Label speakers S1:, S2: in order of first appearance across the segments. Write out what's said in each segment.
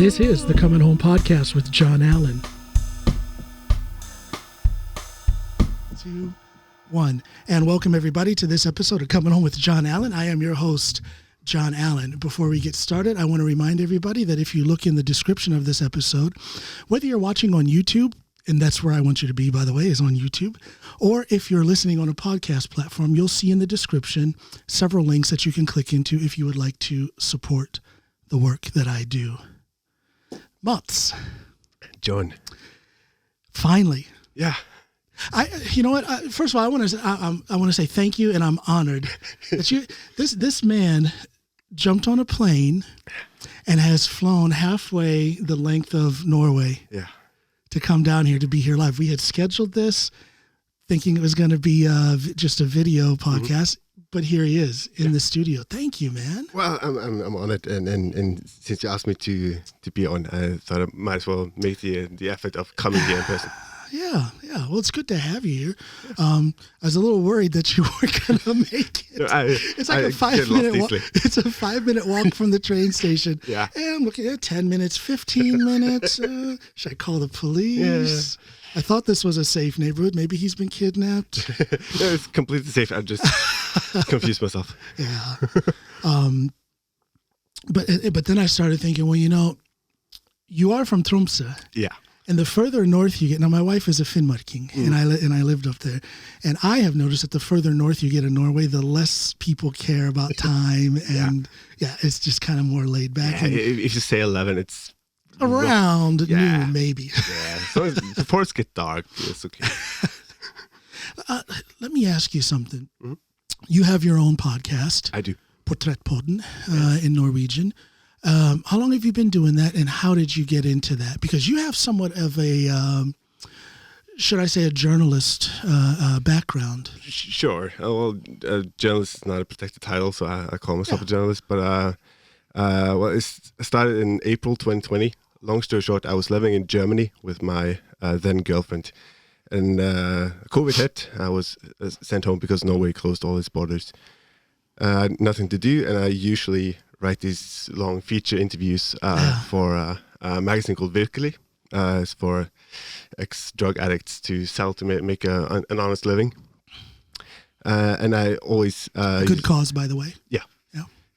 S1: This is the Coming Home Podcast with John Allen. 2, 1. And welcome everybody to this episode of Coming Home with John Allen. I am your host, John Allen. Before we get started, I want to remind everybody that if you look in the description of this episode, whether you're watching on YouTube, and that's where I want you to be, by the way, is on YouTube, or if you're listening on a podcast platform, you'll see in the description several links that you can click into if you would like to support the work that I do. Mats.
S2: John.
S1: Finally.
S2: Yeah.
S1: You know what? First of all, I want to say thank you, and I'm honored that you. This man jumped on a plane and has flown halfway the length of Norway.
S2: Yeah.
S1: To come down here to be here live. We had scheduled this thinking it was going to be just a video podcast, but here he is in the studio. Thank you, man.
S2: Well, I'm honored, and since you asked me to be on, I thought I might as well make the effort of coming here in person.
S1: Yeah. Well, it's good to have you here. I was a little worried that you weren't going to make it. It's like a 5-minute walk. It's a 5-minute walk from the train station.
S2: Yeah.
S1: And I'm looking at 10 minutes, 15 minutes. Should I call the police? Yeah. I thought this was a safe neighborhood. Maybe he's been kidnapped.
S2: No, it's completely safe. I just confused myself.
S1: Yeah. But then I started thinking, well, you know, you are from Tromsø.
S2: Yeah.
S1: And the further north you get, now my wife is a Finnmarking, and I lived up there, and I have noticed that the further north you get in Norway, the less people care about time, and it's just kind of more laid back.
S2: Yeah, if you say 11, it's
S1: around noon, maybe.
S2: Yeah, so before it gets dark, it's okay.
S1: Let me ask you something. Mm-hmm. You have your own podcast.
S2: I do.
S1: Portrettpodden in Norwegian. How long have you been doing that, and how did you get into that? Because you have somewhat of a, should I say, a journalist background.
S2: Sure. Well, a journalist is not a protected title, so I call myself a journalist. But it started in April 2020. Long story short, I was living in Germany with my then girlfriend. And COVID hit. I was sent home because Norway closed all its borders. I had nothing to do, and I usually write these long feature interviews for a magazine called Virkelig. It's for ex-drug addicts to sell to make an honest living. And I always...
S1: Good cause, by the way.
S2: Yeah.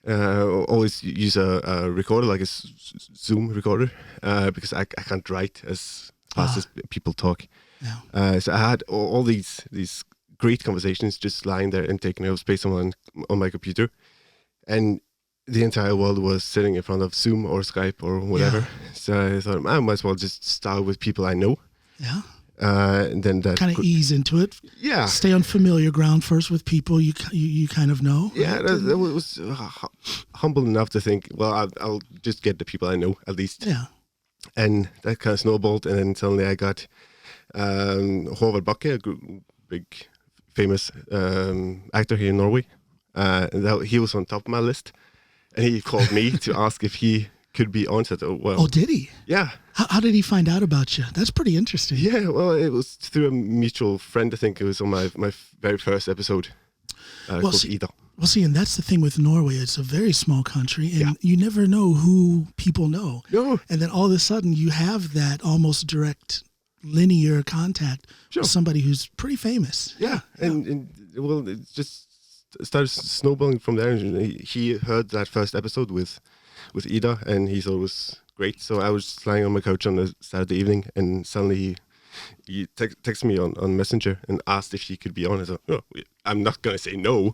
S2: Always use a recorder, like a Zoom recorder, because I can't write as fast as people talk. Yeah. So I had all these great conversations just lying there and taking up space on my computer. And the entire world was sitting in front of Zoom or Skype or whatever. Yeah. So I thought I might as well just start with people I know.
S1: Yeah.
S2: And then that
S1: kind of ease into it.
S2: Yeah.
S1: Stay on familiar ground first with people you kind of know.
S2: Yeah, right? that was humble enough to think, well, I'll just get the people I know at least.
S1: Yeah.
S2: And that kind of snowballed, and then suddenly I got Håvard Bakke, a big famous actor here in Norway. He was on top of my list. And he called me to ask if he could be on set.
S1: Oh, did he?
S2: Yeah.
S1: How did he find out about you? That's pretty interesting.
S2: Yeah, well, it was through a mutual friend. I think it was on my very first episode called Ida.
S1: Well, see, and that's the thing with Norway. It's a very small country, and you never know who people know.
S2: No. And
S1: then all of a sudden, you have that almost direct, linear contact with somebody who's pretty famous.
S2: Yeah. And well, it just started snowballing from there. He heard that first episode with Ida, and he thought it was great. So I was just lying on my couch on a Saturday evening, and suddenly he texted me on Messenger and asked if she could be on. I thought, I'm not going to say no.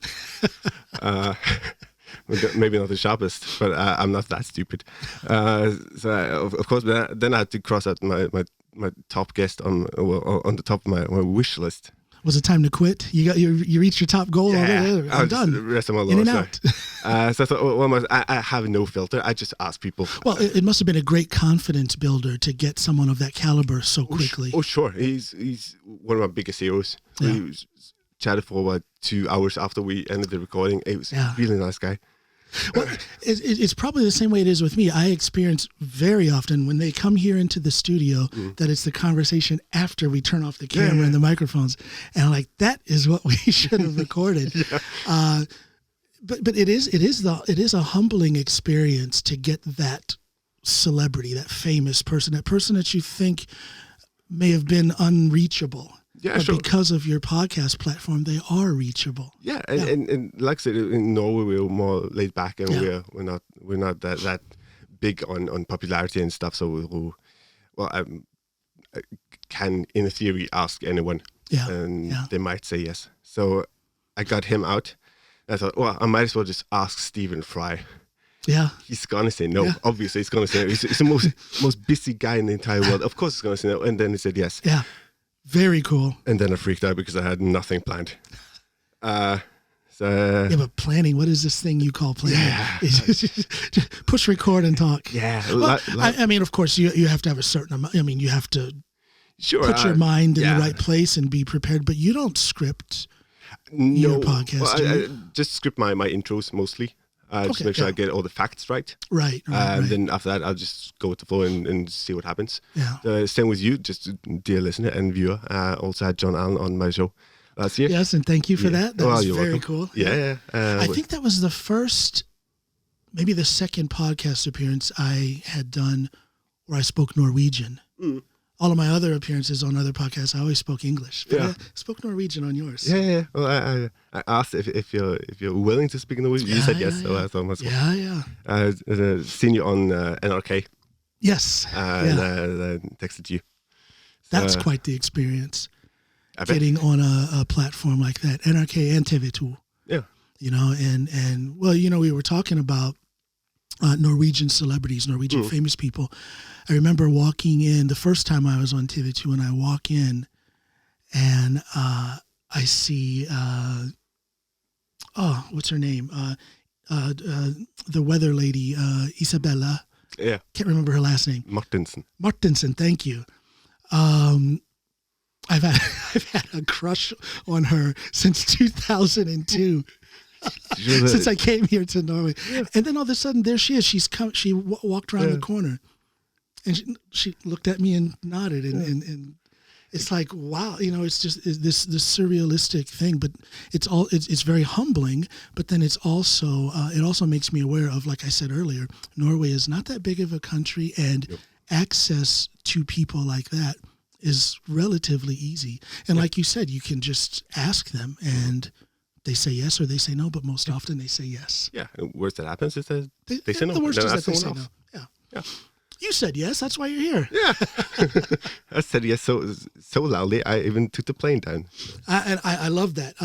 S2: Maybe not the sharpest, but I'm not that stupid. So of course, then I had to cross out my top guest on the top of my wish list.
S1: Was it time to quit? You reached your top goal already? I'm done.
S2: The rest of my life.
S1: In and out.
S2: So I thought, I have no filter. I just ask people.
S1: Well, it must have been a great confidence builder to get someone of that caliber so quickly.
S2: Oh, sure. He's one of my biggest heroes. Yeah. We chatted for about 2 hours after we ended the recording. He was a really nice guy.
S1: Well, it's probably the same way it is with me. I experience very often when they come here into the studio that it's the conversation after we turn off the camera and the microphones, and I'm like, that is what we should have recorded. But it is a humbling experience to get that celebrity, that famous person, that person that you think may have been unreachable.
S2: Yeah,
S1: but
S2: sure.
S1: because of your podcast platform, they are reachable.
S2: Yeah, and like I said, in Norway we're more laid back, and we're not that big on popularity and stuff. So I can in theory ask anyone, and they might say yes. So I got him out. I thought, well, I might as well just ask Stephen Fry.
S1: Yeah,
S2: he's gonna say no. Yeah. Obviously, he's gonna say no. He's the most busy guy in the entire world. Of course, he's gonna say no. And then he said yes.
S1: Yeah. Very cool.
S2: And then I freaked out because I had nothing planned.
S1: But planning, what is this thing you call planning?
S2: Yeah.
S1: Push record and talk.
S2: Yeah.
S1: Well, I mean, of course, you have to have a certain amount. I mean, you have to put your mind in the right place and be prepared, but you don't script your podcast.
S2: Well, I just script my intros mostly. Just make sure I get all the facts right.
S1: Right.
S2: Then after that, I'll just go with the flow and see what happens.
S1: Yeah.
S2: Same with you, just dear listener and viewer. Also had John Allen on my show last year.
S1: Yes, and thank you for that. That was very
S2: welcome.
S1: Cool.
S2: Yeah.
S1: I think that was the first, maybe the second podcast appearance I had done where I spoke Norwegian. Mm. All of my other appearances on other podcasts, I always spoke English. But I spoke Norwegian on yours.
S2: Yeah. Well, I asked if you're willing to speak Norwegian. You said yes, so I thought myself.
S1: Yeah.
S2: I seen you on NRK.
S1: Yes.
S2: And I texted you.
S1: That's quite the experience. Getting on a platform like that, NRK and TV2.
S2: Yeah.
S1: You know, and well, you know, we were talking about Norwegian celebrities, Norwegian famous people. I remember walking in the first time I was on TV2, and I walk in and I see, what's her name? The weather lady, Isabella.
S2: Yeah.
S1: Can't remember her last name.
S2: Martinsen,
S1: thank you. I've had a crush on her since 2002. Since I came here to Norway. Yeah. And then all of a sudden, there she is. She walked around the corner, and she looked at me and nodded, and it's like, wow, you know, it's just this surrealistic thing, but it's very humbling. But then it's also it also makes me aware of, like I said earlier, Norway is not that big of a country, and access to people like that is relatively easy. And like you said, you can just ask them, and they say yes or they say no, but most often they say yes.
S2: Yeah, and worst that happens is that they say no.
S1: The worst is that they say
S2: no.
S1: Yeah. You said yes, that's why you're here.
S2: Yeah. I said yes so loudly, I even took the plane down.
S1: I love that.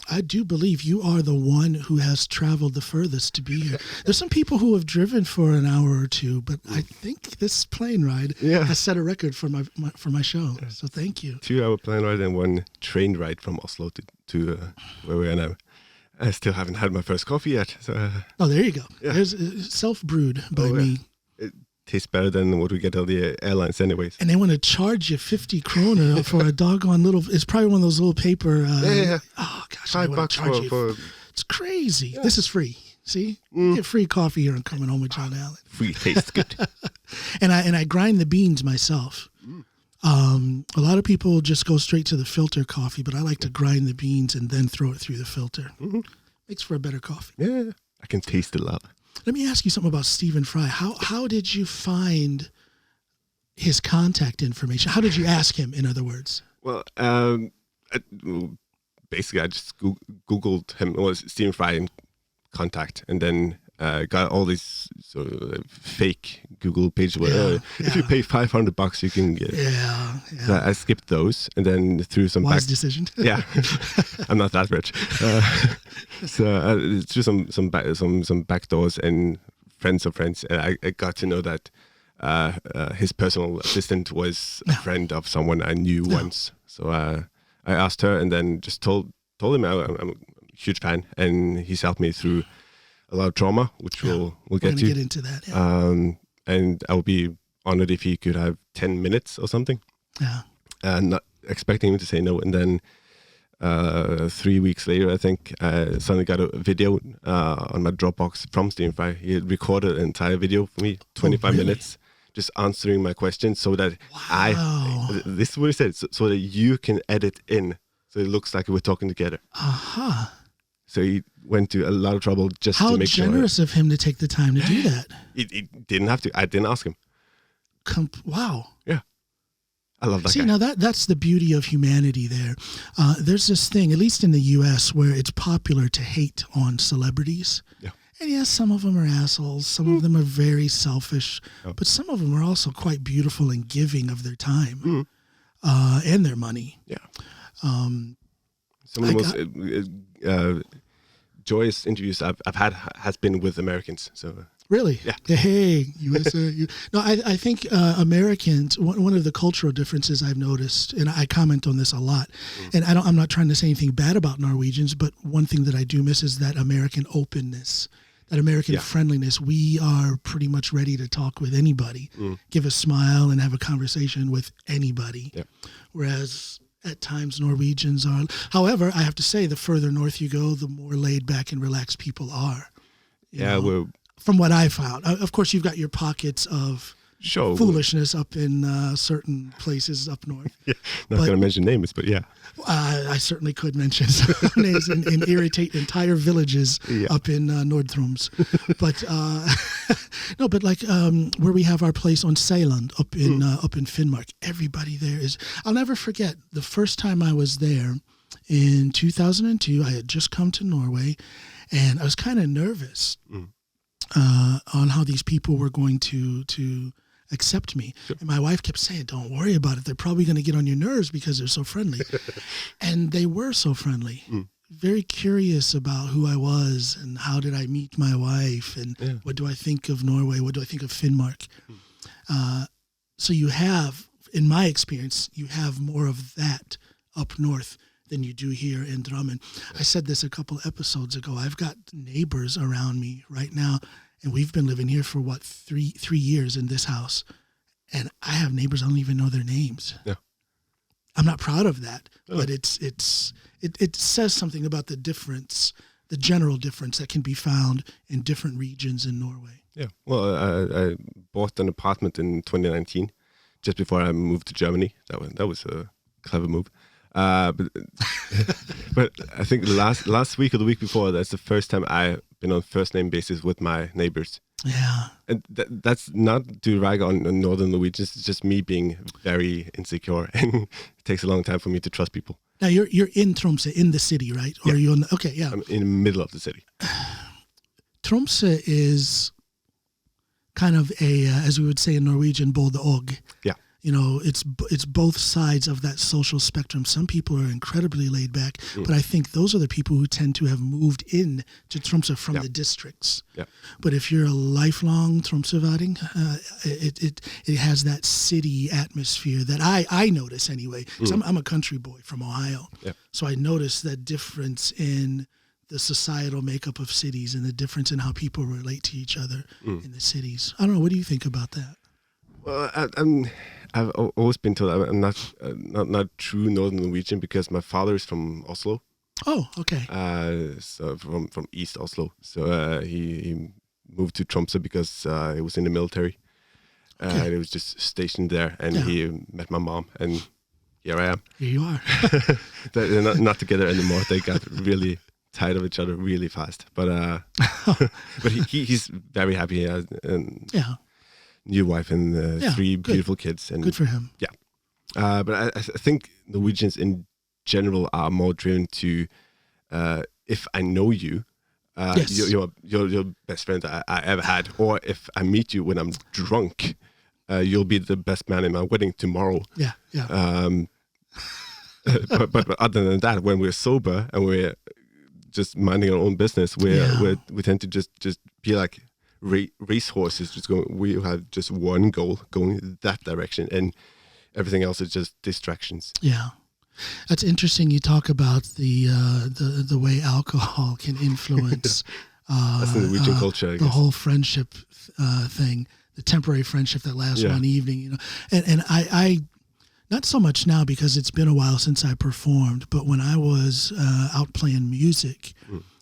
S1: I do believe you are the one who has traveled the furthest to be here. There's some people who have driven for an hour or two, but I think this plane ride has set a record for my show. So thank you.
S2: 2-hour plane ride and 1 train ride from Oslo to where we are now. I still haven't had my first coffee yet. So,
S1: there you go. Yeah. There's self-brewed by me.
S2: It tastes better than what we get on the airlines anyways.
S1: And they want to charge you 50 kroner for a doggone little, it's probably one of those little paper. Oh gosh,
S2: $5 for
S1: it's crazy. Yeah. This is free. See? You get free coffee here and Coming Home with John Allen.
S2: Free tastes good.
S1: and I grind the beans myself. A lot of people just go straight to the filter coffee, but I like to grind the beans and then throw it through the filter. Makes for a better coffee.
S2: Yeah, I can taste it a lot.
S1: Let me ask you something about Stephen Fry. How did you find his contact information? How did you ask him, in other words?
S2: Well, basically, I just Googled him. It was Stephen Fry in contact, and then got all these sort of fake Google pages where if you pay $500, you can get it. Yeah. So I skipped those, and then through some
S1: wise decision.
S2: Yeah, I'm not that rich. So through some back doors and friends of friends, I got to know that his personal assistant was a friend of someone I knew once. So I asked her, and then just told him I'm a huge fan, and he's helped me through a lot of trauma, which we'll get to.
S1: Get into that. Yeah.
S2: And I would be honored if he could have 10 minutes or something.
S1: Yeah.
S2: Not expecting him to say no. And then 3 weeks later, I think, I suddenly got a video on my Dropbox from Stephen Fry. He had recorded an entire video for me, 25 minutes, just answering my questions so that this is what he said, so that you can edit in, so it looks like we're talking together. So he went to a lot of trouble just
S1: How
S2: to make sure.
S1: How generous of him to take the time to do that.
S2: He didn't have to. I didn't ask him.
S1: Wow.
S2: Yeah. I love that
S1: See,
S2: guy.
S1: now that's the beauty of humanity there. There's this thing, at least in the U.S., where it's popular to hate on celebrities.
S2: Yeah.
S1: And yes, some of them are assholes. Some of them are very selfish.
S2: Oh.
S1: But some of them are also quite beautiful and giving of their time and their money.
S2: Yeah.
S1: Um,
S2: Some of the most joyous interviews I've had has been with Americans. So
S1: Really?
S2: Yeah.
S1: Hey, USA. No, I think Americans, one of the cultural differences I've noticed, and I comment on this a lot, and I'm not trying to say anything bad about Norwegians, but one thing that I do miss is that American openness, that American friendliness. We are pretty much ready to talk with anybody, give a smile and have a conversation with anybody.
S2: Yeah.
S1: Whereas at times Norwegians are. However, I have to say, the further north you go, the more laid back and relaxed people are. You know? From what I found. Of course, you've got your pockets of foolishness up in certain places up north.
S2: Yeah, not going to mention names, but yeah.
S1: I certainly could mention some names and irritate entire villages up in Nordtroms. But no, but like where we have our place on Sæland up in Finnmark, everybody there is. I'll never forget the first time I was there in 2002. I had just come to Norway, and I was kind of nervous. On how these people were going to accept me. Sure. And my wife kept saying, don't worry about it. They're probably going to get on your nerves because they're so friendly. And they were so friendly. Very curious about who I was and how did I meet my wife and what do I think of Norway? What do I think of Finnmark? So you have, in my experience, you have more of that up north than you do here in Drammen. I said this a couple episodes ago. I've got neighbors around me right now, and we've been living here for three years in this house, and I have neighbors I don't even know their names. Yeah, I'm not proud of that, but it says something about the difference, the general difference that can be found in different regions in Norway.
S2: Yeah, well, I bought an apartment in 2019, just before I moved to Germany. That was a clever move. But I think last week or the week before, that's the first time I've been on first name basis with my neighbors.
S1: Yeah,
S2: and that's not to rag on Northern Norwegians. It's just me being very insecure, and it takes a long time for me to trust people.
S1: Now you're in Tromsø, in the city, right? Or are you on? Okay, yeah.
S2: I'm in the middle of the city.
S1: Tromsø is kind of a, as we would say in Norwegian, både og.
S2: Yeah.
S1: You know, it's both sides of that social spectrum. Some people are incredibly laid back, but I think those are the people who tend to have moved in to Tromsø from the districts. Yeah. But if you're a lifelong Tromsøvaring, it has that city atmosphere that I notice anyway. So I'm a country boy from Ohio, so I notice that difference in the societal makeup of cities and the difference in how people relate to each other in the cities. I don't know. What do you think about that?
S2: Well, I've always been told I'm not true Northern Norwegian because my father is from Oslo.
S1: Oh, okay.
S2: So from East Oslo. So he moved to Tromsø because he was in the military. And he was just stationed there, and he met my mom, and here I am.
S1: Here you are.
S2: They're not together anymore. They got really tired of each other really fast. But but he's very happy. He has, new wife and three beautiful kids. And
S1: good for him.
S2: Yeah. But I think Norwegians in general are more driven to, if I know you, you're your best friend I ever had, or if I meet you when I'm drunk, you'll be the best man in my wedding tomorrow.
S1: Yeah, yeah.
S2: But other than that, when we're sober and we're just minding our own business, we tend to just be like racehorses, just going. We have just one goal, going that direction, and everything else is just distractions.
S1: Yeah, that's interesting. You talk about the way alcohol can influence
S2: that's the Norwegian culture. I guess.
S1: The whole friendship thing, the temporary friendship that lasts one evening. You know, and I not so much now because it's been a while since I performed, but when I was out playing music,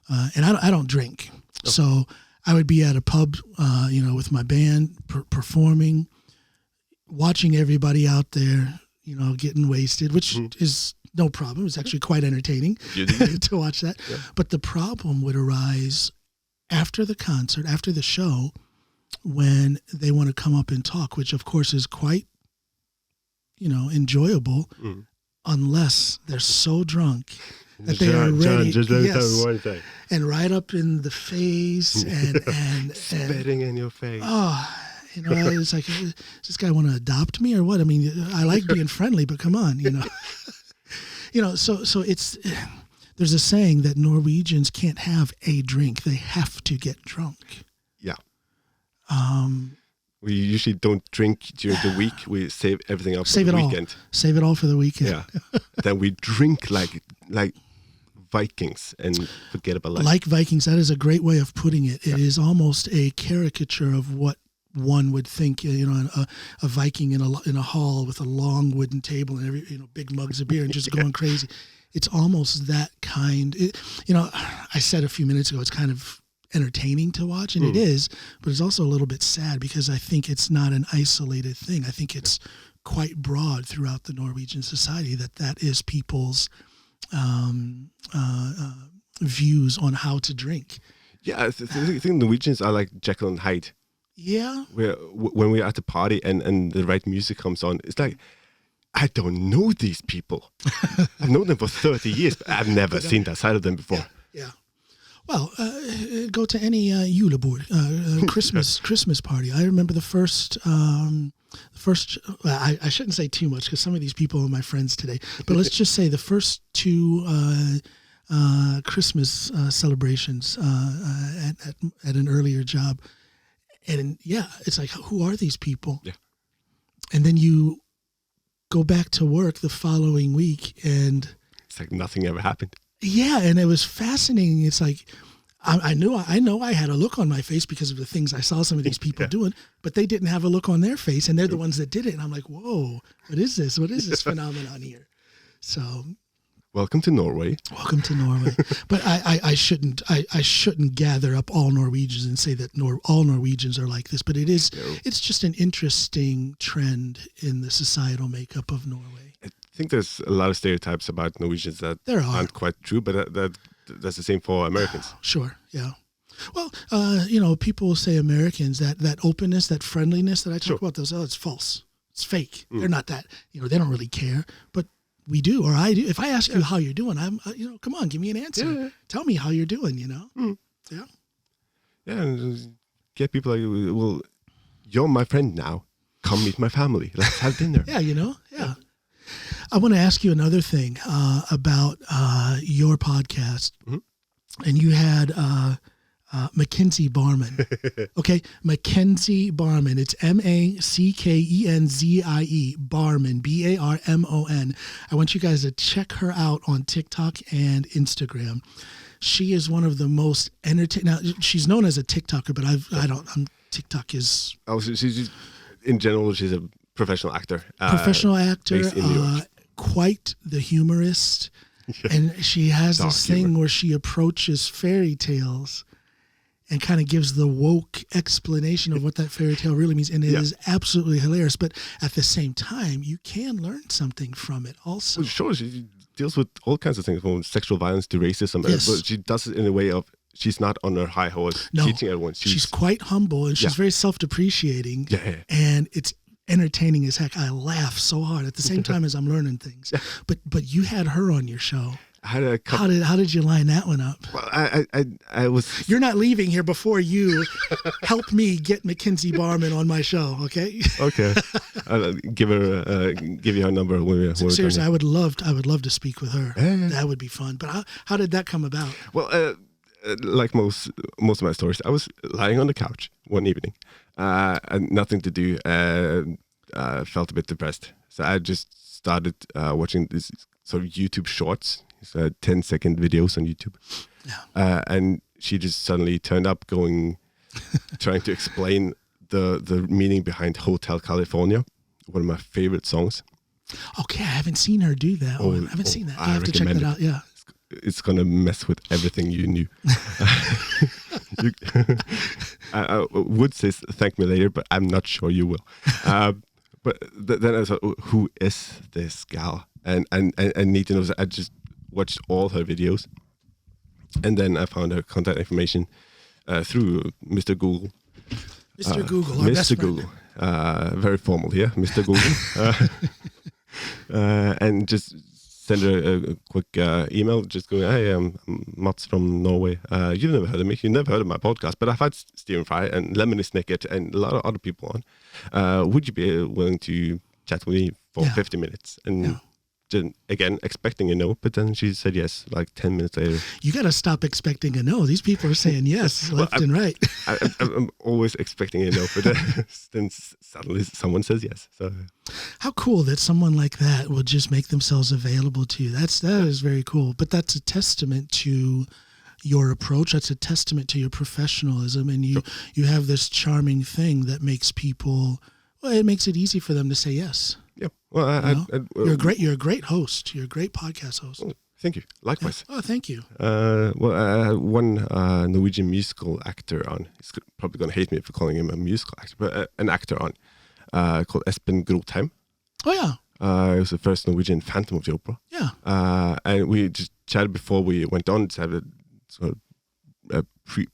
S1: and I don't drink, so I would be at a pub, with my band performing, watching everybody out there, getting wasted, which is no problem. It was actually quite entertaining to watch that. Yeah. But the problem would arise after the concert, after the show, when they want to come up and talk, which of course is quite, enjoyable, unless they're so drunk that they are ready.
S2: Just let me tell you one thing.
S1: And right up in the face and
S2: spitting in your face.
S1: Oh, it's like, does this guy want to adopt me or what? I mean, I like being friendly, but come on, So it's, there's a saying that Norwegians can't have a drink. They have to get drunk.
S2: Yeah. We usually don't drink during the week. We save everything up for the weekend.
S1: Save it all for the weekend.
S2: Yeah. Then we drink like Vikings and forget about life.
S1: Like Vikings, that is a great way of putting it. It is almost a caricature of what one would think, a Viking in a hall with a long wooden table and big mugs of beer and just going crazy. It's almost that kind. I said a few minutes ago, it's kind of entertaining to watch, and it is, but it's also a little bit sad because I think it's not an isolated thing. I think it's quite broad throughout the Norwegian society that is people's views on how to drink.
S2: Yeah, I think Norwegians are like Jekyll and Hyde.
S1: Yeah.
S2: When we're at the party and the right music comes on, it's like, I don't know these people. I've known them for 30 years, but I've never seen that side of them before.
S1: Yeah. Well, go to any julebord, Christmas party. I remember the first. I shouldn't say too much because some of these people are my friends today. But let's just say the first two Christmas celebrations at an earlier job, and it's like, who are these people? Yeah. And then you go back to work the following week, and
S2: it's like nothing ever happened.
S1: Yeah, and it was fascinating. It's like I know I had a look on my face because of the things I saw some of these people doing, but they didn't have a look on their face, and they're the ones that did it. And I'm like, whoa, what is this? What is this phenomenon here? So,
S2: welcome to Norway.
S1: Welcome to Norway. But I shouldn't gather up all Norwegians and say that all Norwegians are like this. But it's just an interesting trend in the societal makeup of Norway.
S2: I think there's a lot of stereotypes about Norwegians that aren't quite true, but that's the same for Americans.
S1: Sure, yeah. Well, people say Americans, that openness, that friendliness that I talk about, it's false. It's fake. They're not that, they don't really care. But we do, or I do. If I ask you how you're doing, I'm, come on, give me an answer. Yeah. Tell me how you're doing, Yeah.
S2: Yeah, and get people like, well, you're my friend now. Come meet my family. Let's have dinner.
S1: Yeah. I want to ask you another thing about your podcast. Mm-hmm. And you had Mackenzie Barman. Okay, Mackenzie Barman. It's Mackenzie Barman, Barmon. I want you guys to check her out on TikTok and Instagram. She is one of the most entertaining. Now, she's known as a TikToker, but TikTok is.
S2: Oh, she's in general. She's a professional actor.
S1: Quite the humorist. Yeah. And she has this thing where she approaches fairy tales and kind of gives the woke explanation of what that fairy tale really means. And it is absolutely hilarious. But at the same time, you can learn something from it also.
S2: Well, sure, she deals with all kinds of things, from sexual violence to racism.
S1: Yes.
S2: But she does it in a way of, she's not on her high horse teaching everyone.
S1: She's quite humble, and she's very self-deprecating. Yeah. And it's entertaining as heck. I laugh so hard at the same time as I'm learning things. Yeah. But you had her on your show.
S2: I had a
S1: couple. How did you line that one up?
S2: Well, I was.
S1: You're not leaving here before you help me get Mackenzie Barman on my show. Okay.
S2: Okay. I'll give you her number.
S1: Seriously, I would love to speak with her. That would be fun. But how did that come about?
S2: Well, like most of my stories, I was lying on the couch one evening, and nothing to do. Felt a bit depressed, so I just started watching this sort of YouTube shorts. It's 10-second videos on YouTube. Yeah. And she just suddenly turned up trying to explain the meaning behind Hotel California, one of my favorite songs.
S1: Okay, I haven't seen her do that one. I haven't seen that. I have to check that out, yeah.
S2: It's going to mess with everything you knew. I would say thank me later, but I'm not sure you will. But then I thought, who is this gal? and need to know. So I just watched all her videos, and then I found her contact information through Mr. Google.
S1: Mr. Google, our best
S2: Mr.
S1: friend.
S2: Google, very formal here, Mr. Google, and just send her a quick email, just going, "Hey, I'm Mats from Norway. You've never heard of me. You've never heard of my podcast, but I've had Stephen Fry and Lemony Snicket and a lot of other people on. Would you be willing to chat with me for 50 minutes?" And then, again, expecting a no, but then she said yes, like 10 minutes later.
S1: You got to stop expecting a no. These people are saying yes left and right.
S2: I'm always expecting a no, but then suddenly someone says yes. So
S1: how cool that someone like that will just make themselves available to you. That is very cool. But that's a testament to your approach. That's a testament to your professionalism, and you have this charming thing that makes people. Well, it makes it easy for them to say yes.
S2: Yeah. Well,
S1: you're a great host. You're a great podcast host.
S2: Oh, thank you. Likewise.
S1: Yeah. Oh, thank you.
S2: I had one Norwegian musical actor on. He's probably going to hate me for calling him a musical actor, but an actor on called Espen Grotheim.
S1: Oh, yeah.
S2: He was the first Norwegian Phantom of the Opera.
S1: Yeah.
S2: And we just chatted before we went on to have a sort of a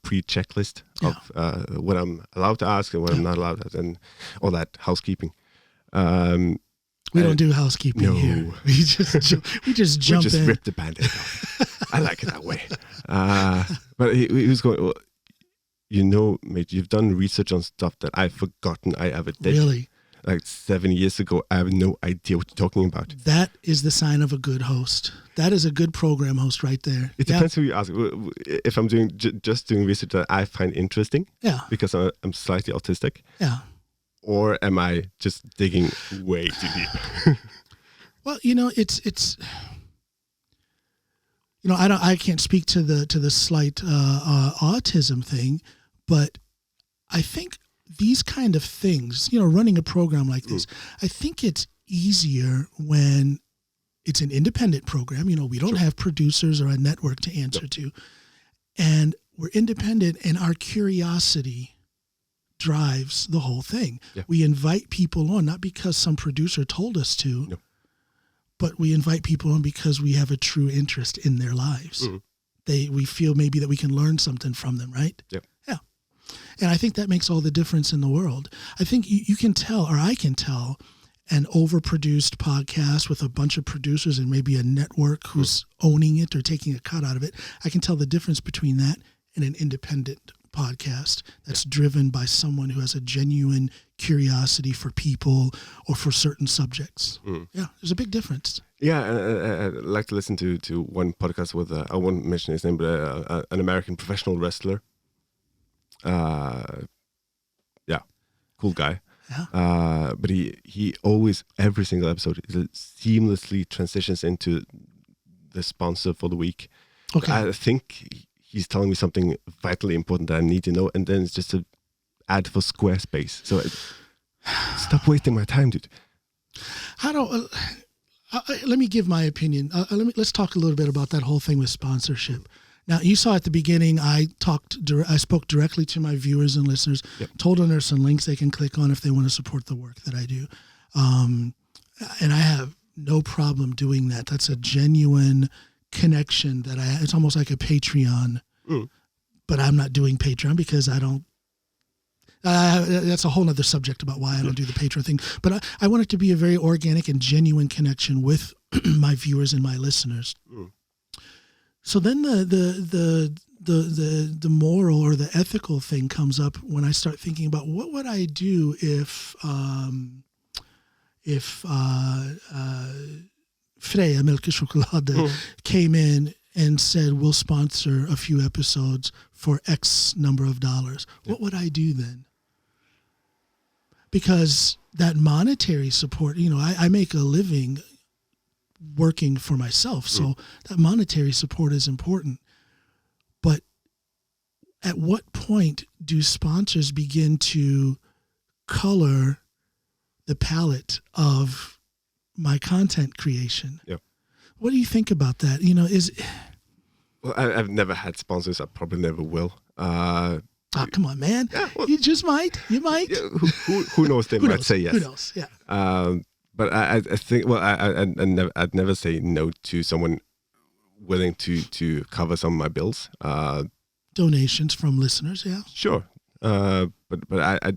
S2: pre-checklist of what I'm allowed to ask and what I'm not allowed to, and all that housekeeping.
S1: We don't do housekeeping here. We just jump in.
S2: Rip the Band-Aid off. I like it that way. But he was going, well, mate, you've done research on stuff that I've forgotten I ever did.
S1: Really?
S2: Like 7 years ago, I have no idea what you're talking about.
S1: That is the sign of a good host. That is a good program host right there.
S2: It depends who you ask. If I'm doing just doing research that I find interesting, because I'm slightly autistic, or am I just digging way too deep?
S1: Well, it's I can't speak to the slight autism thing, but I think these kind of things, running a program like this, I think it's easier when it's an independent program. We don't have producers or a network to answer to, and we're independent, and our curiosity drives the whole thing. Yeah. We invite people on, not because some producer told us to, but we invite people on because we have a true interest in their lives. We feel maybe that we can learn something from them, right?
S2: Yeah.
S1: And I think that makes all the difference in the world. I think you can tell, or I can tell, an overproduced podcast with a bunch of producers and maybe a network who's owning it or taking a cut out of it. I can tell the difference between that and an independent podcast that's driven by someone who has a genuine curiosity for people or for certain subjects. Yeah, there's a big difference.
S2: Yeah, I like to listen to one podcast with, I won't mention his name, but an American professional wrestler. Cool guy. Yeah. But he always, every single episode, seamlessly transitions into the sponsor for the week. Okay. I think he's telling me something vitally important that I need to know, and then it's just an ad for Squarespace. So stop wasting my time, dude.
S1: Let me give my opinion. Let's talk a little bit about that whole thing with sponsorship. Now, you saw at the beginning, I spoke directly to my viewers and listeners, told them there's some links they can click on if they want to support the work that I do. And I have no problem doing that. That's a genuine connection that it's almost like a Patreon, but I'm not doing Patreon because I don't, that's a whole nother subject about why I don't do the Patreon thing. But I want it to be a very organic and genuine connection with my viewers and my listeners. So then the moral or the ethical thing comes up when I start thinking about what would I do if Freja Mjölkechoklad came in and said, we'll sponsor a few episodes for X number of dollars. What would I do then? Because that monetary support, I make a living working for myself. So that monetary support is important. But at what point do sponsors begin to color the palette of my content creation? Yeah. What do you think about that?
S2: Well, I've never had sponsors. I probably never will.
S1: Come on, man. Yeah, well, you just might. You might.
S2: Yeah, who knows? They might say yes.
S1: Who knows? Yeah.
S2: but I think, well, I'd never say no to someone willing to cover some of my bills.
S1: Donations from listeners, yeah.
S2: Sure. But I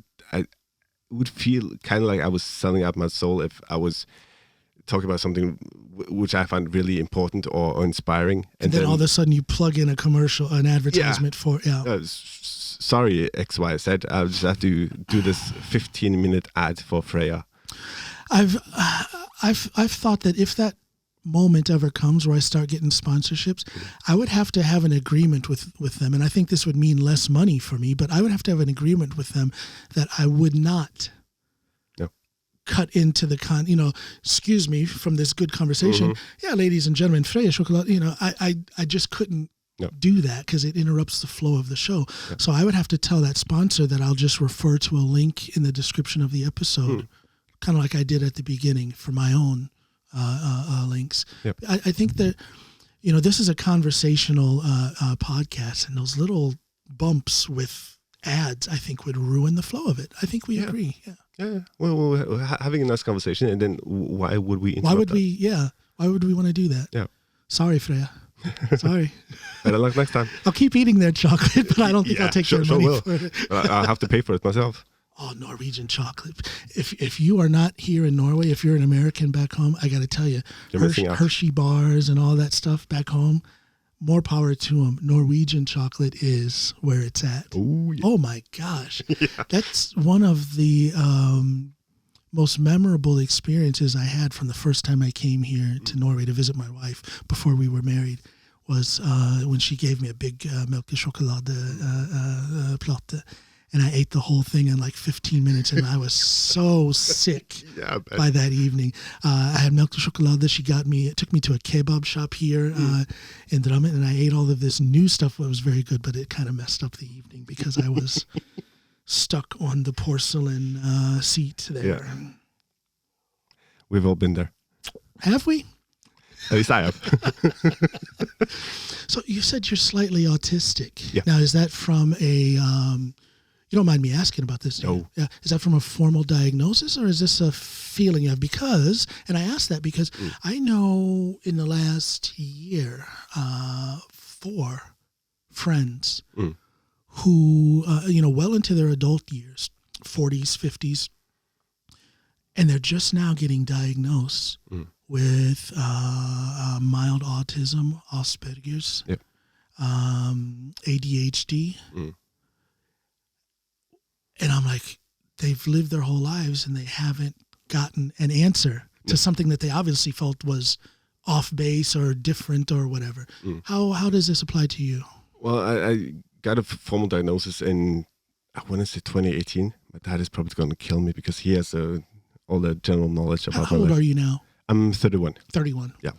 S2: would feel kind of like I was selling out my soul if I was talking about something which I find really important or inspiring.
S1: And then all of a sudden you plug in an advertisement for,
S2: sorry, XYZ, I'll just have to do this 15-minute ad for Freya.
S1: I've thought that if that moment ever comes where I start getting sponsorships, I would have to have an agreement with them. And I think this would mean less money for me, but I would have to have an agreement with them that I would not cut into the excuse me from this good conversation. Yeah, ladies and gentlemen, Freya Chocolate, I just couldn't do that because it interrupts the flow of the show. So I would have to tell that sponsor that I'll just refer to a link in the description of the episode, kind of like I did at the beginning for my own links. I think that, this is a conversational podcast, and those little bumps with ads, I think, would ruin the flow of it. I think we agree.
S2: Yeah. Well, we're having a nice conversation, and then why would we interrupt
S1: Why would we want to do that?
S2: Yeah.
S1: Sorry, Freya. Sorry.
S2: Better luck next time.
S1: I'll keep eating their chocolate, but I don't think I'll take their money for it.
S2: But I'll have to pay for it myself.
S1: Oh, Norwegian chocolate. If you are not here in Norway, if you're an American back home, I got to tell you, Hershey bars and all that stuff back home, more power to them. Norwegian chocolate is where it's at.
S2: Ooh, yeah.
S1: Oh, my gosh. That's one of the most memorable experiences I had from the first time I came here to Norway to visit my wife before we were married was when she gave me a big melkechokolade plate. And I ate the whole thing in like 15 minutes, and I was so sick by that evening. I had milk chocolate that she got me. It took me to a kebab shop here in Drammen, and I ate all of this new stuff that was very good, but it kind of messed up the evening because I was stuck on the porcelain seat there.
S2: Yeah. We've all been there.
S1: Have we?
S2: At least I have.
S1: So you said you're slightly autistic.
S2: Yeah.
S1: Now, is that from a... you don't mind me asking about this?
S2: No.
S1: Yeah. Is that from a formal diagnosis, or is this a feeling you have? Because, and I ask that because I know in the last year, 4 friends who, well into their adult years, 40s, 50s, and they're just now getting diagnosed with mild autism, Asperger's, ADHD. And I'm like, they've lived their whole lives and they haven't gotten an answer to something that they obviously felt was off base or different or whatever. How does this apply to you?
S2: Well, I got a formal diagnosis in, I want to say 2018. My dad is probably going to kill me because he has all the general knowledge about
S1: How old are you now?
S2: I'm 31.
S1: 31.
S2: Yeah.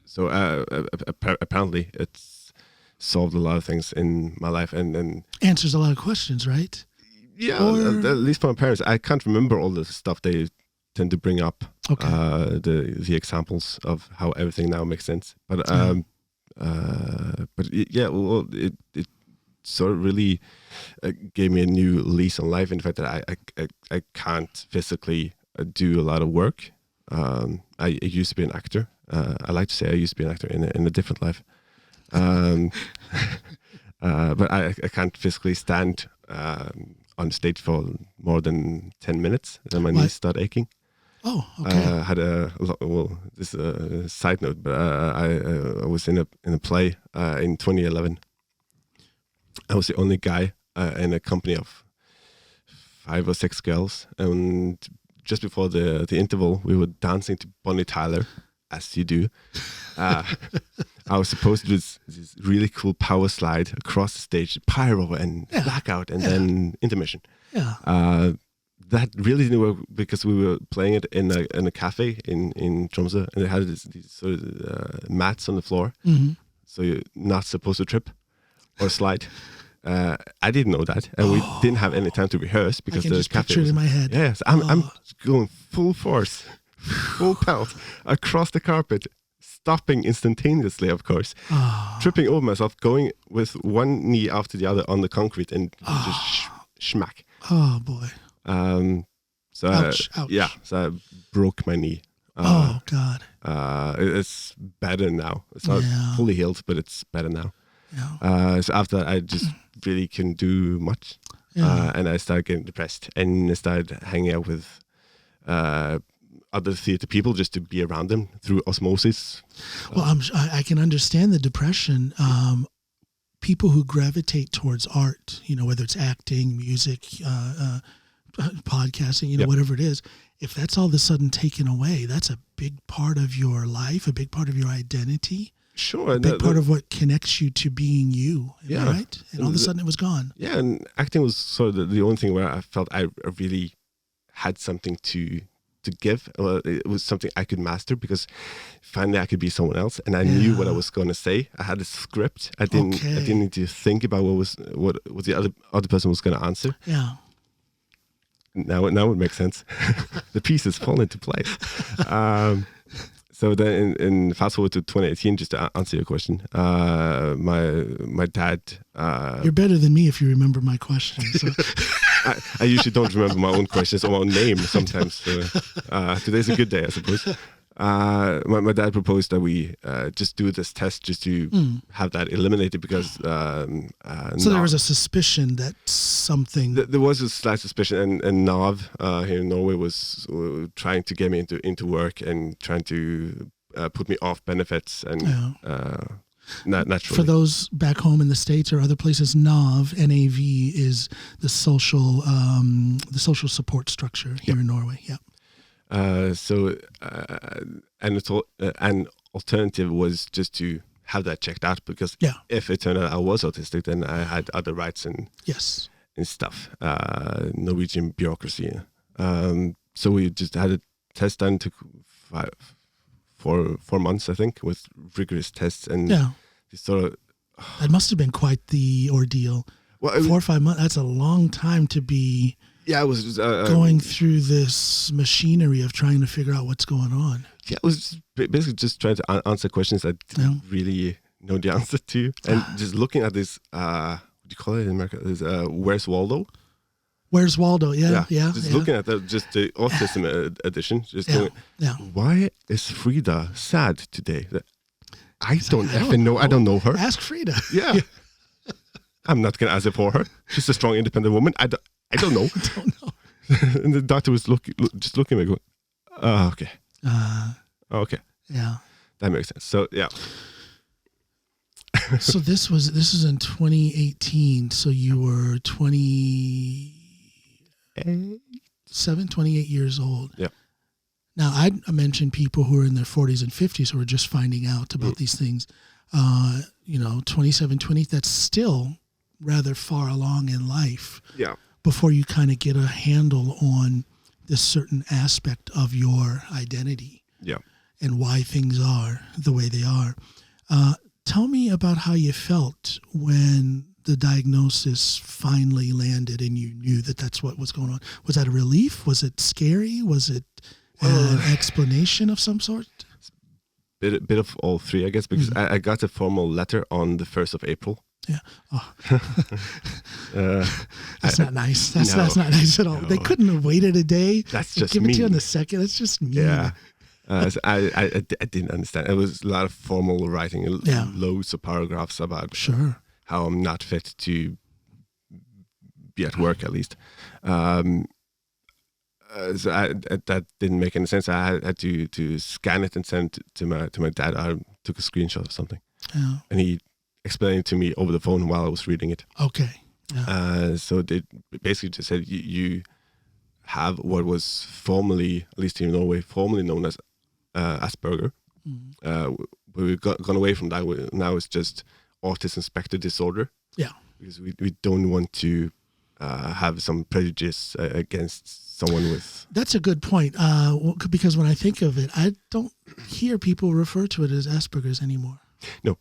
S2: So apparently it's solved a lot of things in my life and
S1: answers a lot of questions, right?
S2: Yeah, at least for my parents. I can't remember all the stuff they tend to bring up.
S1: Okay.
S2: The examples of how everything now makes sense. But it sort of really gave me a new lease on life. In fact, that I can't physically do a lot of work. I used to be an actor. I like to say I used to be an actor in a different life. But I can't physically stand on stage for more than 10 minutes, and my knees start aching.
S1: Oh, okay.
S2: I had this is a side note, but I was in a play in 2011. I was the only guy in a company of 5 or 6 girls, and just before the interval, we were dancing to Bonnie Tyler, as you do. I was supposed to do this really cool power slide across the stage, pyro and blackout, and then intermission.
S1: Yeah.
S2: That really didn't work because we were playing it in a cafe in Tromsø, and it had these sort of mats on the floor, so you're not supposed to trip or slide. I didn't know that, and we didn't have any time to rehearse because
S1: I can just picture it in my head.
S2: Yes, I'm going full force, full pelt across the carpet, stopping instantaneously, of course, tripping over myself, going with one knee after the other on the concrete, and just schmack.
S1: Oh boy.
S2: So
S1: Ouch.
S2: yeah, so I broke my knee.
S1: Oh God.
S2: It's better now. It's not fully healed, but it's better now.
S1: Yeah.
S2: So after that, I just really couldn't do much, and I started getting depressed, and I started hanging out with other theater people just to be around them through osmosis.
S1: Well, I can understand the depression. People who gravitate towards art, whether it's acting, music, podcasting, whatever it is, if that's all of a sudden taken away, that's a big part of your life, a big part of your identity.
S2: Sure.
S1: A big part of what connects you to being you. Am I right? And all of a sudden it was gone.
S2: Yeah, and acting was sort of the only thing where I felt I really had something to give. It was something I could master because finally I could be someone else, and I knew what I was going to say. I had a script. I didn't need to think about what the other person was going to answer.
S1: Yeah.
S2: Now it makes sense. The pieces fall into place. So then in fast forward to 2018, just to answer your question, my dad...
S1: You're better than me if you remember my question. So.
S2: I usually don't remember my own questions or my own name sometimes. So, today's a good day, I suppose. My dad proposed that we just do this test just to have that eliminated because...
S1: so there was a suspicion that something...
S2: There was a slight suspicion, and NAV here in Norway was trying to get me into work and trying to put me off benefits and naturally.
S1: For those back home in the States or other places, NAV, N-A-V, is the social support structure here in Norway. Yeah.
S2: So an alternative was just to have that checked out because if it turned out I was autistic, then I had other rights and stuff. Norwegian bureaucracy. So we just had a test done. Took 4 months, I think, with rigorous tests and sort of.
S1: That must have been quite the ordeal. Well, 4 or 5 months. That's a long time to be.
S2: Yeah, it was
S1: going through this machinery of trying to figure out what's going on.
S2: Yeah, it was basically just trying to answer questions I didn't really know the answer to, and just looking at this. What do you call it in America? This, Where's Waldo?
S1: Where's Waldo? Yeah.
S2: Just looking at that, just the autism edition. Just going, why is Frida sad today? I don't even know. I don't know her.
S1: Ask Frida.
S2: Yeah. I'm not gonna answer for her. She's a strong, independent woman. I don't know.
S1: I don't know.
S2: And the doctor was just looking at me going, okay. Okay.
S1: Yeah.
S2: That makes sense. So, yeah.
S1: So this is in 2018. So you were 28 years old.
S2: Yeah.
S1: Now, I mentioned people who are in their 40s and 50s who are just finding out about these things. 27, 20, that's still rather far along in life.
S2: Yeah.
S1: Before you kind of get a handle on this certain aspect of your identity.
S2: Yeah.
S1: And why things are the way they are. Tell me about how you felt when the diagnosis finally landed and you knew that that's what was going on. Was that a relief? Was it scary? Was it an explanation of some sort?
S2: Bit of all three, I guess, because I got a formal letter on the 1st of April.
S1: Yeah. Oh. That's not nice. That's not nice at all. No. They couldn't have waited a day.
S2: That's just
S1: give
S2: mean.
S1: It to you on the second. That's just mean.
S2: Yeah. So I didn't understand. It was a lot of formal writing, loads of paragraphs about how I'm not fit to be at work, at least. So that didn't make any sense. I had to scan it and send it to my dad. I took a screenshot or something, and he explained it to me over the phone while I was reading it.
S1: Okay. Yeah.
S2: So they basically just said you have what was formerly, at least here in Norway, formerly known as Asperger. But we've gone away from that. Now it's just autism spectrum disorder.
S1: Yeah.
S2: Because we don't want to have some prejudice against someone with...
S1: That's a good point. Because when I think of it, I don't hear people refer to it as Asperger's anymore.
S2: No.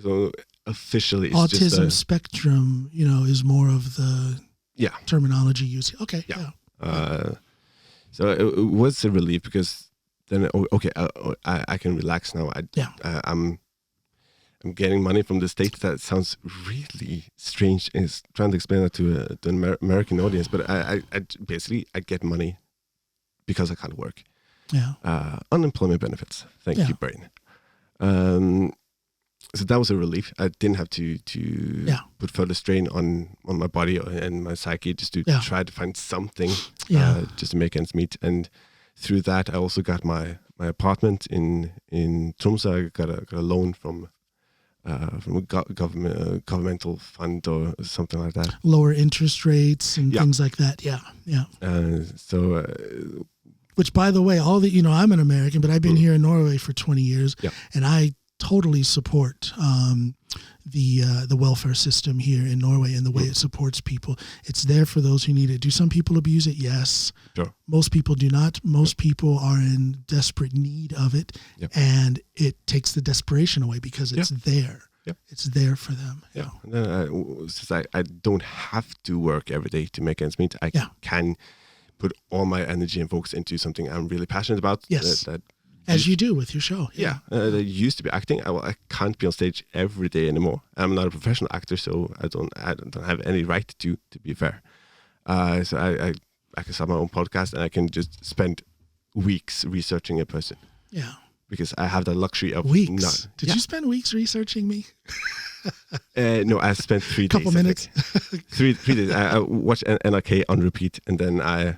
S2: So officially it's
S1: autism
S2: just
S1: spectrum, is more of the terminology used. Okay.
S2: Yeah. So it was a relief because then, I can relax now. I'm getting money from the state. That sounds really strange. Is trying to explain that to an American audience, but I basically get money because I can't work.
S1: Yeah.
S2: Unemployment benefits. Thank you, brain. So that was a relief. I didn't have to put further strain on my body and my psyche just to try to find something just to make ends meet. And through that, I also got my apartment in Tromsø. I got a loan from a governmental fund or something like that.
S1: Lower interest rates and things like that. Yeah, yeah. Which, by the way, I'm an American, but I've been here in Norway for 20 years, and I totally support the welfare system here in Norway and the way it supports people. It's there for those who need it. Do some people abuse it? Yes.
S2: Sure.
S1: Most people do not. Most people are in desperate need of it, and it takes the desperation away because it's there. Yep. It's there for them.
S2: Yeah. And then since I don't have to work every day to make ends meet, I can put all my energy and focus into something I'm really passionate about.
S1: Yes. As you do with your show.
S2: That used to be acting. I can't be on stage every day anymore. I'm not a professional actor, so I don't have any right to be fair. So I can start my own podcast and I can just spend weeks researching a person. Yeah. Because I have the luxury of
S1: weeks. Did you spend weeks researching me?
S2: No, I spent 3 days.
S1: Couple minutes.
S2: 3 days. I watched NRK on repeat, and then I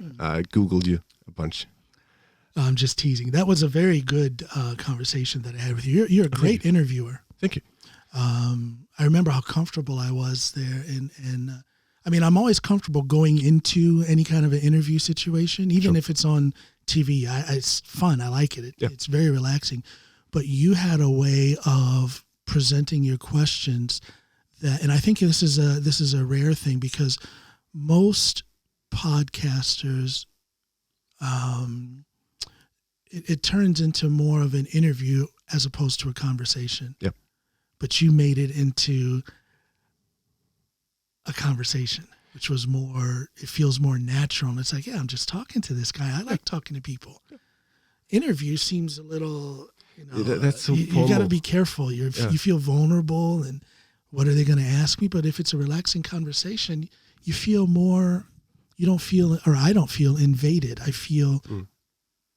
S2: Googled you a bunch.
S1: I'm just teasing. That was a very good conversation that I had with you. You're a great interviewer.
S2: Thank you.
S1: I remember how comfortable I was there, and I mean, I'm always comfortable going into any kind of an interview situation, even if it's on TV. It's fun. I like it. It's very relaxing. But you had a way of presenting your questions that, and I think this is a rare thing because most podcasters, it turns into more of an interview as opposed to a conversation.
S2: Yep.
S1: But you made it into a conversation, which was it feels more natural. And it's like, I'm just talking to this guy. I like talking to people. Interview seems a little,
S2: that's so
S1: you got to be careful. You feel vulnerable and what are they going to ask me? But if it's a relaxing conversation, you feel more, I don't feel invaded. I feel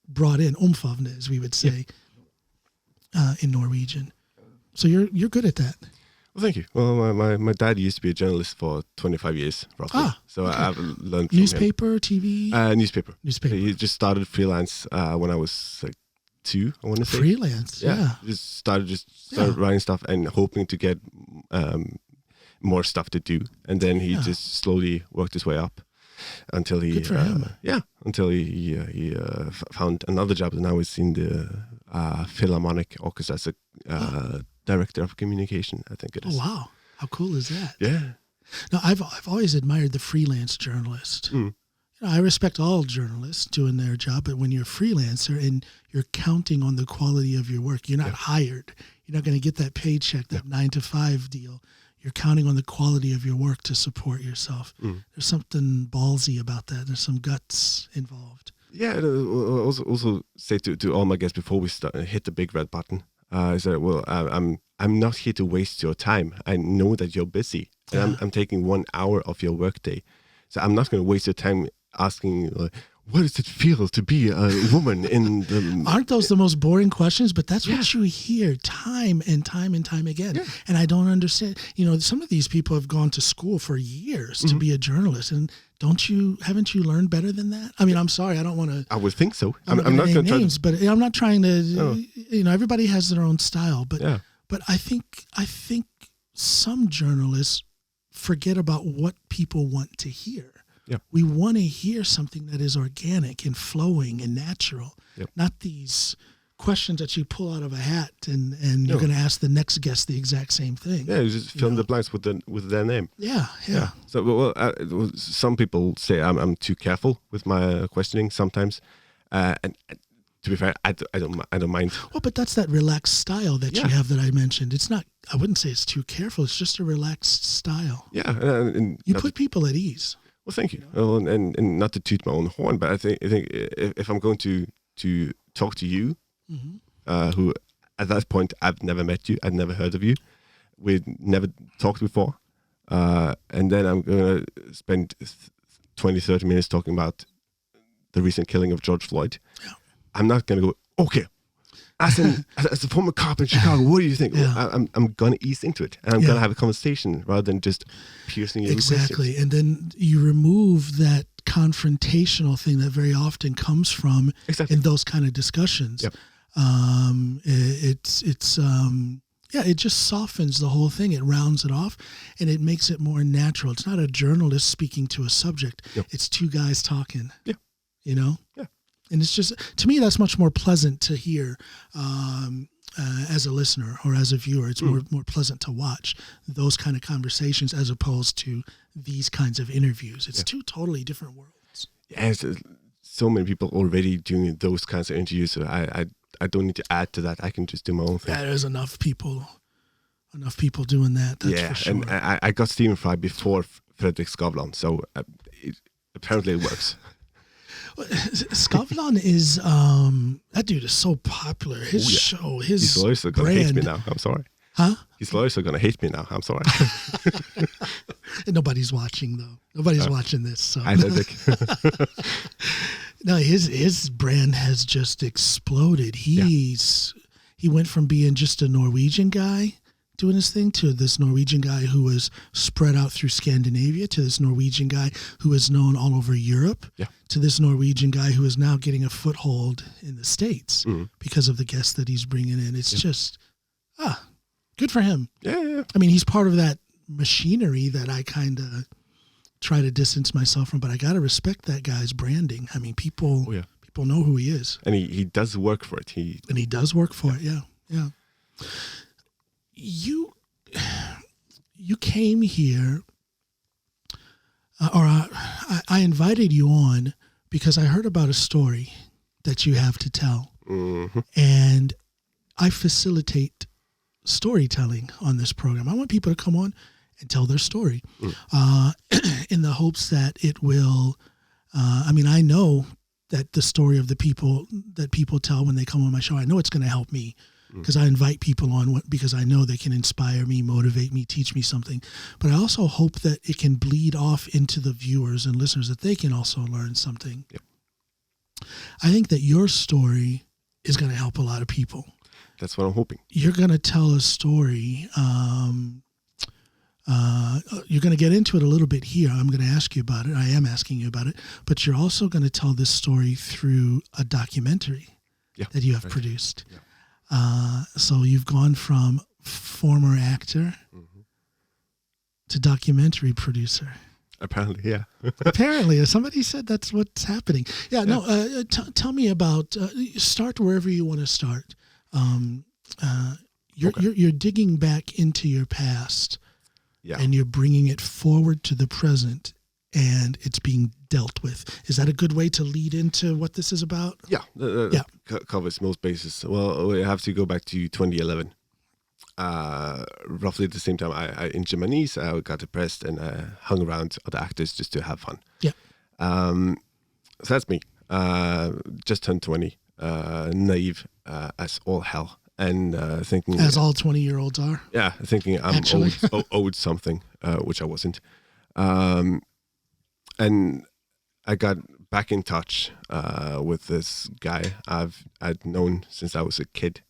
S1: brought in, omfavnet, as we would say in Norwegian. So you're good at that.
S2: Well, thank you. Well, my dad used to be a journalist for 25 years, roughly. So I've learned from
S1: newspaper,
S2: him.
S1: TV?
S2: Newspaper. He just started freelance when I was like 2, I want to say.
S1: Freelance, yeah.
S2: Just started writing stuff and hoping to get more stuff to do. And then he just slowly worked his way up until he found another job. And now he's in the Philharmonic Orchestra as a director of communication, I think it is.
S1: Oh, wow. How cool is that?
S2: Yeah.
S1: Now, I've always admired the freelance journalist. I respect all journalists doing their job, but when you're a freelancer and you're counting on the quality of your work, you're not hired. You're not going to get that paycheck, that 9 to 5 deal. You're counting on the quality of your work to support yourself. There's something ballsy about that. There's some guts involved.
S2: Yeah, and also say to all my guests before we hit the big red button, is that, I'm not here to waste your time. I know that you're busy. And I'm taking 1 hour of your workday. So I'm not going to waste your time asking, what does it feel to be a woman in the...
S1: Aren't those the most boring questions? But that's what you hear time and time again. Yeah. And I don't understand. Some of these people have gone to school for years to be a journalist. And haven't you learned better than that? I mean, I'm sorry, I don't want to...
S2: I would think so.
S1: I'm not going to name names, but I'm not trying to... everybody has their own style. But I think some journalists forget about what people want to hear.
S2: Yep.
S1: We want to hear something that is organic and flowing and natural, not these questions that you pull out of a hat and you're going to ask the next guest the exact same thing.
S2: Yeah, you just fill in the blanks with their name.
S1: Yeah.
S2: So, some people say I'm too careful with my questioning sometimes, and to be fair, I don't mind.
S1: Well, but that's that relaxed style that you have that I mentioned. It's not. I wouldn't say it's too careful. It's just a relaxed style.
S2: Yeah, and
S1: you put people at ease.
S2: Well, thank you. Well, and not to toot my own horn, but I think if I'm going to talk to you, who at that point I've never met you, I've never heard of you, we'd never talked before, and then I'm going to spend 20-30 minutes talking about the recent killing of George Floyd,
S1: Yeah.
S2: I'm not going to go, okay, as a former cop in Chicago, what do you think?
S1: Yeah.
S2: I'm going to ease into it, and I'm going to have a conversation rather than just piercing you.
S1: Exactly. And then you remove that confrontational thing that very often comes from in those kind of discussions.
S2: Yep.
S1: It just softens the whole thing. It rounds it off, and it makes it more natural. It's not a journalist speaking to a subject.
S2: Yep.
S1: It's two guys talking.
S2: Yeah.
S1: You know?
S2: Yeah.
S1: And it's just, to me, that's much more pleasant to hear as a listener or as a viewer. It's more pleasant to watch those kind of conversations as opposed to these kinds of interviews. It's two totally different worlds.
S2: Yeah, so many people already doing those kinds of interviews, so I don't need to add to that. I can just do my own thing.
S1: Yeah, there's enough people doing that. That's for sure.
S2: And I got Stephen Fry before Fredrik Skavlan, so apparently it works.
S1: Skavlan is that dude is so popular. His show, his
S2: lawyers are gonna hate me now. I'm sorry.
S1: Huh?
S2: His lawyers are gonna hate me now. I'm sorry.
S1: Nobody's watching though. Nobody's watching this. So no, his brand has just exploded. He went from being just a Norwegian guy doing his thing to this Norwegian guy who was spread out through Scandinavia, to this Norwegian guy who is known all over Europe, to this Norwegian guy who is now getting a foothold in the States because of the guests that he's bringing in. It's just, good for him.
S2: Yeah.
S1: I mean, he's part of that machinery that I kind of try to distance myself from, but I got to respect that guy's branding. I mean, people know who he is.
S2: And he does work for it. He
S1: does work for it, yeah. You came here, or I invited you on because I heard about a story that you have to tell.
S2: Mm-hmm.
S1: And I facilitate storytelling on this program. I want people to come on and tell their story in the hopes that it will, I know that the story of the people that people tell when they come on my show, I know it's going to help me because I invite people on because I know they can inspire me, motivate me, teach me something. But I also hope that it can bleed off into the viewers and listeners, that they can also learn something.
S2: Yep.
S1: I think that your story is going to help a lot of people.
S2: That's what I'm hoping.
S1: You're going to tell a story. You're going to get into it a little bit here. I'm going to ask you about it. I am asking you about it. But you're also going to tell this story through a documentary that you have produced. Yeah. So you've gone from former actor to documentary producer.
S2: Apparently, yeah.
S1: Apparently, somebody said that's what's happening. Yeah. No. Tell me about. Start wherever you want to start. You're digging back into your past, and you're bringing it forward to the present, and it's being dealt with. Is that a good way to lead into what this is about?
S2: Yeah. Covers most bases. Well, we have to go back to 2011. Roughly at the same time, I in Germany, I got depressed and hung around other actors just to have fun.
S1: Yeah.
S2: So that's me. Just turned 20. Naive as all hell, and thinking
S1: as all 20-year-olds are.
S2: Yeah, thinking I'm owed something, which I wasn't. And I got back in touch with this guy I'd known since I was a kid.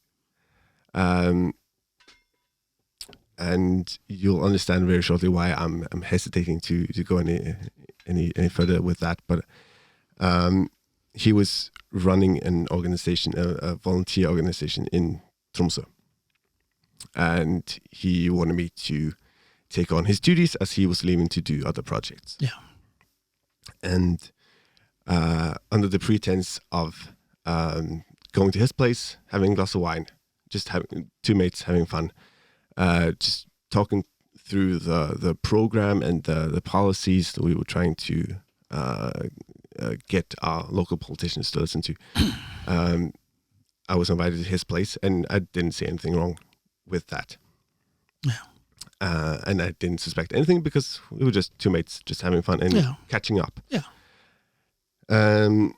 S2: And you'll understand very shortly why I'm hesitating to go any further with that. But he was running an organization, a volunteer organization in Tromsø, and he wanted me to take on his duties as he was leaving to do other projects.
S1: Yeah.
S2: And under the pretense of going to his place, having a glass of wine, just having two mates having fun, just talking through the program and the policies that we were trying to get our local politicians to listen to. I was invited to his place, and I didn't see anything wrong with that.
S1: Yeah.
S2: And I didn't suspect anything because we were just two mates just having fun and catching up.
S1: Yeah.
S2: And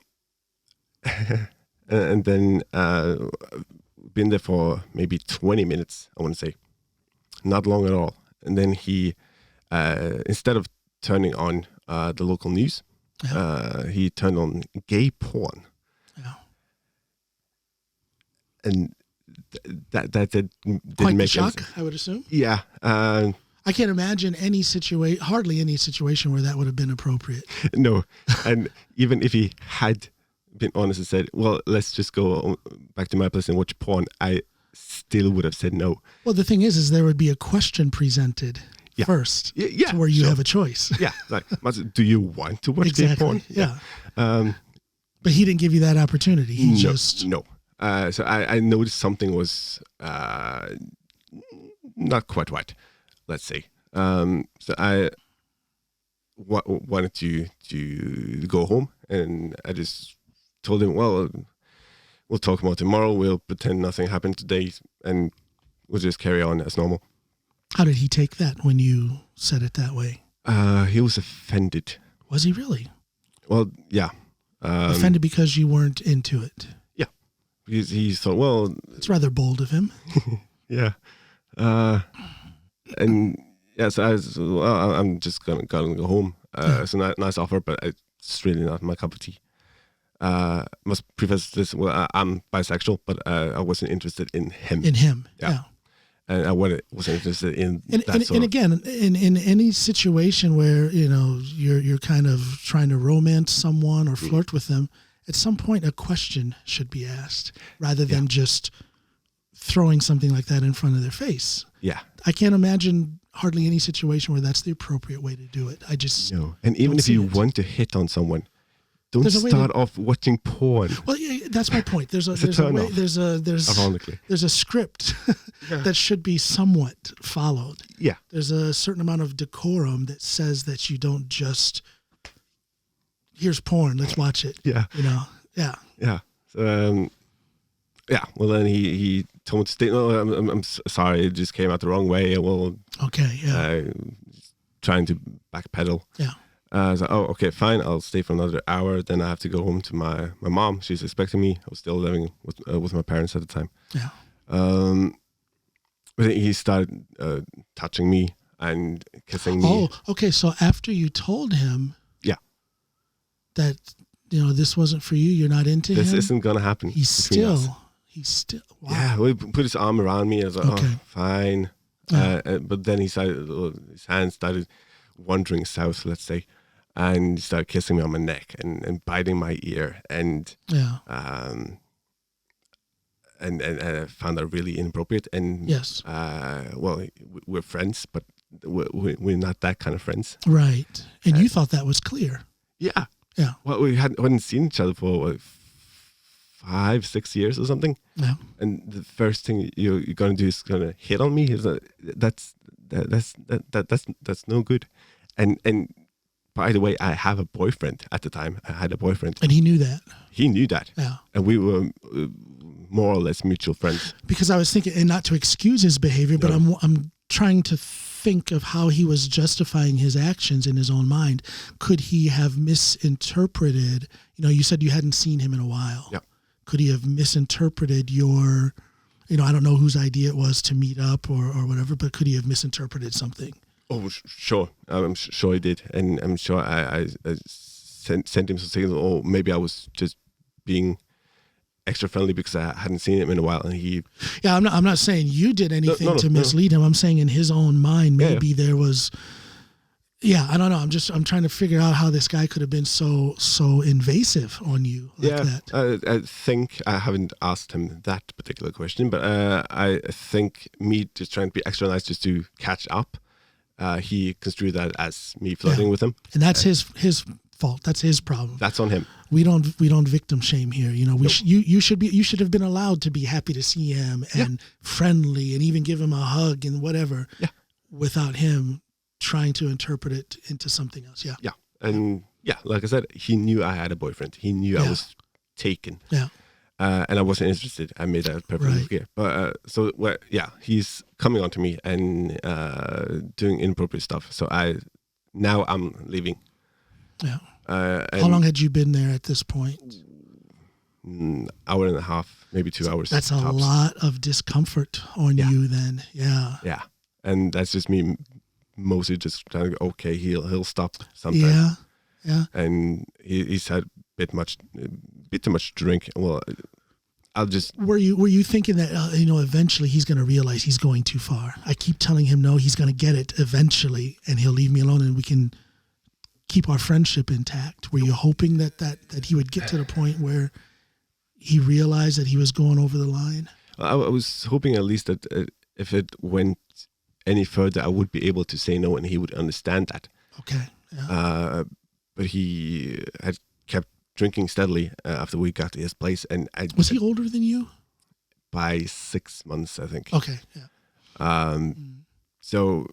S2: then been there for maybe 20 minutes, I want to say. Not long at all. And then he, instead of turning on the local news, he turned on gay porn.
S1: Yeah.
S2: And that didn't
S1: Quite
S2: make
S1: the shock,
S2: sense.
S1: I would assume.
S2: Yeah.
S1: I can't imagine hardly any situation where that would have been appropriate.
S2: No. And even if he had been honest and said, well, let's just go back to my place and watch porn, I still would have said no.
S1: Well, the thing is there would be a question presented first to where you have a choice.
S2: Yeah. Like, do you want to watch gay porn?
S1: Yeah. But he didn't give you that opportunity. He just...
S2: No. So I noticed something was not quite right, let's say. So I wanted to go home, and I just told him, well, we'll talk about tomorrow. We'll pretend nothing happened today, and we'll just carry on as normal.
S1: How did he take that when you said it that way?
S2: He was offended.
S1: Was he really?
S2: Well, yeah.
S1: Offended because you weren't into it?
S2: Yeah. Because he thought, well...
S1: It's rather bold of him.
S2: Yeah. And yeah, so I was, well, I'm just gonna go home. It's a nice offer, but it's really not my cup of tea. Must preface this, well, I'm bisexual, but I wasn't interested in him.
S1: In him, yeah.
S2: And I wasn't interested in that.
S1: And again, in any situation where, you're kind of trying to romance someone or flirt with them, at some point a question should be asked rather than just throwing something like that in front of their face.
S2: Yeah.
S1: I can't imagine hardly any situation where that's the appropriate way to do it. I just
S2: no. And even if you want to hit on someone, don't start off watching porn.
S1: Well, yeah, that's my point. There's a script that should be somewhat followed.
S2: Yeah.
S1: There's a certain amount of decorum that says that you don't just, here's porn, let's watch it.
S2: Yeah.
S1: Yeah.
S2: Yeah. So, yeah. Well, then he told me to stay. No, I'm sorry. It just came out the wrong way. Well.
S1: Okay. Yeah.
S2: Trying to backpedal.
S1: Yeah.
S2: I was like, oh, okay, fine. I'll stay for another hour. Then I have to go home to my mom. She's expecting me. I was still living with my parents at the time.
S1: Yeah.
S2: But he started touching me and kissing me.
S1: Oh, okay. So after you told him, that this wasn't for you, you're not into him.
S2: This isn't gonna happen.
S1: He's still. Wow.
S2: Yeah. He put his arm around me. I was like, okay. Oh, fine. But then his hand started wandering south, let's say. And he started kissing me on my neck and biting my ear, and and I found that really inappropriate. And
S1: yes,
S2: well, we're friends, but we're not that kind of friends,
S1: right? And you thought that was clear.
S2: Yeah,
S1: yeah.
S2: Well, we hadn't seen each other for 5-6 years or something.
S1: Yeah.
S2: And the first thing you're gonna do is gonna hit on me. Is that's no good. And by the way, I have a boyfriend at the time. I had a boyfriend.
S1: And he knew that.
S2: He knew that.
S1: Yeah.
S2: And we were more or less mutual friends.
S1: Because I was thinking, and not to excuse his behavior, but I'm trying to think of how he was justifying his actions in his own mind. Could he have misinterpreted, you said you hadn't seen him in a while.
S2: Yeah.
S1: Could he have misinterpreted your, I don't know whose idea it was to meet up or whatever, but could he have misinterpreted something?
S2: Oh, sure. I'm sure he did. And I'm sure I sent him some signals. Oh, maybe I was just being extra friendly because I hadn't seen him in a while. And he...
S1: Yeah, I'm not saying you did anything to mislead him. I'm saying in his own mind, maybe there was... Yeah, I don't know. I'm trying to figure out how this guy could have been so invasive on you like that.
S2: I think I haven't asked him that particular question, but I think me just trying to be extra nice just to catch up, he construed that as me flirting with him,
S1: and that's his fault. That's his problem.
S2: That's on him.
S1: We don't victim shame here. You should have been allowed to be happy to see him and friendly and even give him a hug and whatever. Yeah. Without him trying to interpret it into something else. Yeah.
S2: Yeah. And like I said, he knew I had a boyfriend. He knew I was taken.
S1: Yeah.
S2: And I wasn't interested. I made that perfectly clear. But he's coming on to me and doing inappropriate stuff. So now I'm leaving.
S1: Yeah. How long had you been there at this point?
S2: Hour and a half, maybe 2 hours.
S1: That's a lot of discomfort on you then. Yeah.
S2: Yeah. And that's just me mostly just trying to go, okay, he'll stop sometime.
S1: Yeah. Yeah.
S2: And he's had a bit too much drink. Well, I'll just.
S1: Were you thinking that eventually he's going to realize he's going too far? I keep telling him no, he's going to get it eventually, and he'll leave me alone, and we can keep our friendship intact. Were you hoping that he would get to the point where he realized that he was going over the line?
S2: I was hoping at least that if it went any further, I would be able to say no, and he would understand that.
S1: Okay. Yeah.
S2: But he had kept drinking steadily after we got to his place, and
S1: was he older than you?
S2: By 6 months, I think.
S1: Okay. Yeah.
S2: So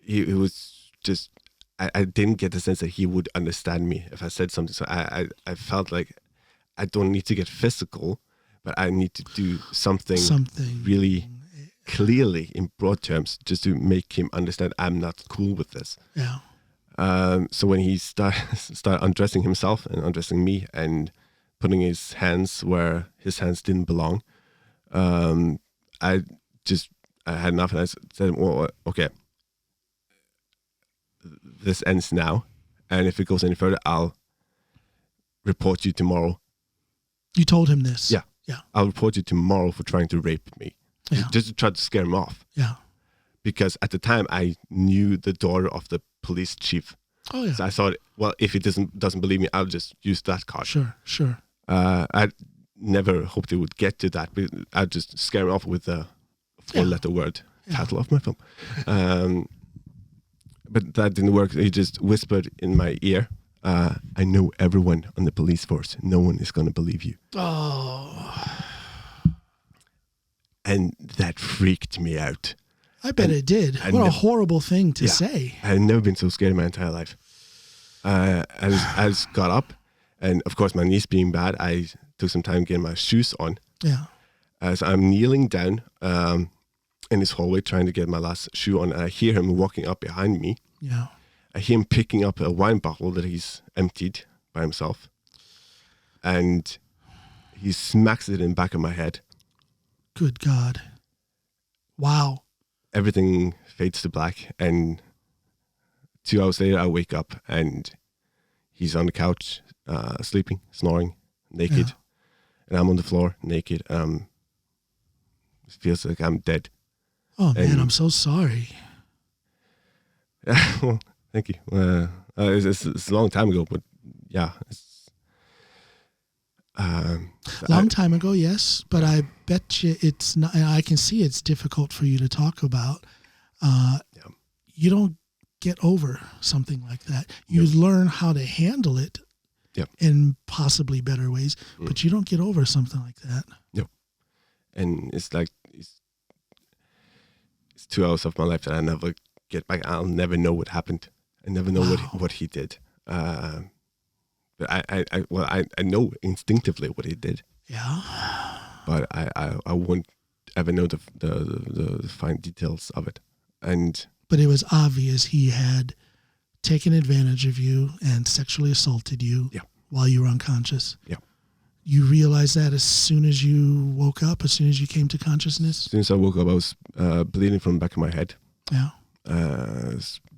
S2: he was just. I didn't get the sense that he would understand me if I said something. So I felt like I don't need to get physical, but I need to do something really clearly in broad terms just to make him understand I'm not cool with this.
S1: Yeah.
S2: So when he started undressing himself and undressing me and putting his hands where his hands didn't belong, I had enough, and I said, well, okay, this ends now, and if it goes any further, I'll report you tomorrow.
S1: You told him this?
S2: Yeah.
S1: Yeah.
S2: I'll report you tomorrow for trying to rape me.
S1: Yeah.
S2: Just to try to scare him off.
S1: Yeah.
S2: Because at the time I knew the daughter of the police chief.
S1: Oh yeah.
S2: So I thought, well, if he doesn't believe me, I'll just use that card.
S1: Sure.
S2: I never hoped it would get to that, but I'd just scare him off with the 4-letter word title of my film. But that didn't work. He just whispered in my ear, I know everyone on the police force. No one is going to believe you.
S1: Oh.
S2: And that freaked me out.
S1: I bet it did. What a horrible thing to say.
S2: I had never been so scared in my entire life. I just got up, and of course, my knees being bad, I took some time getting my shoes on.
S1: Yeah.
S2: As I'm kneeling down in this hallway trying to get my last shoe on, I hear him walking up behind me.
S1: Yeah.
S2: I hear him picking up a wine bottle that he's emptied by himself, and he smacks it in the back of my head.
S1: Good God. Wow.
S2: Everything fades to black, and 2 hours later, I wake up, and he's on the couch, sleeping, snoring, naked, and I'm on the floor, naked. It feels like I'm dead.
S1: Oh, man, I'm so sorry.
S2: Well, thank you. It's a long time ago, but yeah.
S1: Long time ago, yes, but I bet you it's not. I can see it's difficult for you to talk about. You don't get over something like that. You learn how to handle it in possibly better ways, but you don't get over something like that.
S2: No, and it's like it's 2 hours of my life that I never get back. I'll never know what happened. I never know what he did. But I know instinctively what he did.
S1: Yeah.
S2: But I won't ever know the fine details of it.
S1: But it was obvious he had taken advantage of you and sexually assaulted you while you were unconscious.
S2: Yeah.
S1: You realized that as soon as you woke up, as soon as you came to consciousness?
S2: As soon as I woke up, I was bleeding from the back of my head.
S1: Yeah.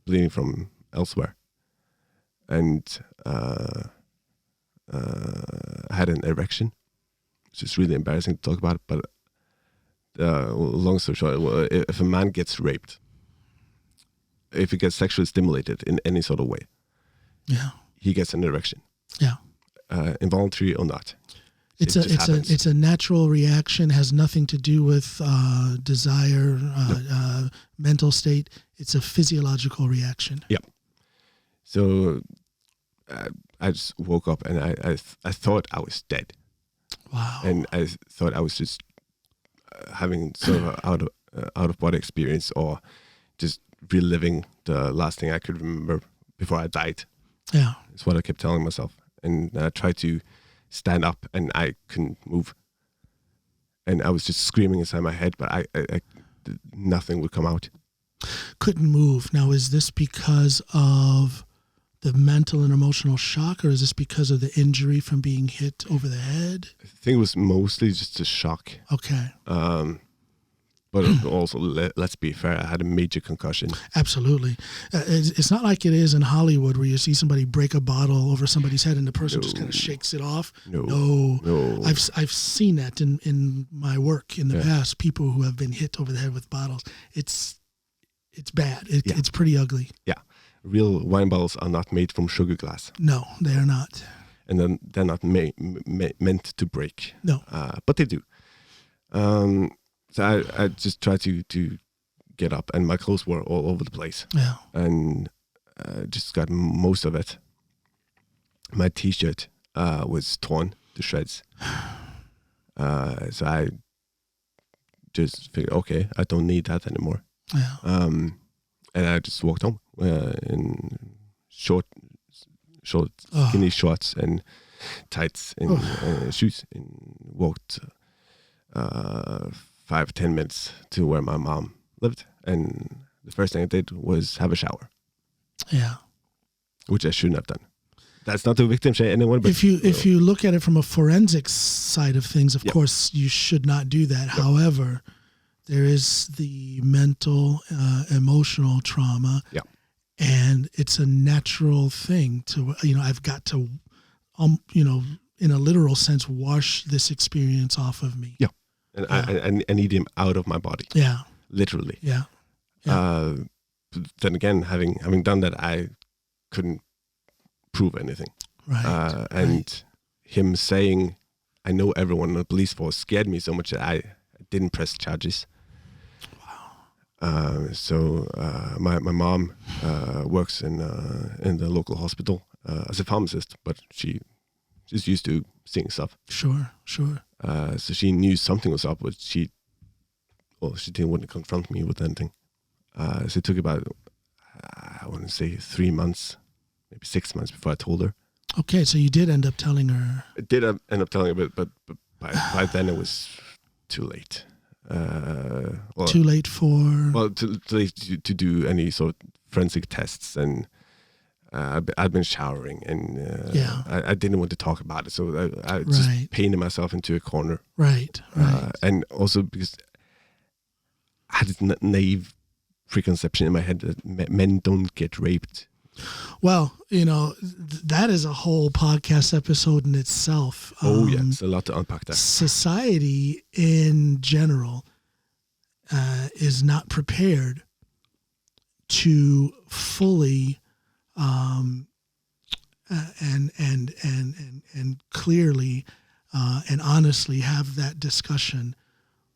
S2: Bleeding from elsewhere. And I had an erection. It's just really embarrassing to talk about, but long story short, if a man gets raped, if he gets sexually stimulated in any sort of way, he gets an erection.
S1: Yeah.
S2: Involuntary or not.
S1: It's a natural reaction, has nothing to do with desire, mental state. It's a physiological reaction.
S2: Yeah. So I just woke up and I thought I was dead.
S1: Wow.
S2: And I thought I was just having sort of out of body experience, or just reliving the last thing I could remember before I died.
S1: Yeah.
S2: That's what I kept telling myself. And I tried to stand up and I couldn't move. And I was just screaming inside my head, but I nothing would come out.
S1: Couldn't move. Now, is this because of the mental and emotional shock, or is this because of the injury from being hit over the head?
S2: I think it was mostly just a shock.
S1: Okay.
S2: But also, let's be fair, I had a major concussion.
S1: Absolutely. It's not like it is in Hollywood where you see somebody break a bottle over somebody's head and the person just kind of shakes it off.
S2: No.
S1: I've seen that in my work in the past, people who have been hit over the head with bottles. It's bad. It's pretty ugly.
S2: Yeah. Real wine bottles are not made from sugar glass.
S1: No, they are not.
S2: And then they're not meant to break.
S1: No.
S2: But they do. So I just tried to get up, and my clothes were all over the place.
S1: Yeah.
S2: And just got most of it. My T-shirt was torn to shreds. So I just figured, okay, I don't need that anymore.
S1: Yeah.
S2: And I just walked home in short, skinny shorts and tights and shoes, and walked 5-10 minutes to where my mom lived. And the first thing I did was have a shower.
S1: Yeah.
S2: Which I shouldn't have done. That's not to victim shame anyone. But
S1: if you look at it from a forensics side of things, of course, you should not do that. However, there is the mental, emotional trauma.
S2: Yeah.
S1: And it's a natural thing to, I've got to, in a literal sense, wash this experience off of me.
S2: Yeah. And I need him out of my body.
S1: Yeah.
S2: Literally.
S1: Yeah.
S2: Then again, having done that, I couldn't prove anything.
S1: Right.
S2: And him saying, I know everyone in the police force, scared me so much that I didn't press charges.
S1: Wow.
S2: So my mom works in the local hospital as a pharmacist, but she's used to seeing stuff.
S1: Sure.
S2: So she knew something was up, but she didn't want to confront me with anything. So it took about, I want to say 3 months, maybe 6 months before I told her.
S1: Okay, so you did end up telling her.
S2: I did end up telling her, but by then it was too late.
S1: Too late for?
S2: Well, too late to do any sort of forensic tests, and I'd been showering, and I didn't want to talk about it, so I just painted myself into a corner.
S1: Right.
S2: And also because I had this naive preconception in my head that men don't get raped.
S1: Well, that is a whole podcast episode in itself.
S2: It's a lot to unpack there.
S1: Society in general is not prepared to fully and clearly and honestly have that discussion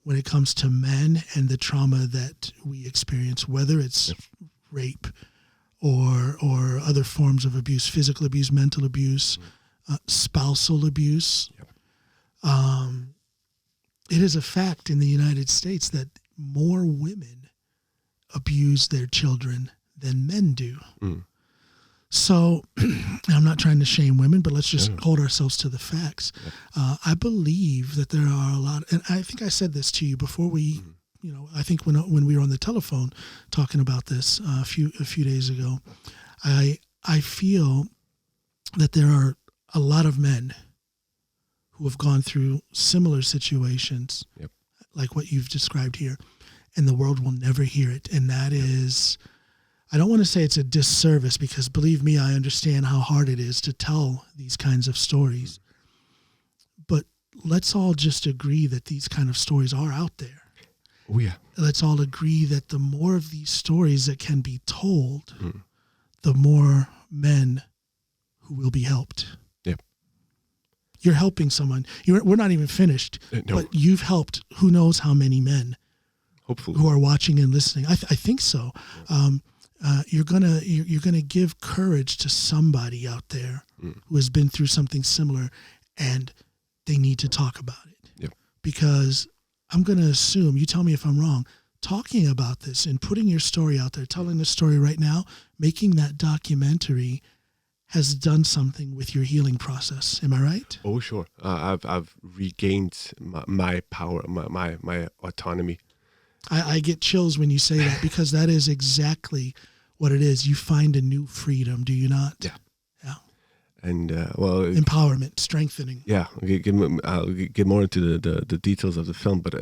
S1: when it comes to men and the trauma that we experience, whether it's rape or other forms of abuse, physical abuse, mental abuse, spousal abuse. It is a fact in the United States that more women abuse their children than men do. So I'm not trying to shame women, but let's just hold ourselves to the facts. I believe that there are a lot, and I think I said this to you before we, I think when we were on the telephone talking about this a few days ago, I feel that there are a lot of men who have gone through similar situations, like what you've described here, and the world will never hear it. And that is, I don't want to say it's a disservice, because believe me, I understand how hard it is to tell these kinds of stories. But let's all just agree that these kind of stories are out there.
S2: Oh, yeah.
S1: Let's all agree that the more of these stories that can be told, the more men who will be helped.
S2: Yep.
S1: You're helping someone. We're not even finished, but you've helped who knows how many men.
S2: Hopefully.
S1: Who are watching and listening. I think so. You're gonna give courage to somebody out there who has been through something similar, and they need to talk about it.
S2: Yep.
S1: Because I'm gonna assume, you tell me if I'm wrong, talking about this and putting your story out there, telling the story right now, making that documentary has done something with your healing process. Am I right?
S2: Oh, sure. I've regained my power, my autonomy.
S1: I get chills when you say that, because that is exactly what it is. You find a new freedom, do you not?
S2: Yeah.
S1: Yeah.
S2: And
S1: empowerment, strengthening.
S2: Yeah, I'll get more into the details of the film, but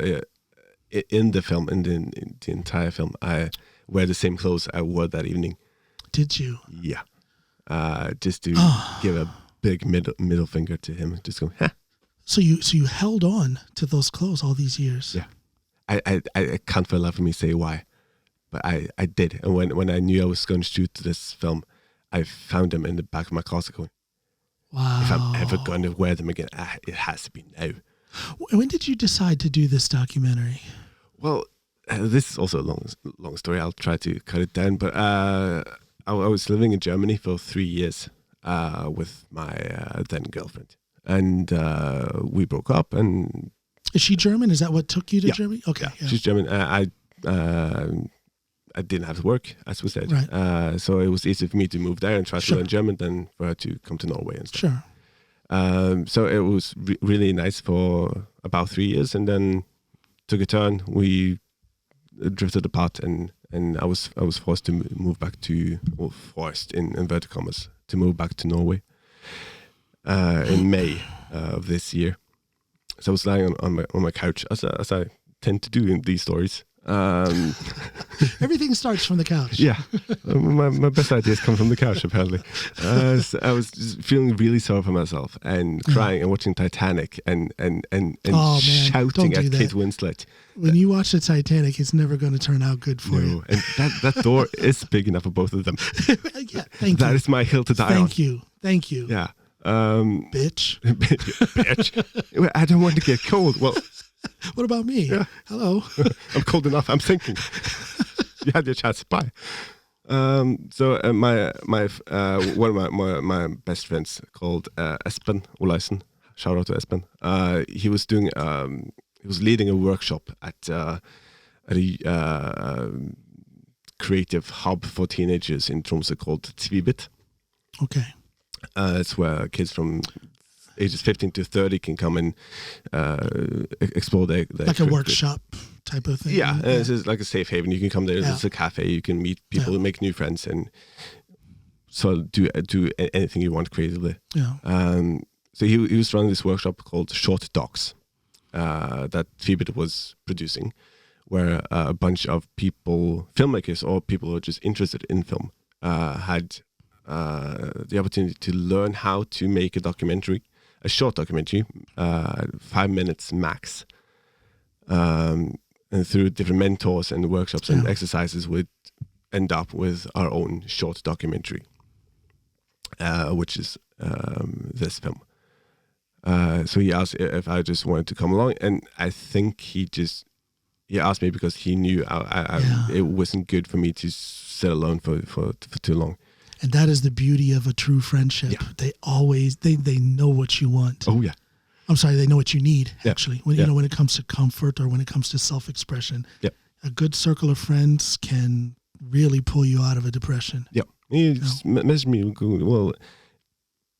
S2: in the film, in the entire film, I wear the same clothes I wore that evening.
S1: Did you?
S2: Yeah. Just to give a big middle finger to him. Just go, huh.
S1: So you held on to those clothes all these years.
S2: Yeah. I can't for the life of me say why, but I did. And when I knew I was going to shoot this film, I found them in the back of my closet going,
S1: wow.
S2: If I'm ever going to wear them again, it has to be now.
S1: When did you decide to do this documentary?
S2: Well, this is also a long story. I'll try to cut it down. But I was living in Germany for 3 years with my then girlfriend. And we broke up. And
S1: is she German? Is that what took you to
S2: yeah.
S1: Germany? Okay.
S2: Yeah. She's German. I didn't have to work, as we said.
S1: Right.
S2: So it was easier for me to move there and try to
S1: Sure.
S2: learn German than for her to come to Norway and stuff.
S1: Sure.
S2: So it was really nice for about 3 years, and then took a turn. We drifted apart, and I was forced to move back to, or forced in inverted commas, to move back to Norway in May of this year. So I was lying on my couch, as I tend to do in these stories.
S1: Everything starts from the couch.
S2: Yeah, my best ideas come from the couch, apparently. So I was just feeling really sorry for myself and crying and watching Titanic and shouting at Kate Winslet.
S1: When you watch the Titanic, it's never going to turn out good for you.
S2: And that door is big enough for both of them.
S1: Yeah, thank you.
S2: That is my hill to die on.
S1: Thank you.
S2: Yeah.
S1: Bitch.
S2: Bitch. I don't want to get cold. Well,
S1: what about me?
S2: Yeah.
S1: Hello.
S2: I'm cold enough. I'm sinking. You had your chance. Bye. So my one of my best friends called Espen Olaisen. Shout out to Espen. He was doing he was leading a workshop at a creative hub for teenagers in Tromsø called Tvibit.
S1: Okay.
S2: It's where kids from ages 15 to 30 can come and explore their
S1: like a workshop type of thing.
S2: Yeah, it's just like a safe haven. You can come there. There's a cafe. You can meet people, make new friends, and so do anything you want creatively.
S1: Yeah.
S2: So he was running this workshop called Short Docs that Tvibit was producing, where a bunch of people, filmmakers or people who are just interested in film, had the opportunity to learn how to make a short documentary, 5 minutes max. And through different mentors and workshops and exercises, would end up with our own short documentary, which is this film. So he asked if I just wanted to come along, and I think he asked me because he knew it wasn't good for me to sit alone for too long.
S1: And that is the beauty of a true friendship. Yeah. They always they know what you want.
S2: Oh yeah.
S1: I'm sorry, they know what you need,
S2: Yeah.
S1: actually. When you know, when it comes to comfort or when it comes to self-expression.
S2: Yeah.
S1: A good circle of friends can really pull you out of a depression.
S2: Yeah. He just messaged me, well,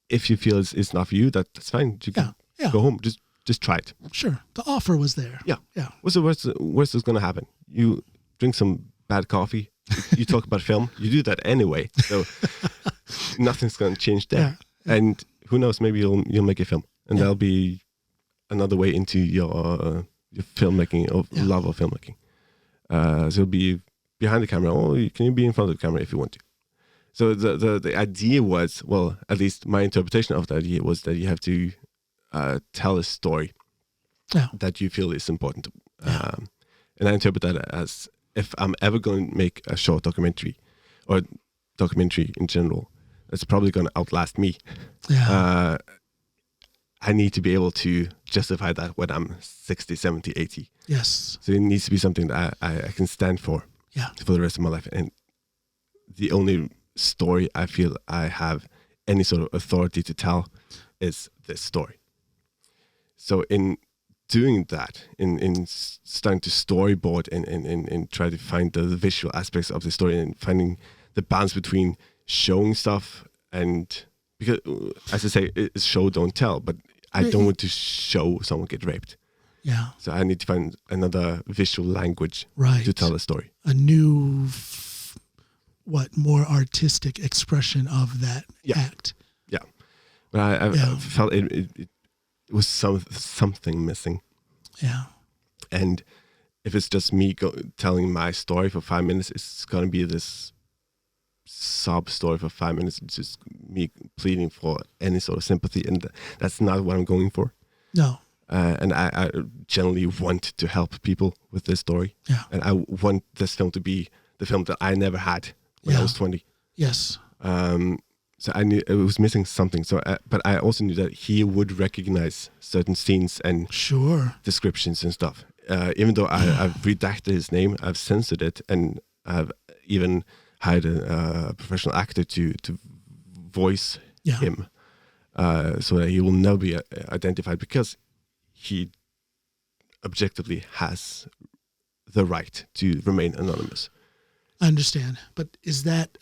S2: if you feel it's not for you, that's fine. You can go home. Just try it.
S1: Sure. The offer was there.
S2: Yeah.
S1: Yeah.
S2: What's the worst that's going to happen? You drink some bad coffee. You talk about film. You do that anyway. So nothing's going to change there. Yeah. And who knows, maybe you'll make a film. And that'll be another way into your filmmaking, or love of filmmaking. So it'll be behind the camera, or can you be in front of the camera if you want to. So the idea was, well, at least my interpretation of the idea was that you have to tell a story that you feel is important. And I interpret that as, if I'm ever going to make a short documentary, or documentary in general, that's probably going to outlast me. Yeah. I need to be able to justify that when I'm 60, 70, 80.
S1: Yes.
S2: So it needs to be something that I can stand for the rest of my life. And the only story I feel I have any sort of authority to tell is this story. So in doing that, in starting to storyboard and try to find the visual aspects of the story, and finding the balance between showing stuff and, because as I say, it's show don't tell, but I don't want to show someone get raped.
S1: Yeah.
S2: So I need to find another visual language to tell a story.
S1: A new, more artistic expression of that act.
S2: Yeah. But I felt it was something missing.
S1: Yeah.
S2: And if it's just me telling my story for 5 minutes, it's gonna be this sob story for 5 minutes. It's just me pleading for any sort of sympathy, and that's not what I'm going for.
S1: No.
S2: And I generally want to help people with this story.
S1: Yeah.
S2: And I want this film to be the film that I never had when I was 20.
S1: Yes.
S2: So I knew it was missing something. So, but I also knew that he would recognize certain scenes and descriptions and stuff. Even though I've redacted his name, I've censored it, and I've even hired a professional actor to voice him, so that he will never be identified, because he objectively has the right to remain anonymous.
S1: I understand, but is that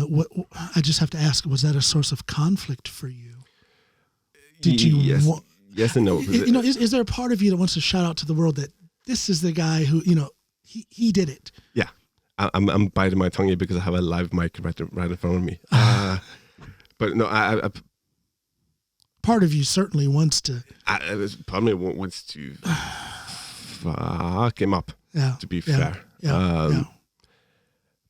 S1: what I just have to ask? Was that a source of conflict for you? Did you?
S2: Yes and no.
S1: Is there a part of you that wants to shout out to the world that this is the guy who he did it?
S2: Yeah, I'm biting my tongue here because I have a live mic right in front of me. But no, I
S1: part of you certainly wants to.
S2: Part of me wants to fuck him up.
S1: Yeah.
S2: To be fair.
S1: Yeah.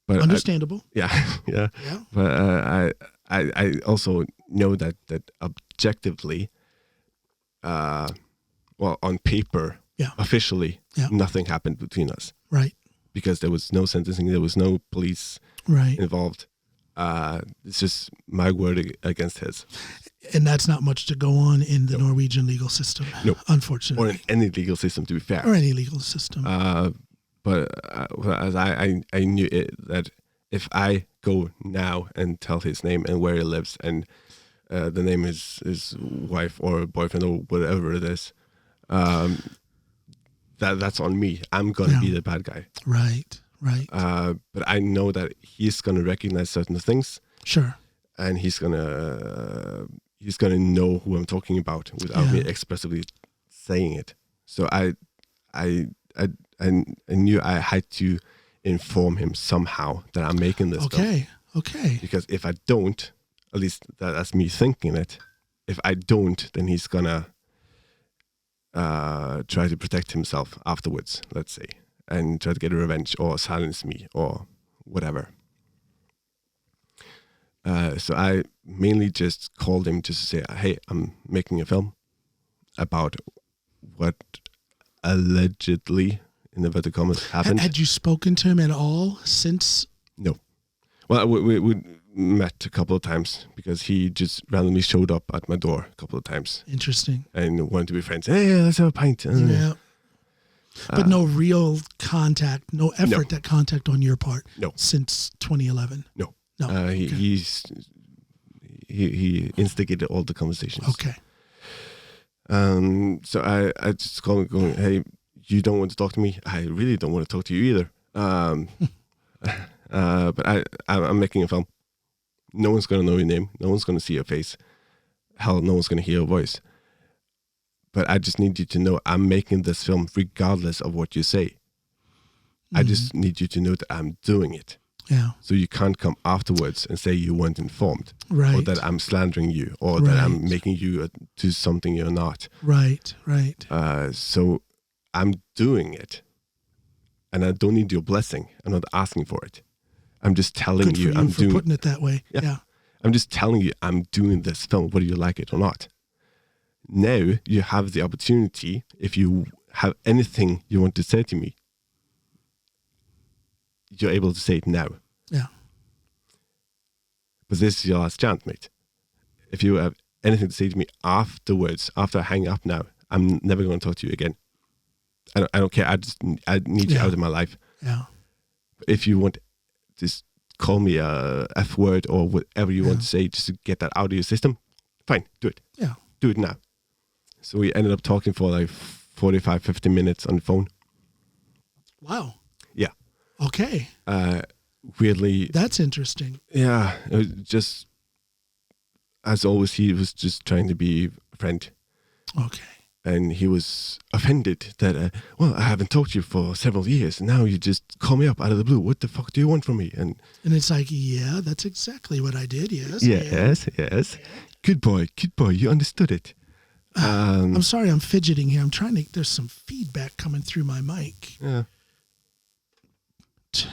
S1: But understandable.
S2: Yeah. But I also know that objectively, on paper, officially, nothing happened between us.
S1: Right.
S2: Because there was no sentencing, there was no police involved. It's just my word against his. And
S1: that's not much to go on in the Norwegian legal system.
S2: No.
S1: Unfortunately.
S2: Or in any legal system, to be fair.
S1: Or any legal system.
S2: But as I knew that if I go now and tell his name and where he lives and the name is his wife or boyfriend or whatever it is, that's on me. I'm gonna be the bad guy.
S1: Right.
S2: But I know that he's gonna recognize certain things.
S1: Sure.
S2: And he's gonna know who I'm talking about without me expressively saying it. So I knew I had to inform him somehow that I'm making this film.
S1: Okay.
S2: Because if I don't, at least that's me thinking it, if I don't, then he's gonna try to protect himself afterwards, let's say, and try to get revenge or silence me or whatever. So I mainly just called him just to say, hey, I'm making a film about what allegedly, in inverted commas, happened.
S1: Had you spoken to him at all since?
S2: No. Well, we met a couple of times because he just randomly showed up at my door a couple of times.
S1: Interesting.
S2: And wanted to be friends. Hey, let's have a pint.
S1: Yeah. But no real contact, no effort at contact on your part.
S2: No.
S1: Since 2011.
S2: No.
S1: Okay.
S2: He instigated all the conversations.
S1: Okay.
S2: So I just called him going, hey, you don't want to talk to me? I really don't want to talk to you either. But I'm making a film. No one's going to know your name. No one's going to see your face. Hell, no one's going to hear your voice. But I just need you to know I'm making this film regardless of what you say. Mm-hmm. I just need you to know that I'm doing it.
S1: Yeah.
S2: So you can't come afterwards and say you weren't informed.
S1: Right.
S2: Or that I'm slandering you. Or that I'm making you do something you're not.
S1: Right.
S2: So I'm doing it. And I don't need your blessing. I'm not asking for it. I'm just telling you I'm doing it.
S1: Putting it that way. Yeah.
S2: I'm just telling you I'm doing this film, whether you like it or not. Now you have the opportunity, if you have anything you want to say to me, you're able to say it now.
S1: Yeah.
S2: But this is your last chance, mate. If you have anything to say to me afterwards, after I hang up now, I'm never going to talk to you again. I don't care. I need you out of my life.
S1: Yeah.
S2: But if you want, just call me a F word or whatever you want to say, just to get that out of your system. Fine, do it.
S1: Yeah.
S2: Do it now. So we ended up talking for like 45, 50 minutes on the phone.
S1: Wow.
S2: Yeah.
S1: Okay.
S2: Weirdly.
S1: That's interesting.
S2: Yeah. It was just, as always, he was just trying to be a friend.
S1: Okay.
S2: And he was offended that, I haven't talked to you for several years. And now you just call me up out of the blue. What the fuck do you want from me? And
S1: it's like, yeah, that's exactly what I did. Yes.
S2: Yes. Good boy. You understood it.
S1: I'm sorry, I'm fidgeting here. I'm trying to, there's some feedback coming through my mic.
S2: Yeah.
S1: out.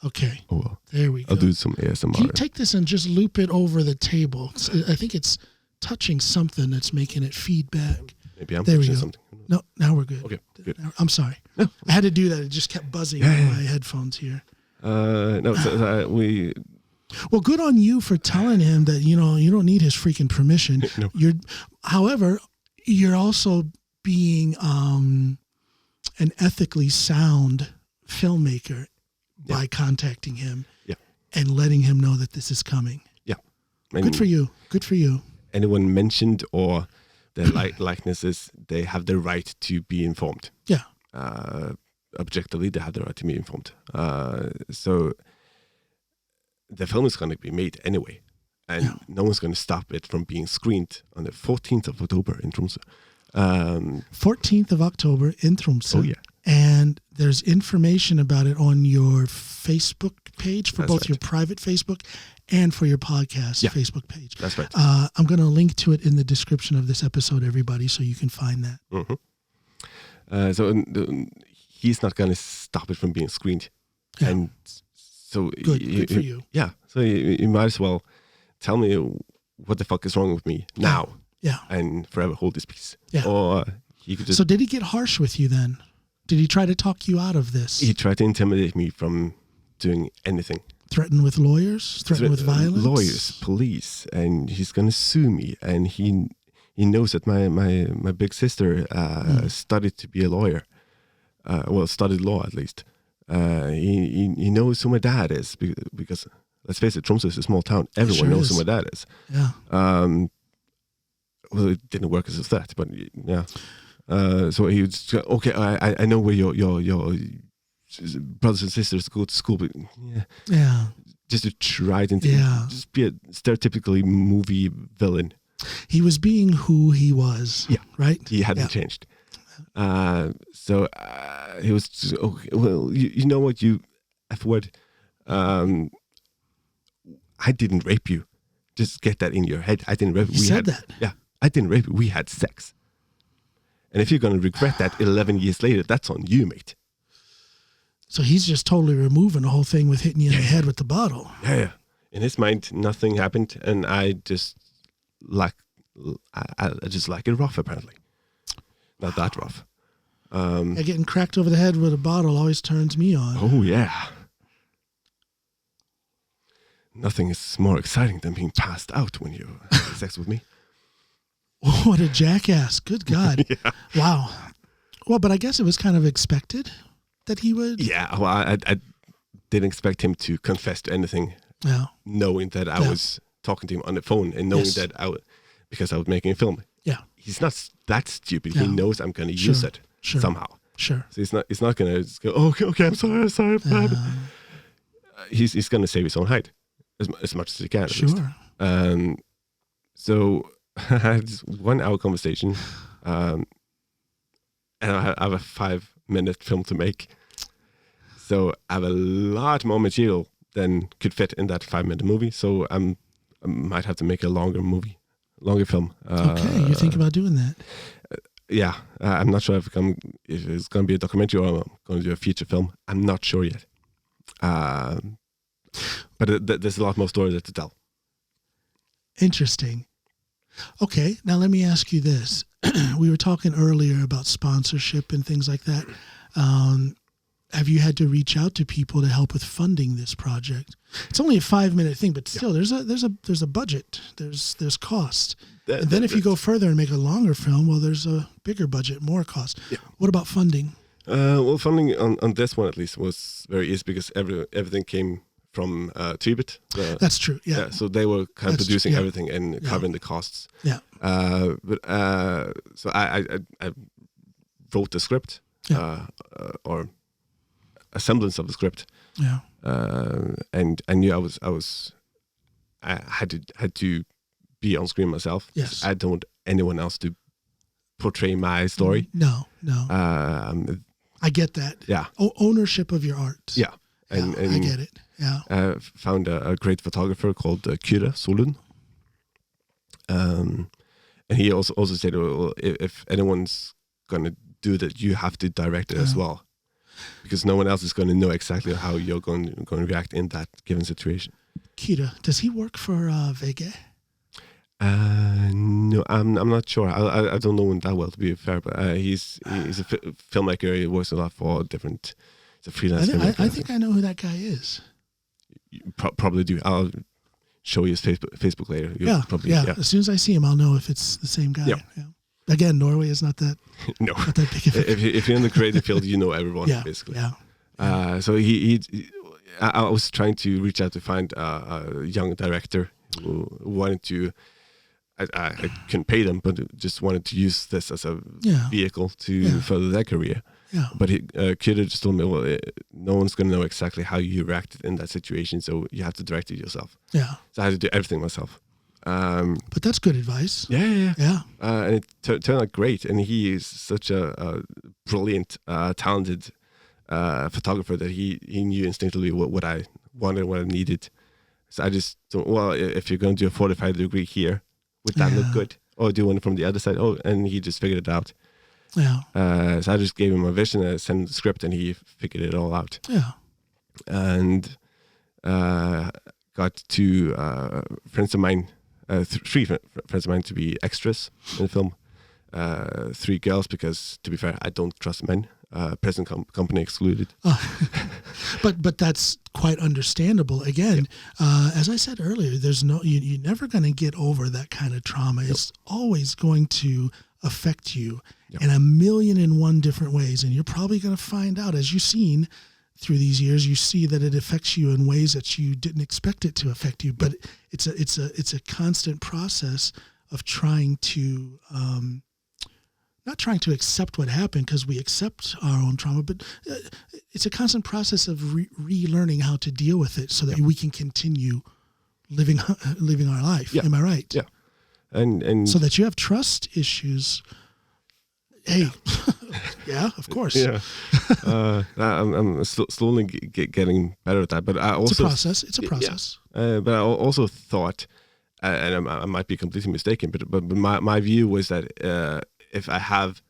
S1: Okay.
S2: Oh, well.
S1: There we go.
S2: I'll do some ASMR.
S1: Can you take this and just loop it over the table? I think it's touching something that's making it feedback.
S2: Maybe I'm
S1: there we
S2: touching
S1: go.
S2: something.
S1: No, now we're good.
S2: Okay, good.
S1: I'm sorry.
S2: No.
S1: I had to do that. It just kept buzzing on my headphones here.
S2: No, we...
S1: Well, good on you for telling him that, you don't need his freaking permission.
S2: No.
S1: However, you're also being an ethically sound filmmaker by contacting him and letting him know that this is coming.
S2: Yeah. And
S1: good for you. Good for you.
S2: Anyone mentioned or their likenesses, they have the right to be informed.
S1: Yeah.
S2: Objectively, they have the right to be informed. So the film is going to be made anyway, and no one's going to stop it from being screened on the 14th of October in Tromsø.
S1: 14th of October in Tromsø.
S2: Oh, yeah.
S1: And there's information about it on your Facebook page for
S2: That's
S1: both
S2: right.
S1: your private Facebook and for your podcast Facebook page.
S2: That's right.
S1: I'm going to link to it in the description of this episode, everybody, so you can find that.
S2: Mm-hmm. So he's not going to stop it from being screened.
S1: Yeah.
S2: And so
S1: Good for you.
S2: Yeah. So you might as well tell me what the fuck is wrong with me now.
S1: Yeah.
S2: And forever hold this peace.
S1: Yeah.
S2: Or he could just...
S1: So did he get harsh with you then? Did he try to talk you out of this?
S2: He tried to intimidate me from doing anything.
S1: Threaten with lawyers? Threaten with violence?
S2: Lawyers, police, and he's going to sue me. And he knows that my big sister studied to be a lawyer. Studied law at least. He knows who my dad is because let's face it, Tromsø is a small town. Everyone knows who my dad is.
S1: Yeah.
S2: Well, it didn't work as a threat, but yeah. So he was okay. I know where your brothers and sisters go to school, but just to try to just be a stereotypically movie villain.
S1: He was being who he was. Yeah, right.
S2: He hadn't changed. So he was just, okay. Well, you know what, you F word. I didn't rape you. Just get that in your head. I didn't rape you.
S1: He said that.
S2: Yeah, I didn't rape you. We had sex. And if you're going to regret that 11 years later, that's on you, mate.
S1: So he's just totally removing the whole thing with hitting you in the head with the bottle.
S2: Yeah. In his mind, nothing happened, and I just like it rough, apparently. Not that rough.
S1: Getting cracked over the head with a bottle always turns me on.
S2: Oh, yeah. Nothing is more exciting than being passed out when you have sex with me.
S1: What a jackass. Good God.
S2: Yeah.
S1: Wow. Well, but I guess it was kind of expected that he would.
S2: Yeah, well, I didn't expect him to confess to anything, knowing that I was talking to him on the phone and knowing that because I was making a film.
S1: Yeah.
S2: He's not that stupid. He knows I'm going to use it somehow.
S1: Sure.
S2: So he's not going to go, okay, I'm sorry. He's going to save his own hide as much as he can. At least. So I had this 1 hour conversation, and I have a 5-minute film to make. So I have a lot more material than could fit in that 5-minute movie. So I might have to make a longer film.
S1: Okay, you think about doing that?
S2: Yeah, I'm not sure if it's going to be a documentary or I'm going to do a feature film. I'm not sure yet. But there's a lot more stories to tell.
S1: Interesting. Okay, now let me ask you this. We were talking earlier about sponsorship and things like that. Have you had to reach out to people to help with funding this project? It's only a 5-minute thing, but still, there's a budget. There's cost. And then if you go further and make a longer film, well, there's a bigger budget, more cost. Yeah. What about funding?
S2: Well, funding on this one at least was very easy because everything came from Tibet.
S1: That's true. Yeah.
S2: So they were kind of producing everything and covering the costs.
S1: Yeah.
S2: So I wrote the script, or a semblance of the script.
S1: Yeah.
S2: And I knew I had to be on screen myself.
S1: Yes.
S2: I don't want anyone else to portray my story.
S1: No. I get that.
S2: Yeah.
S1: Ownership of your art.
S2: Yeah. And
S1: I get it. Yeah.
S2: Found a great photographer called Kyrre Solund. And he also said, well, if anyone's going to do that, you have to direct it as well. because no one else is going to know exactly how you're going to react in that given situation.
S1: Kira, does he work for VG?
S2: No, I'm not sure. I don't know him that well, to be fair, but he's a filmmaker. He works a lot for different. He's a freelance filmmaker.
S1: I think I know who that guy is.
S2: You probably do. I'll show you his Facebook later.
S1: Yeah. As soon as I see him, I'll know if it's the same guy.
S2: Yeah.
S1: Again, Norway is not that
S2: no.
S1: not that big of a
S2: if you're in the creative field, you know everyone basically.
S1: Yeah.
S2: So I was trying to reach out to find a young director who wanted to. I couldn't pay them, but just wanted to use this as a vehicle to further their career.
S1: Yeah.
S2: But Kira just told me, well, no one's going to know exactly how you reacted in that situation, so you have to direct it yourself.
S1: Yeah.
S2: So I had to do everything myself.
S1: But that's good advice.
S2: Yeah. And it turned out great. And he is such a brilliant, talented photographer that he knew instinctively what I wanted, what I needed. So I just thought, well, if you're going to do a 45-degree here, would that look good? Or do one from the other side? Oh, and he just figured it out.
S1: Yeah.
S2: So I just gave him a vision, I sent him the script, and he figured it all out.
S1: Yeah.
S2: And got two friends of mine, three friends of mine to be extras in the film. 3 girls, because to be fair, I don't trust men. Present company excluded.
S1: But that's quite understandable. Again, as I said earlier, there's you're never going to get over that kind of trauma. It's always going to affect you in 1,000,001 different ways, and you're probably going to find out, as you've seen through these years, you see that it affects you in ways that you didn't expect it to affect you. But it's a constant process of trying to. Not trying to accept what happened, because we accept our own trauma, but it's a constant process of relearning how to deal with it so that we can continue living our life. Am I right?
S2: Yeah. And
S1: so that you have trust issues. Hey, yeah, of course.
S2: Yeah. I'm slowly getting better at that, but I also
S1: it's a process.
S2: Yeah. But I also thought, and I might be completely mistaken, but my view was that if I have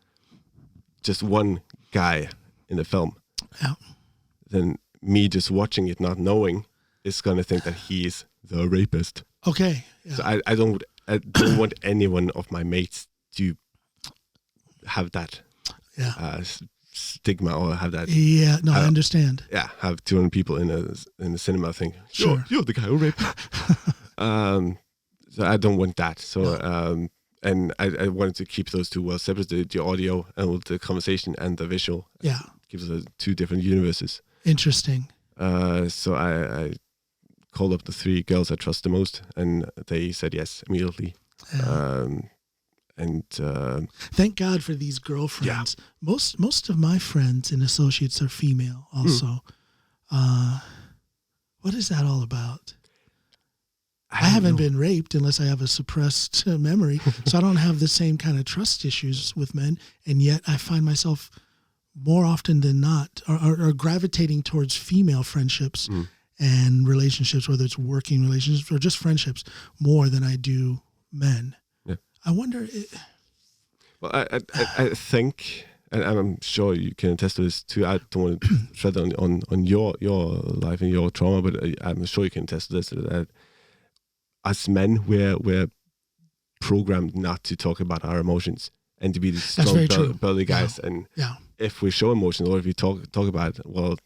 S2: just one guy in the film, then me just watching it, not knowing, is going to think that he's the rapist.
S1: Okay. Yeah.
S2: So I don't want anyone of my mates to have that stigma or have that.
S1: Yeah. No, I understand.
S2: Yeah, have 200 people in a cinema think,
S1: sure,
S2: you're the guy who raped. So I don't want that. So. And I wanted to keep those two well separate, the audio and the conversation and the visual.
S1: Yeah.
S2: Gives us 2 different universes.
S1: Interesting.
S2: So I called up the 3 girls I trust the most, and they said yes immediately.
S1: Yeah. Thank God for these girlfriends.
S2: Yeah.
S1: Most of my friends and associates are female also. What is that all about? I haven't been raped unless I have a suppressed memory, so I don't have the same kind of trust issues with men, and yet I find myself more often than not are gravitating towards female friendships and relationships, whether it's working relationships or just friendships, more than I do men.
S2: Yeah.
S1: I wonder...
S2: Well, I think, and I'm sure you can attest to this too, I don't want to tread on your life and your trauma, but I'm sure you can attest to this, that as men, we're programmed not to talk about our emotions and to be the strong, burly guys. Yeah. And if we show emotions or if we talk about it, well,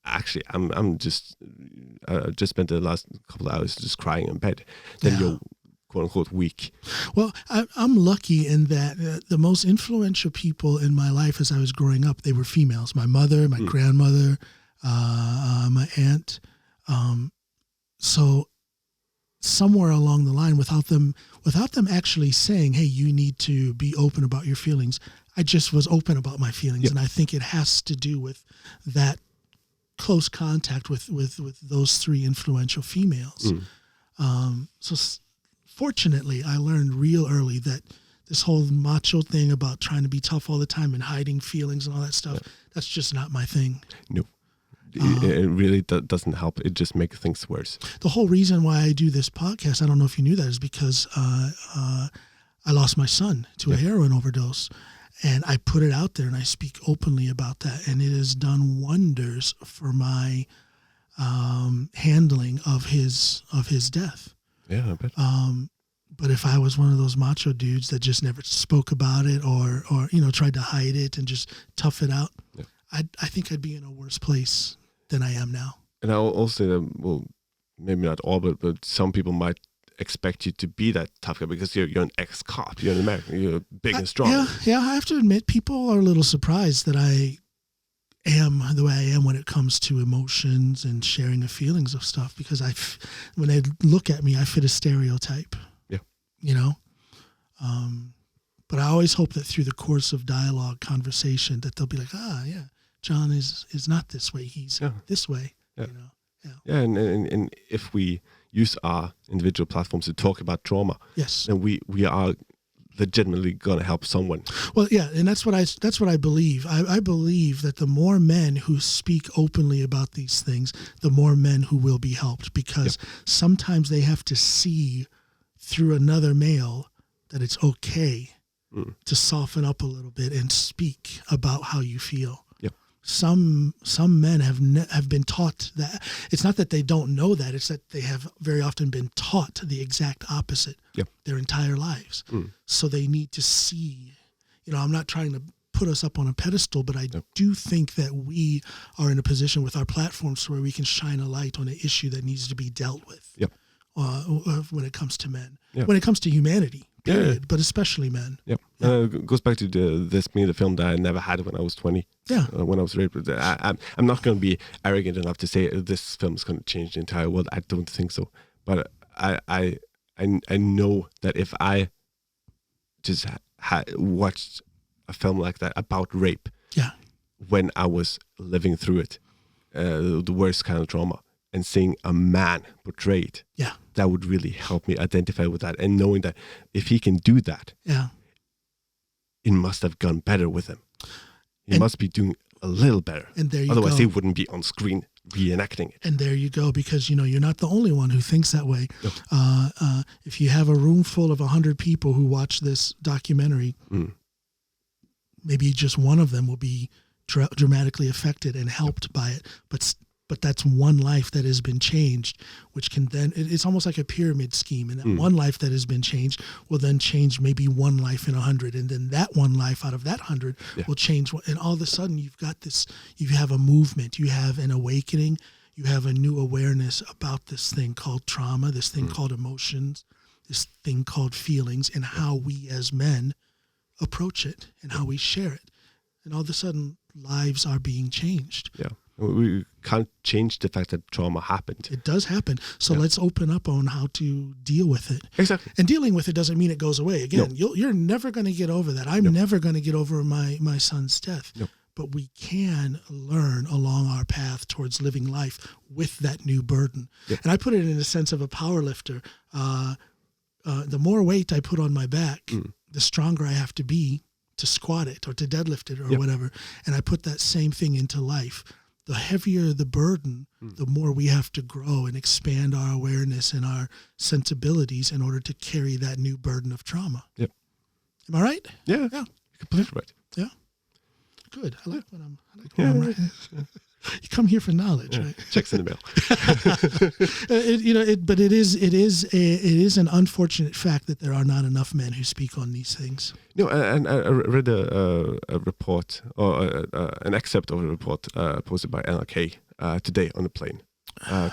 S2: actually, I just spent the last couple of hours just crying in bed. Then you're quote unquote weak.
S1: Well, I'm lucky in that the most influential people in my life as I was growing up, they were females. My mother, my grandmother, my aunt. So somewhere along the line, without them actually saying, hey, you need to be open about your feelings, I just was open about my feelings. And I think it has to do with that close contact with those 3 influential females. So fortunately, I learned real early that this whole macho thing about trying to be tough all the time and hiding feelings and all that stuff, that's just not my thing.
S2: No. It really doesn't help. It just makes things worse.
S1: The whole reason why I do this podcast, I don't know if you knew that, is because I lost my son to a heroin overdose. And I put it out there and I speak openly about that. And it has done wonders for my handling of his death.
S2: Yeah, I bet.
S1: But if I was one of those macho dudes that just never spoke about it or tried to hide it and just tough it out, I think I'd be in a worse place than I am now.
S2: And I'll also say that, well, maybe not all, but some people might expect you to be that tough guy because you're an ex-cop, you're an American, you're big and strong.
S1: Yeah, I have to admit, people are a little surprised that I am the way I am when it comes to emotions and sharing the feelings of stuff, because when they look at me, I fit a stereotype. Yeah. But I always hope that through the course of dialogue, conversation, that they'll be like, yeah, John is not this way, he's this way.
S2: Yeah. And if we use our individual platforms to talk about trauma, then we are legitimately going to help someone.
S1: Well, yeah, and that's what I believe. I believe that the more men who speak openly about these things, the more men who will be helped, because sometimes they have to see through another male that it's okay to soften up a little bit and speak about how you feel. Some men have been taught that. It's not that they don't know that, it's that they have very often been taught the exact opposite their entire lives. So they need to see, I'm not trying to put us up on a pedestal, but I do think that we are in a position with our platforms where we can shine a light on an issue that needs to be dealt with when it comes to men, when it comes to humanity. Period, but especially men.
S2: It goes back to this being the film that I never had when I was 20. When I was raped. I'm not going to be arrogant enough to say this film is going to change the entire world. I don't think so. But I know that if I just watched a film like that about rape, when I was living through it, the worst kind of trauma, and seeing a man portrayed, that would really help me identify with that, and knowing that if he can do that, it must have gone better with him. He must be doing a little better.
S1: And there you
S2: Otherwise,
S1: go.
S2: he wouldn't be on screen reenacting it.
S1: And there you go, because you're not the only one who thinks that way. If you have a room full of 100 people who watch this documentary, maybe just one of them will be dramatically affected and helped by it. But that's one life that has been changed, which can then, it's almost like a pyramid scheme. And that one life that has been changed will then change maybe one life in 100. And then that one life out of that 100 will change. And all of a sudden you've got this, you have a movement, you have an awakening, you have a new awareness about this thing called trauma, this thing called emotions, this thing called feelings, and how we as men approach it and how we share it. And all of a sudden lives are being changed.
S2: We can't change the fact that trauma happened.
S1: It does happen. So let's open up on how to deal with it.
S2: Exactly.
S1: And dealing with it doesn't mean it goes away. Again, you're never going to get over that. I'm never going to get over my son's death. But we can learn along our path towards living life with that new burden. And I put it in the sense of a power lifter. The more weight I put on my back, the stronger I have to be to squat it or to deadlift it or whatever. And I put that same thing into life. The heavier the burden, the more we have to grow and expand our awareness and our sensibilities in order to carry that new burden of trauma. Am I right?
S2: Yeah. You're completely right.
S1: Yeah. Good. I like when I'm right. You come here for knowledge, right?
S2: Checks in the mail.
S1: But it is an unfortunate fact that there are not enough men who speak on these things.
S2: And I read a report or an excerpt of a report posted by NRK today on the plane,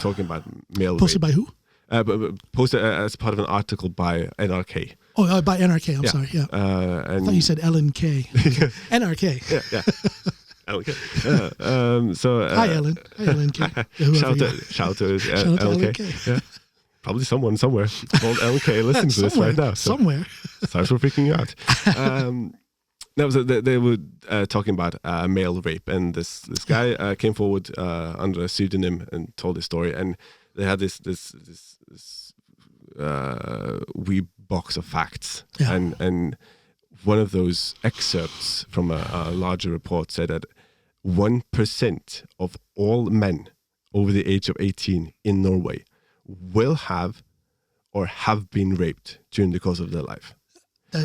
S2: talking about male
S1: posted
S2: rape.
S1: By who?
S2: Posted as part of an article by NRK.
S1: Oh, by NRK. I'm sorry. Yeah.
S2: And
S1: I thought you said Ellen K. NRK.
S2: Yeah. Okay.
S1: Hi, Ellen. Hi, Ellen K.
S2: Shout to Ellen K. Yeah. Probably someone somewhere called Ellen K. listening to this right now. So
S1: somewhere.
S2: Sorry for freaking you out. They were talking about male rape, and this guy came forward under a pseudonym and told his story. And they had this wee box of facts, and one of those excerpts from a larger report said that 1% of all men over the age of 18 in Norway will have or have been raped during the course of their life.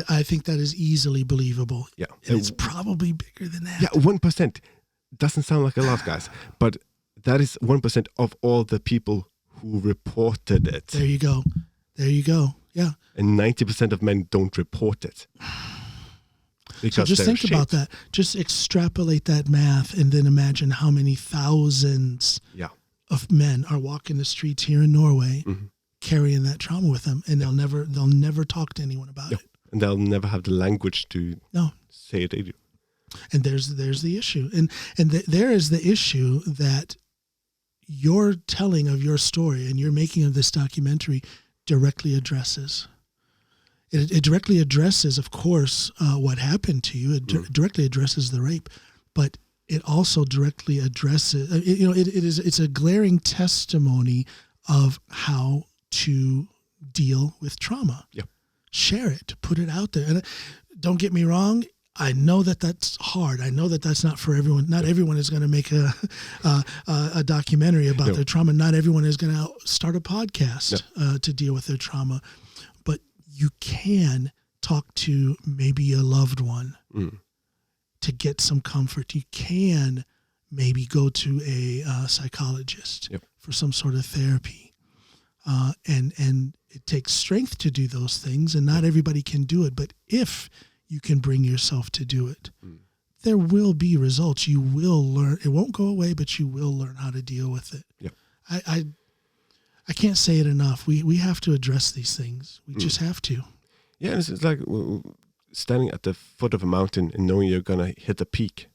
S1: I think that is easily believable.
S2: Yeah.
S1: And it's probably bigger than that.
S2: Yeah, 1%. Doesn't sound like a lot, guys. But that is 1% of all the people who reported it.
S1: There you go. Yeah.
S2: And 90% of men don't report it.
S1: So just think about that. Just extrapolate that math and then imagine how many thousands of men are walking the streets here in Norway carrying that trauma with them, and they'll never talk to anyone about it.
S2: And they'll never have the language to say they do.
S1: And there's the issue. And there is the issue that your telling of your story and your making of this documentary directly addresses. It directly addresses, of course, what happened to you. It directly addresses the rape, but it also directly addresses, it's a glaring testimony of how to deal with trauma.
S2: Yeah.
S1: Share it, put it out there. And don't get me wrong, I know that that's hard. I know that that's not for everyone. Not everyone is going to make a documentary about their trauma. Not everyone is going to start a podcast to deal with their trauma. But you can talk to maybe a loved one to get some comfort. You can maybe go to a psychologist for some sort of therapy. And it takes strength to do those things, and not everybody can do it. But if you can bring yourself to do it, there will be results. You will learn. It won't go away, but you will learn how to deal with it.
S2: Yeah.
S1: I can't say it enough. We have to address these things. We just have to.
S2: Yeah, it's like standing at the foot of a mountain and knowing you're gonna hit a peak.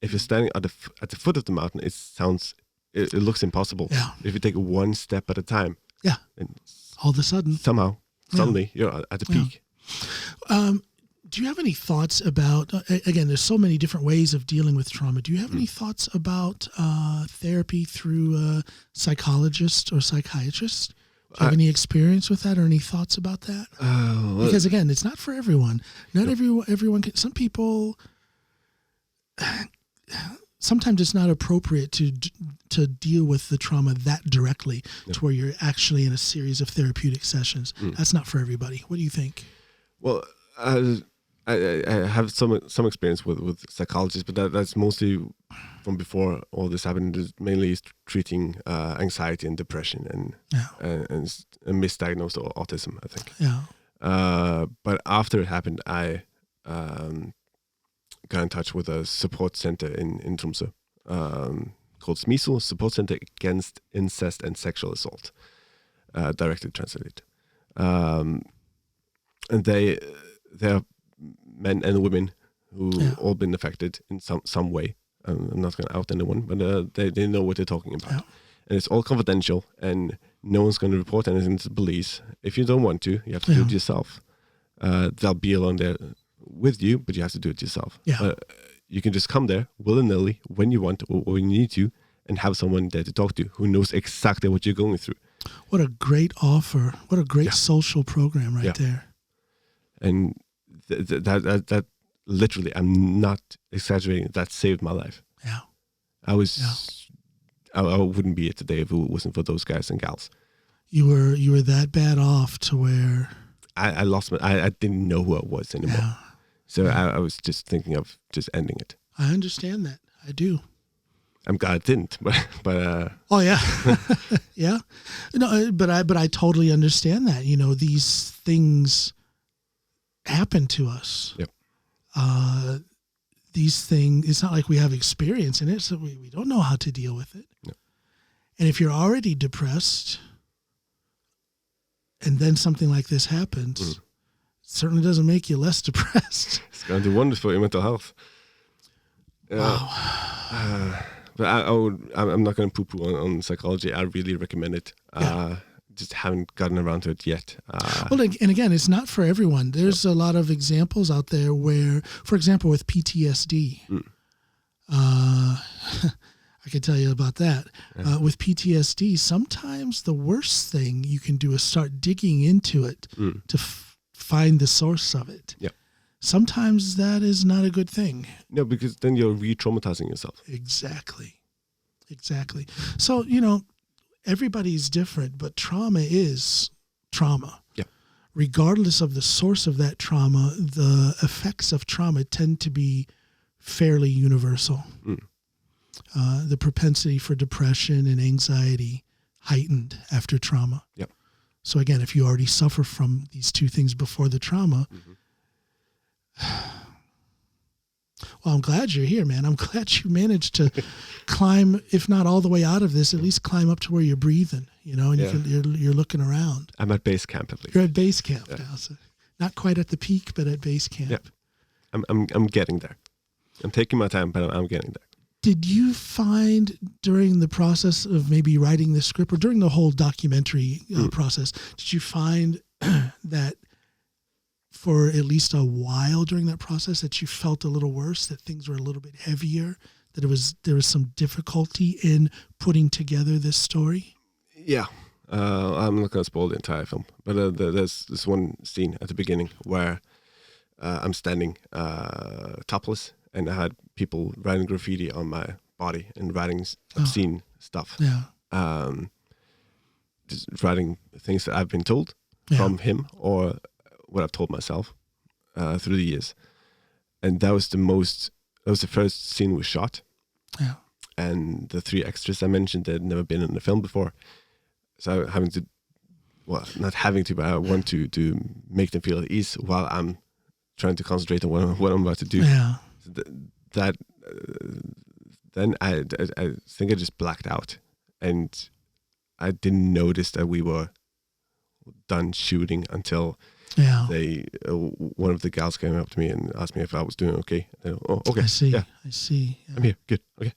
S2: If you're standing at the foot of the mountain, it looks impossible.
S1: Yeah.
S2: If you take one step at a time.
S1: Yeah.
S2: And
S1: all of a sudden.
S2: Suddenly, you're at the peak.
S1: Do you have any thoughts about, again, there's so many different ways of dealing with trauma. Do you have any thoughts about therapy through a psychologist or psychiatrist? Do you have any experience with that or any thoughts about that? Because again, it's not for everyone. Not everyone can. Some people, sometimes it's not appropriate to deal with the trauma that directly to where you're actually in a series of therapeutic sessions. That's not for everybody. What do you think?
S2: Well, I have some experience with psychologists, but that's mostly from before all this happened. It's mainly treating anxiety and depression and misdiagnosed autism, I think.
S1: Yeah.
S2: But after it happened, I got in touch with a support center in Tromsø called SMISO, Support Center Against Incest and Sexual Assault, directly translated. And they are men and women who all been affected in some way. I'm not going to out anyone, but they know what they're talking about. Yeah. And it's all confidential, and no one's going to report anything to the police. If you don't want to, you have to do it yourself. They'll be along there with you, but you have to do it yourself. Yeah. You can just come there willy-nilly when you want or when you need to, and have someone there to talk to who knows exactly what you're going through.
S1: What a great offer. What a great social program right there. And
S2: that literally, I'm not exaggerating, that saved my life.
S1: Yeah.
S2: I wouldn't be here today if it wasn't for those guys and gals.
S1: You were that bad off to where
S2: I lost I didn't know who I was anymore. Yeah. So I was just thinking of just ending it.
S1: I understand that. I do.
S2: I'm glad I didn't, but
S1: oh yeah. Yeah. No, but I totally understand that. You know, these things happen to us.
S2: Yep.
S1: These things, it's not like we have experience in it, so we don't know how to deal with it.
S2: No.
S1: And if you're already depressed and then something like this happens, it certainly doesn't make you less depressed.
S2: It's going to do wonders for your mental health.
S1: Wow.
S2: But I'm not going to poo-poo on psychology. I really recommend it. Just haven't gotten around to it yet.
S1: Well, and again, it's not for everyone. There's a lot of examples out there where, for example, with PTSD, I could tell you about that. Yeah. With PTSD, sometimes the worst thing you can do is start digging into it to find the source of it.
S2: Yeah.
S1: Sometimes that is not a good thing.
S2: No, because then you're re-traumatizing yourself.
S1: Exactly. So, you know, everybody's different, but trauma is trauma.
S2: Yeah.
S1: regardless of the source of that trauma, the effects of trauma tend to be fairly universal. The propensity for depression and anxiety heightened after trauma.
S2: Yep.
S1: So again, if you already suffer from these two things before the trauma, well, I'm glad you're here, man. I'm glad you managed to climb, if not all the way out of this, at least climb up to where you're breathing, you know, and you're looking around.
S2: I'm at base camp at least.
S1: You're at base camp now, so not quite at the peak, but at base camp.
S2: Yep. I'm getting there. I'm taking my time, but I'm getting there.
S1: Did you find during the process of maybe writing the script or during the whole documentary process, did you find that for at least a while during that process that you felt a little worse, that things were a little bit heavier, that there was some difficulty in putting together this story?
S2: Yeah. I'm not going to spoil the entire film, but there's this one scene at the beginning where I'm standing topless, and I had people writing graffiti on my body and writing obscene stuff.
S1: Yeah.
S2: Just writing things that I've been told from him or what I've told myself through the years. And that was the first scene we shot.
S1: Yeah.
S2: And the 3 extras I mentioned, they'd never been in a film before. So not having to, but I want to make them feel at ease while I'm trying to concentrate on what I'm about to do.
S1: Yeah.
S2: Then I think I just blacked out, and I didn't notice that we were done shooting until one of the gals came up to me and asked me if I was doing okay. Oh, okay.
S1: I see.
S2: Yeah.
S1: I see. Yeah.
S2: I'm here. Good. Okay.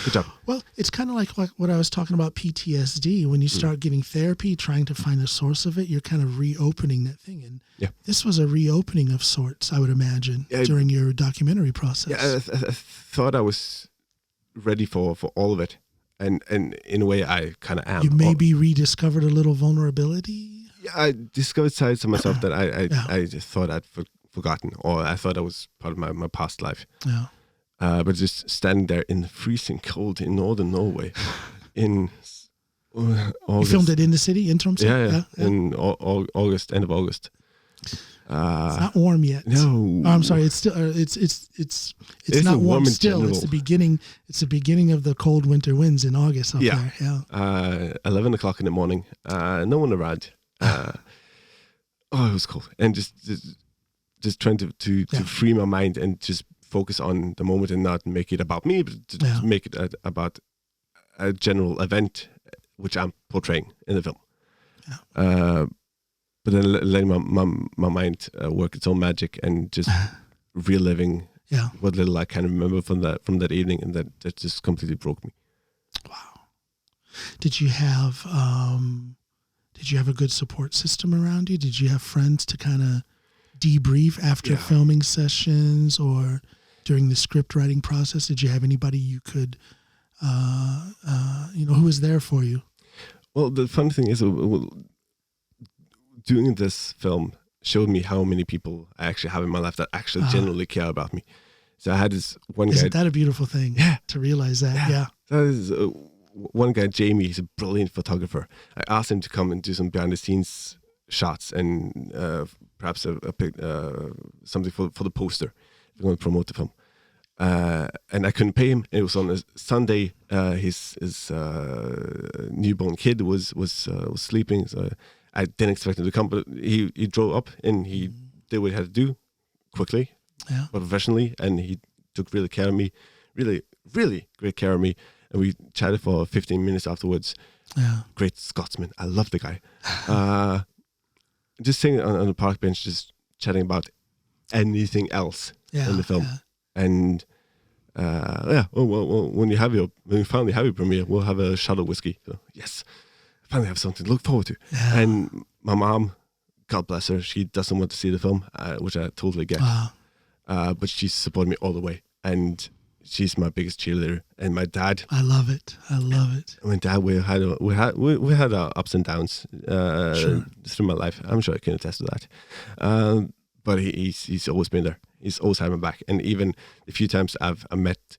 S2: Good job.
S1: Well, it's kind of like what I was talking about PTSD. When you start getting therapy, trying to find the source of it, you're kind of reopening that thing. And this was a reopening of sorts, I would imagine, during your documentary process.
S2: Yeah, I thought I was ready for all of it. And in a way, I kind of am.
S1: You maybe rediscovered a little vulnerability?
S2: Yeah, I discovered sides of myself that I just thought I'd forgotten, or I thought I was part of my past life.
S1: Yeah.
S2: But just standing there in the freezing cold in northern Norway in August.
S1: You filmed it in the city, in Tromsø?
S2: Yeah. In August, end of August.
S1: It's not warm yet.
S2: No.
S1: Oh, I'm sorry. It's still. It's not warm still.
S2: General.
S1: It's the beginning. It's the beginning of the cold winter winds in August up there. Yeah.
S2: 11 o'clock in the morning. No one around. It was cold, and just trying to free my mind and just focus on the moment and not make it about me, but to make it about a general event which I'm portraying in the film. Yeah. But then letting my mind work its own magic and just reliving what little I can remember from that evening, and that just completely broke me.
S1: Wow. Did you have a good support system around you? Did you have friends to kind of debrief after filming sessions or during the script writing process? Did you have anybody you could, who was there for you?
S2: Well, the funny thing is, doing this film showed me how many people I actually have in my life that actually genuinely care about me. So I had this one guy.
S1: Isn't that a beautiful thing? Yeah. To realize that. Yeah.
S2: That is one guy, Jamie. He's a brilliant photographer. I asked him to come and do some behind the scenes shots and perhaps something for the poster. We're going to promote the film. And I couldn't pay him. It was on a Sunday. His newborn kid was sleeping, so I didn't expect him to come. But he drove up and he did what he had to do quickly, but professionally, and he took really care of me, really, really great care of me. And we chatted for 15 minutes afterwards. Yeah, great Scotsman. I love the guy. Just sitting on the park bench, just chatting about anything else in the film. Yeah. And when you finally have your premiere, we'll have a shot of whiskey. So, yes, I finally have something to look forward to. Yeah. And my mom, God bless her, she doesn't want to see the film, which I totally get. But she supported me all the way, and she's my biggest cheerleader. And my dad,
S1: I love it.
S2: My dad, we had our ups and downs through my life. I'm sure I can attest to that. But he's always been there. He's always had my back. And even the few times I met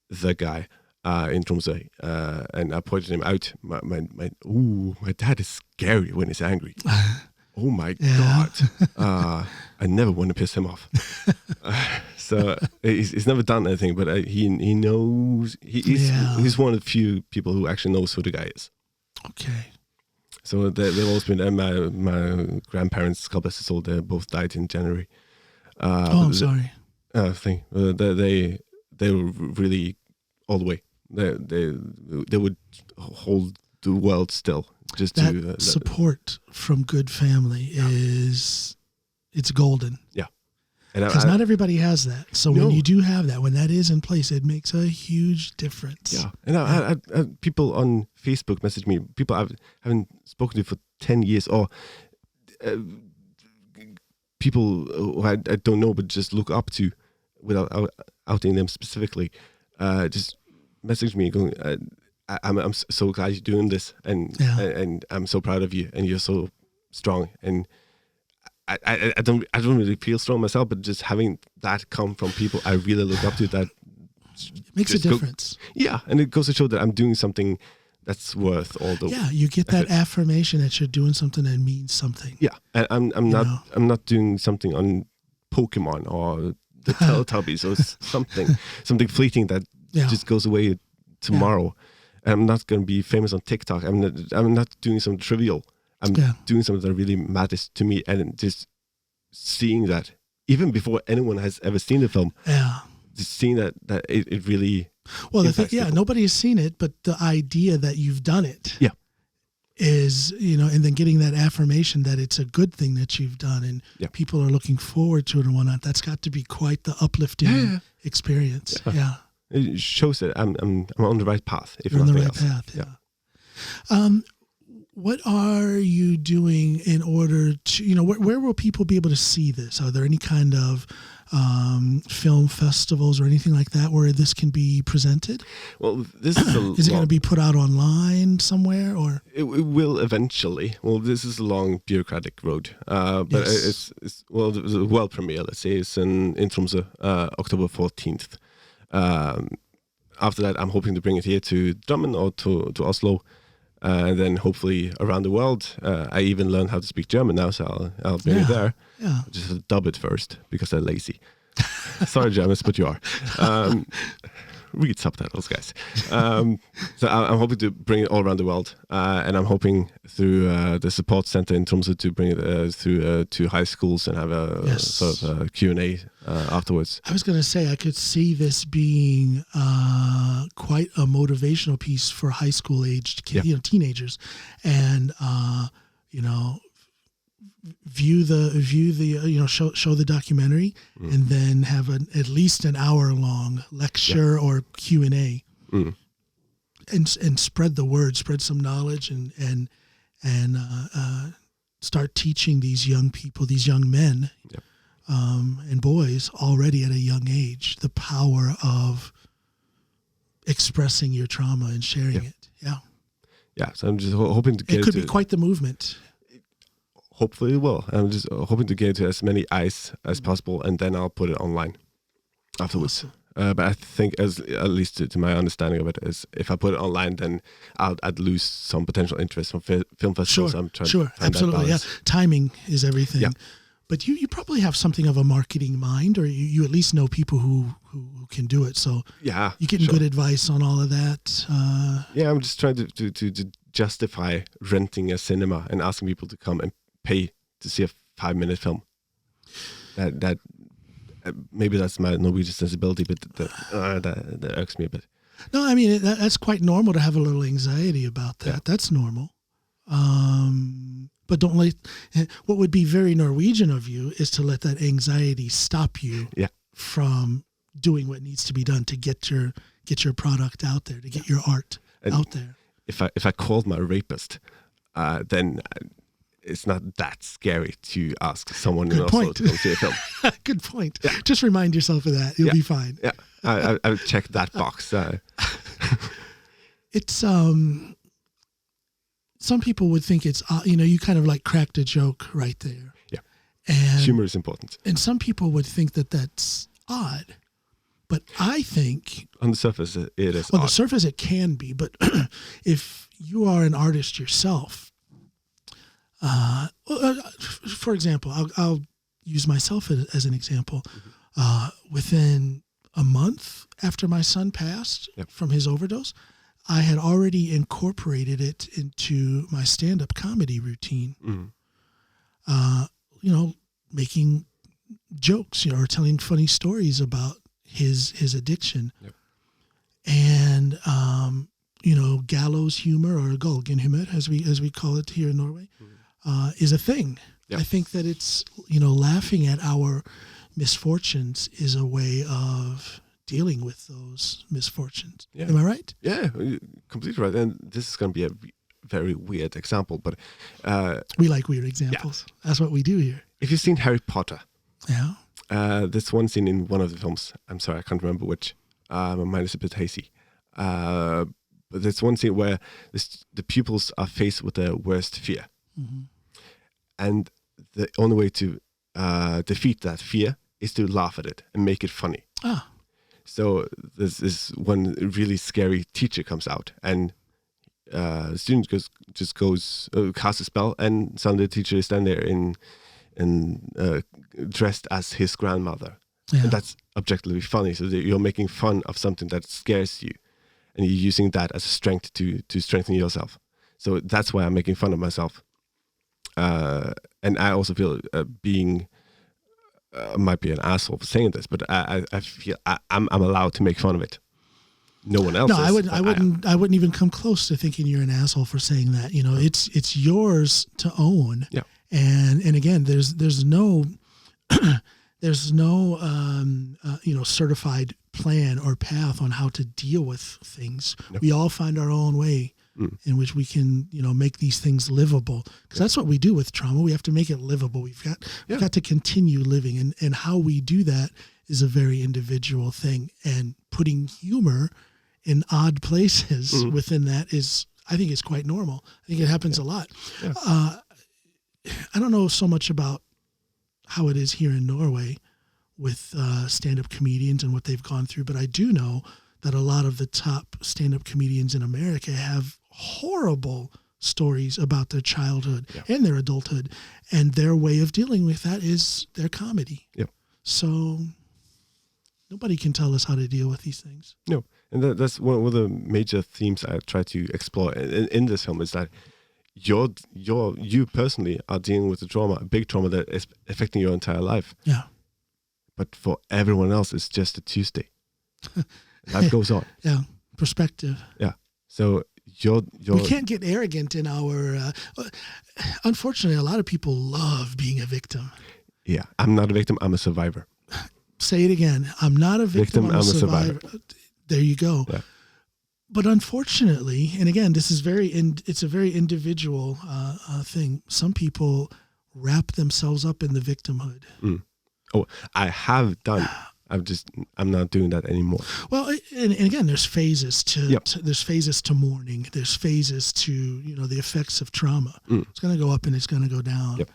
S2: the guy in Tromsø, and I pointed him out. My dad is scary when he's angry. Oh my
S1: Yeah.
S2: God! I never want to piss him off. So he's never done anything, but he knows he's one of the few people who actually knows who the guy is.
S1: Okay.
S2: So they've always been. And my grandparents, God bless his soul, they both died in January.
S1: I'm sorry.
S2: They were really all the way. They would hold the world still just
S1: That
S2: to
S1: support from good family it's golden.
S2: Yeah,
S1: because not everybody has that. So
S2: No.
S1: when you do have that, when that is in place, it makes a huge difference.
S2: Yeah, and I people on Facebook message me. People I haven't spoken to for 10 years, or people who I don't know but just look up to, without outing them specifically, just message me going, I'm so glad you're doing this, and I'm so proud of you, and you're so strong. And I don't really feel strong myself, but just having that come from people I really look up to, that
S1: it makes a difference.
S2: And it goes to show that I'm doing something that's worth all the.
S1: Yeah, you get that affirmation that you're doing something that means something.
S2: Yeah, and I'm not doing something on Pokemon or the Teletubbies or something fleeting that just goes away tomorrow. And I'm not going to be famous on TikTok. I'm not doing something trivial. I'm doing something that really matters to me, and just seeing that even before anyone has ever seen the film.
S1: Yeah,
S2: just seeing that it really.
S1: Well, nobody has seen it, but the idea that you've done it.
S2: Yeah.
S1: Is, and then getting that affirmation that it's a good thing that you've done, and people are looking forward to it and whatnot. That's got to be quite the uplifting experience. Yeah.
S2: It shows that I'm on the right path. If
S1: you're on the right
S2: else.
S1: path. Yeah. What are you doing in order to, where will people be able to see this? Are there any kind of film festivals or anything like that where this can be presented?
S2: Well, this is
S1: is it going to be put out online somewhere, or
S2: it will eventually? Well, this is a long bureaucratic road, but it's the world premiere. Let's say it's in Tromsø, October 14th. After that, I'm hoping to bring it here to Drammen or to Oslo. And then hopefully around the world. I even learned how to speak German now, so I'll bring it there.
S1: Yeah.
S2: Just dub it first because they're lazy. Sorry, Germans, but you are. Read subtitles, guys. So I'm hoping to bring it all around the world, and I'm hoping through the support center in Tromsø to bring it through to high schools and have a sort of a Q&A afterwards.
S1: I was going to say, I could see this being quite a motivational piece for high school aged kids, teenagers, and view the show the documentary, and then have at least an hour long lecture or Q&A, and spread the word, spread some knowledge, and start teaching these young people, these young men and boys already at a young age, the power of expressing your trauma and sharing it.
S2: Yeah, so I'm just hoping to get
S1: it. Could be quite the movement.
S2: Hopefully it will. I'm just hoping to get it to as many eyes as possible, and then I'll put it online afterwards.
S1: Awesome.
S2: But I think, at least to my understanding of it, is if I put it online, then I'd lose some potential interest from film festivals.
S1: Sure, absolutely. Yeah, timing is everything. Yeah. But you probably have something of a marketing mind, or you at least know people who can do it. So you're getting good advice on all of that.
S2: I'm just trying to justify renting a cinema and asking people to come and pay to see a 5-minute film. That maybe that's my Norwegian sensibility, but that irks me a bit.
S1: No, I mean that's quite normal to have a little anxiety about that. Yeah. That's normal. But don't let what would be very Norwegian of you is to let that anxiety stop you from doing what needs to be done to get your product out there, to get your art out there.
S2: If I called my rapist, then it's not that scary to ask someone in Oslo to go see a film.
S1: Good point. Yeah. Just remind yourself of that. You'll be fine.
S2: Yeah, I've checked that box.
S1: It's some people would think it's you kind of like cracked a joke right there.
S2: Yeah,
S1: and
S2: humor is important.
S1: And some people would think that that's odd, but I think
S2: on the surface it is.
S1: On the surface it can be, but if you are an artist yourself, For example, I'll use myself as an example. Within a month after my son passed from his overdose, I had already incorporated it into my stand-up comedy routine. Making jokes, or telling funny stories about his addiction. And Gallows Humor, or Gallows Humor, as we call it here in Norway, is a thing. I think that it's laughing at our misfortunes is a way of dealing with those misfortunes. Am I right?
S2: Yeah, you're completely right. And this is going to be a very weird example, but
S1: we like weird examples. That's what we do here.
S2: If you've seen Harry Potter,
S1: there's
S2: one scene in one of the films. I'm sorry, I can't remember which. My mind is a bit hazy. But there's one scene where the pupils are faced with their worst fear, and the only way to defeat that fear is to laugh at it and make it funny. So this one really scary teacher comes out, and the student goes casts a spell, and suddenly the teacher is standing there in dressed as his grandmother, and that's objectively funny. So you're making fun of something that scares you, and you're using that as a strength to strengthen yourself. So that's why I'm making fun of myself, and I also feel being. Might be an asshole for saying this, but I feel I'm allowed to make fun of it. No one else.
S1: No, I wouldn't even come close to thinking you're an asshole for saying that. It's yours to own.
S2: Yeah.
S1: And again, there's no certified plan or path on how to deal with things. No. We all find our own way in which we can, make these things livable. Because that's what we do with trauma. We have to make it livable. We've got to continue living. And how we do that is a very individual thing. And putting humor in odd places within that I think is quite normal. I think it happens a lot. Yeah. I don't know so much about how it is here in Norway with stand-up comedians and what they've gone through, but I do know that a lot of the top stand-up comedians in America have horrible stories about their childhood and their adulthood, and their way of dealing with that is their comedy. Yep. So nobody can tell us how to deal with these things.
S2: No, and that's one of the major themes I try to explore in this film is that you personally are dealing with a big trauma that is affecting your entire life.
S1: Yeah.
S2: But for everyone else, it's just a Tuesday. Life goes on.
S1: Yeah. Perspective.
S2: Yeah. So we
S1: can't get arrogant in our. Unfortunately, a lot of people love being a victim.
S2: Yeah. I'm not a victim. I'm a survivor.
S1: Say it again. I'm not a victim. I'm a survivor. There you go. Yeah. But unfortunately, and again, it's a very individual thing. Some people wrap themselves up in the victimhood.
S2: Oh, I have done. I'm not doing that anymore.
S1: Well, and again, there's phases there's phases to mourning. There's phases to the effects of trauma. It's going to go up and it's going to go down. Yep.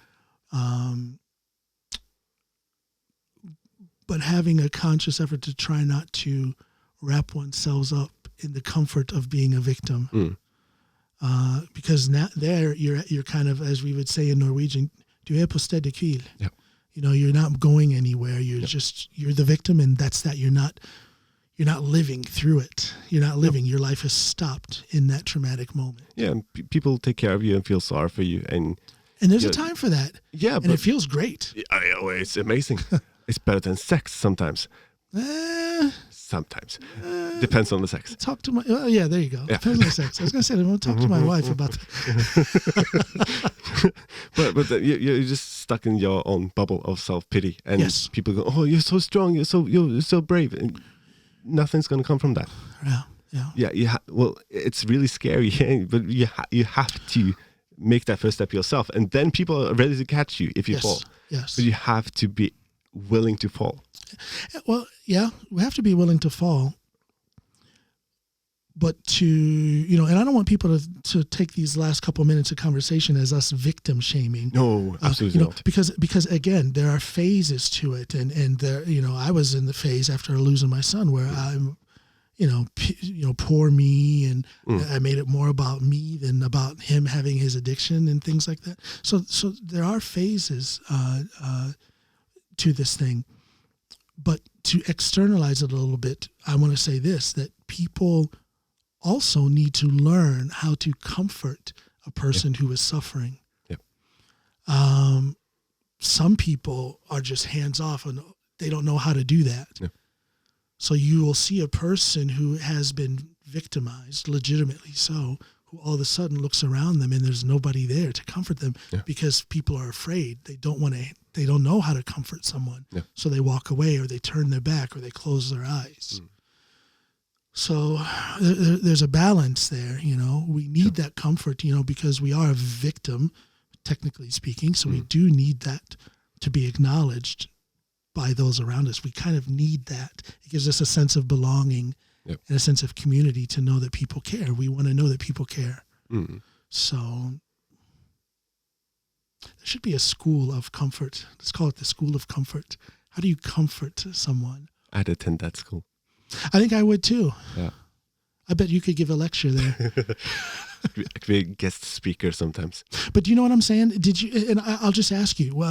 S1: But having a conscious effort to try not to wrap oneself up in the comfort of being a victim, because now you're kind of, as we would say in Norwegian, du er på stedet hvil.
S2: Yep.
S1: You're not going anywhere. You're the victim, and that's that. You're not living through it. You're not living. Your life has stopped in that traumatic moment.
S2: Yeah, and people take care of you and feel sorry for you, and
S1: there's a time for that.
S2: Yeah,
S1: and it feels great.
S2: It's amazing. It's better than sex sometimes. Sometimes. Depends on the sex.
S1: Talk to my... yeah, there you go. Yeah. Depends on the sex. I was going to say, I'm going to talk to my wife about that.
S2: but you're just stuck in your own bubble of self-pity. And people go, oh, you're so strong. You're so brave. And nothing's going to come from that. Yeah. Yeah. Well, it's really scary. But you have to make that first step yourself. And then people are ready to catch you if you fall.
S1: Yes.
S2: But you have to be willing to fall.
S1: Well, yeah, we have to be willing to fall, but and I don't want people to take these last couple minutes of conversation as us victim shaming.
S2: No, absolutely not.
S1: Because again, there are phases to it, and there, I was in the phase after losing my son where I'm, poor me, and I made it more about me than about him having his addiction and things like that. So there are phases to this thing, but to externalize it a little bit, I want to say this, that people also need to learn how to comfort a person who is suffering.
S2: Yep.
S1: Some people are just hands off and they don't know how to do that.
S2: Yep.
S1: So you will see a person who has been victimized, legitimately so, who all of a sudden looks around them and there's nobody there to comfort them because people are afraid. They don't know how to comfort someone. Yeah. So they walk away, or they turn their back, or they close their eyes. So there's a balance there, we need that comfort, because we are a victim, technically speaking. So we do need that to be acknowledged by those around us. We kind of need that. It gives us a sense of belonging and a sense of community to know that people care. We want to know that people care. So there should be a school of comfort. Let's call it the school of comfort. How do you comfort someone?
S2: I'd attend that school.
S1: I think I would too.
S2: Yeah.
S1: I bet you could give a lecture there.
S2: I could be a guest speaker sometimes.
S1: But you know what I'm saying? Did you? And I'll just ask you,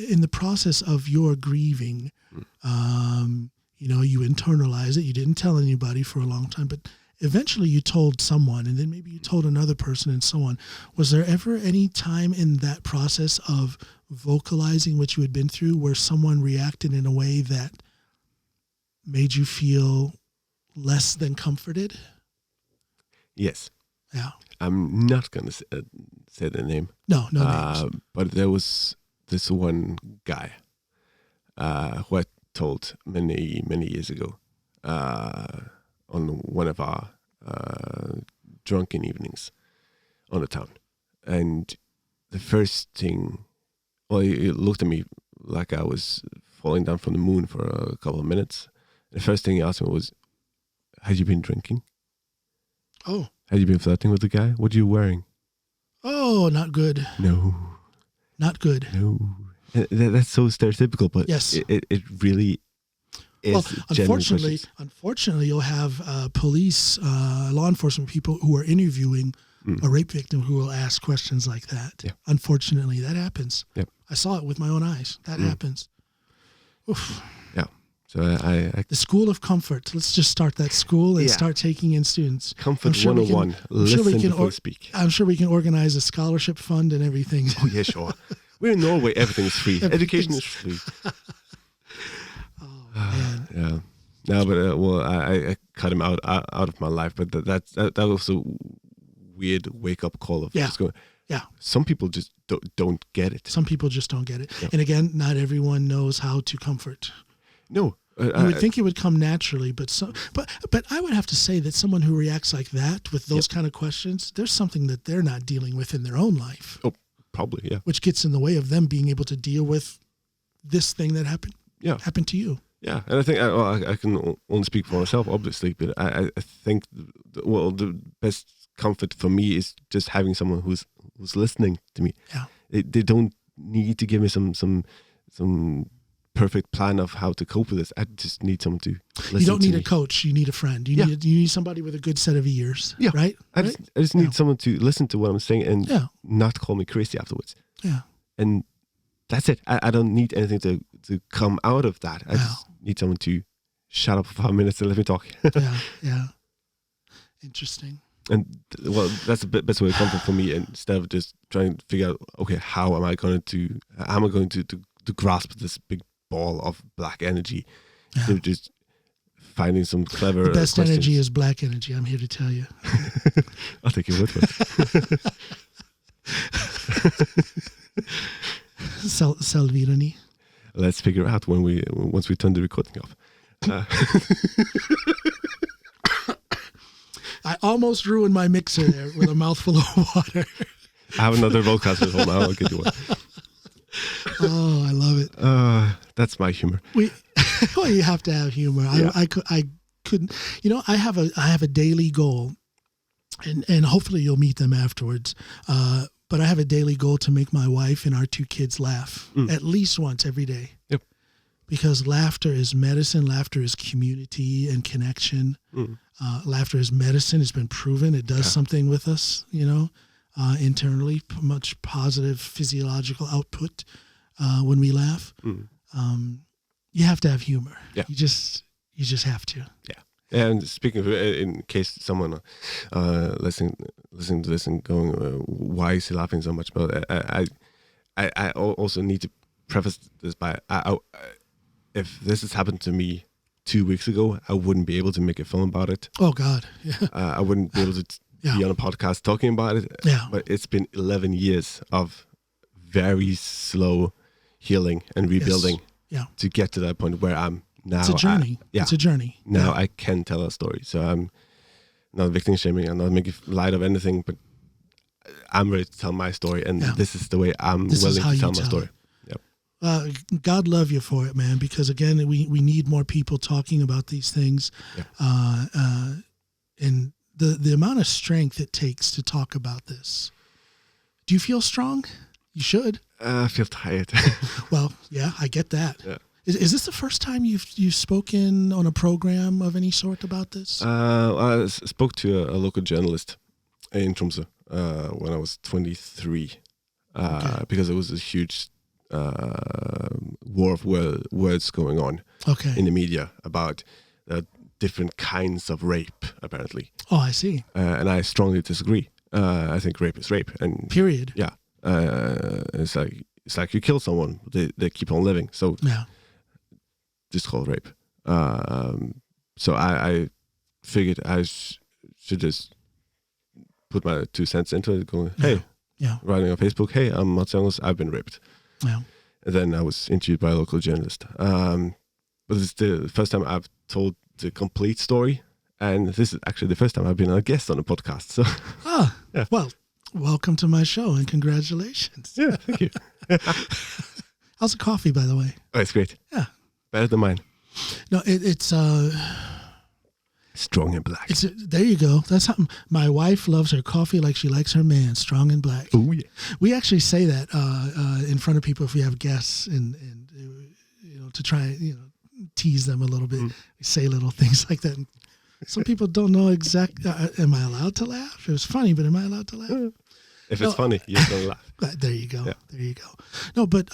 S1: in the process of your grieving, you internalize it. You didn't tell anybody for a long time, but eventually you told someone, and then maybe you told another person, and so on. Was there ever any time in that process of vocalizing what you had been through where someone reacted in a way that made you feel less than comforted?
S2: Yes.
S1: Yeah.
S2: I'm not going to say the name.
S1: No names.
S2: But there was this one guy who I told many, many years ago on one of our drunken evenings on the town. And the first thing, he looked at me like I was falling down from the moon for a couple of minutes. The first thing he asked me was, had you been drinking?
S1: Oh.
S2: Had you been flirting with the guy? What are you wearing?
S1: Oh, not good.
S2: No.
S1: Not good.
S2: No. That's so stereotypical, but
S1: yes.
S2: it really is.
S1: Well, unfortunately, you'll have police, law enforcement people who are interviewing a rape victim who will ask questions like that.
S2: Yeah.
S1: Unfortunately, that happens.
S2: Yep.
S1: I saw it with my own eyes. That happens. Oof.
S2: Yeah. So I
S1: the school of comfort. Let's just start that school and start taking in students.
S2: Comfort 101. Listen before you speak.
S1: I'm sure we can organize a scholarship fund and everything.
S2: Oh, yeah, sure. We're in Norway. Everything is free. Education is free.
S1: Oh, man.
S2: Yeah. No, but I cut him out of my life. But that was a weird wake up call of just going.
S1: Yeah.
S2: Some people just don't get it.
S1: Some people just don't get it.
S2: Yeah.
S1: And again, not everyone knows how to comfort.
S2: No.
S1: You would think it would come naturally, but I would have to say that someone who reacts like that with those kind of questions, there's something that they're not dealing with in their own life.
S2: Oh, probably, yeah.
S1: Which gets in the way of them being able to deal with this thing that happened to you.
S2: Yeah, and I think I can only speak for myself, obviously, but I think the best comfort for me is just having someone who's listening to me.
S1: Yeah,
S2: they don't need to give me some perfect plan of how to cope with this. I just need someone to listen.
S1: You don't need a coach. You need a friend. You need somebody with a good set of ears. Yeah, right.
S2: I just need someone to listen to what I'm saying and not call me crazy afterwards.
S1: Yeah,
S2: and that's it. I don't need anything to come out of that. I just need someone to shut up for 5 minutes and let me talk.
S1: Yeah. Interesting.
S2: And well, that's the best way of comfort for me. Instead of just trying to figure out, okay, how am I going to grasp this big ball of black energy? So just finding some clever.
S1: The best
S2: questions.
S1: energy is black energy. I'm here to tell you.
S2: I'll take your word for it.
S1: Salvirani.
S2: Let's figure out once we turn the recording off.
S1: I almost ruined my mixer there with a mouthful of water.
S2: I have another roadcaster at home. I'll get you one.
S1: Oh, I love it.
S2: That's my humor.
S1: Well, you have to have humor.
S2: Yeah.
S1: I couldn't. I have a daily goal, and hopefully you'll meet them afterwards. But I have a daily goal to make my wife and our 2 kids laugh at least once every day.
S2: Yep.
S1: because laughter is medicine. Laughter is community and connection. Laughter is medicine. It's been proven. It does something with us, internally, much positive physiological output when we laugh. You have to have humor.
S2: Yeah.
S1: You just have to.
S2: Yeah. And speaking of, in case someone listening to this and going, why is he laughing so much? But I also need to preface this by, if this has happened to me 2 weeks ago, I wouldn't be able to make a film about it.
S1: Oh God, yeah.
S2: I wouldn't be able to be on a podcast talking about it.
S1: Yeah.
S2: But it's been 11 years of very slow healing and rebuilding to get to that point where I'm now.
S1: It's a journey. It's a journey.
S2: Now I can tell a story. So I'm not victim shaming. I'm not making light of anything, but I'm ready to tell my story. And this is the way I'm willing to tell my story.
S1: God love you for it, man, because again, we need more people talking about these things. And the amount of strength it takes to talk about this. Do you feel strong? You should.
S2: I feel tired.
S1: Well, yeah, I get that.
S2: Yeah.
S1: Is this the first time you've spoken on a program of any sort about this?
S2: I spoke to a local journalist in Tromsø when I was 23 because it was a huge war of words going on in the media about different kinds of rape, apparently.
S1: Oh, I see.
S2: And I strongly disagree. I think rape is rape. And
S1: period.
S2: Yeah. It's like you kill someone, they keep on living. So just call it rape. So I figured I should just put my 2 cents into it, going, hey, writing on Facebook, hey, I'm Mats Jangås, I've been raped. Yeah. And then I was interviewed by a local journalist. But it's the first time I've told the complete story. And this is actually the first time I've been a guest on a podcast. So,
S1: well, welcome to my show and congratulations.
S2: Yeah, thank you.
S1: How's the coffee, by the way?
S2: Oh, it's great.
S1: Yeah.
S2: Better than mine.
S1: No, it's
S2: strong and black.
S1: There you go. That's something. My wife loves her coffee like she likes her man, strong and black.
S2: Oh yeah.
S1: We actually say that in front of people if we have guests, and to try tease them a little bit. We say little things like that. And some people don't know exactly. Am I allowed to laugh? It was funny, but am I allowed to laugh?
S2: If it's funny, you're gonna laugh.
S1: There you go. Yeah. There you go. No, but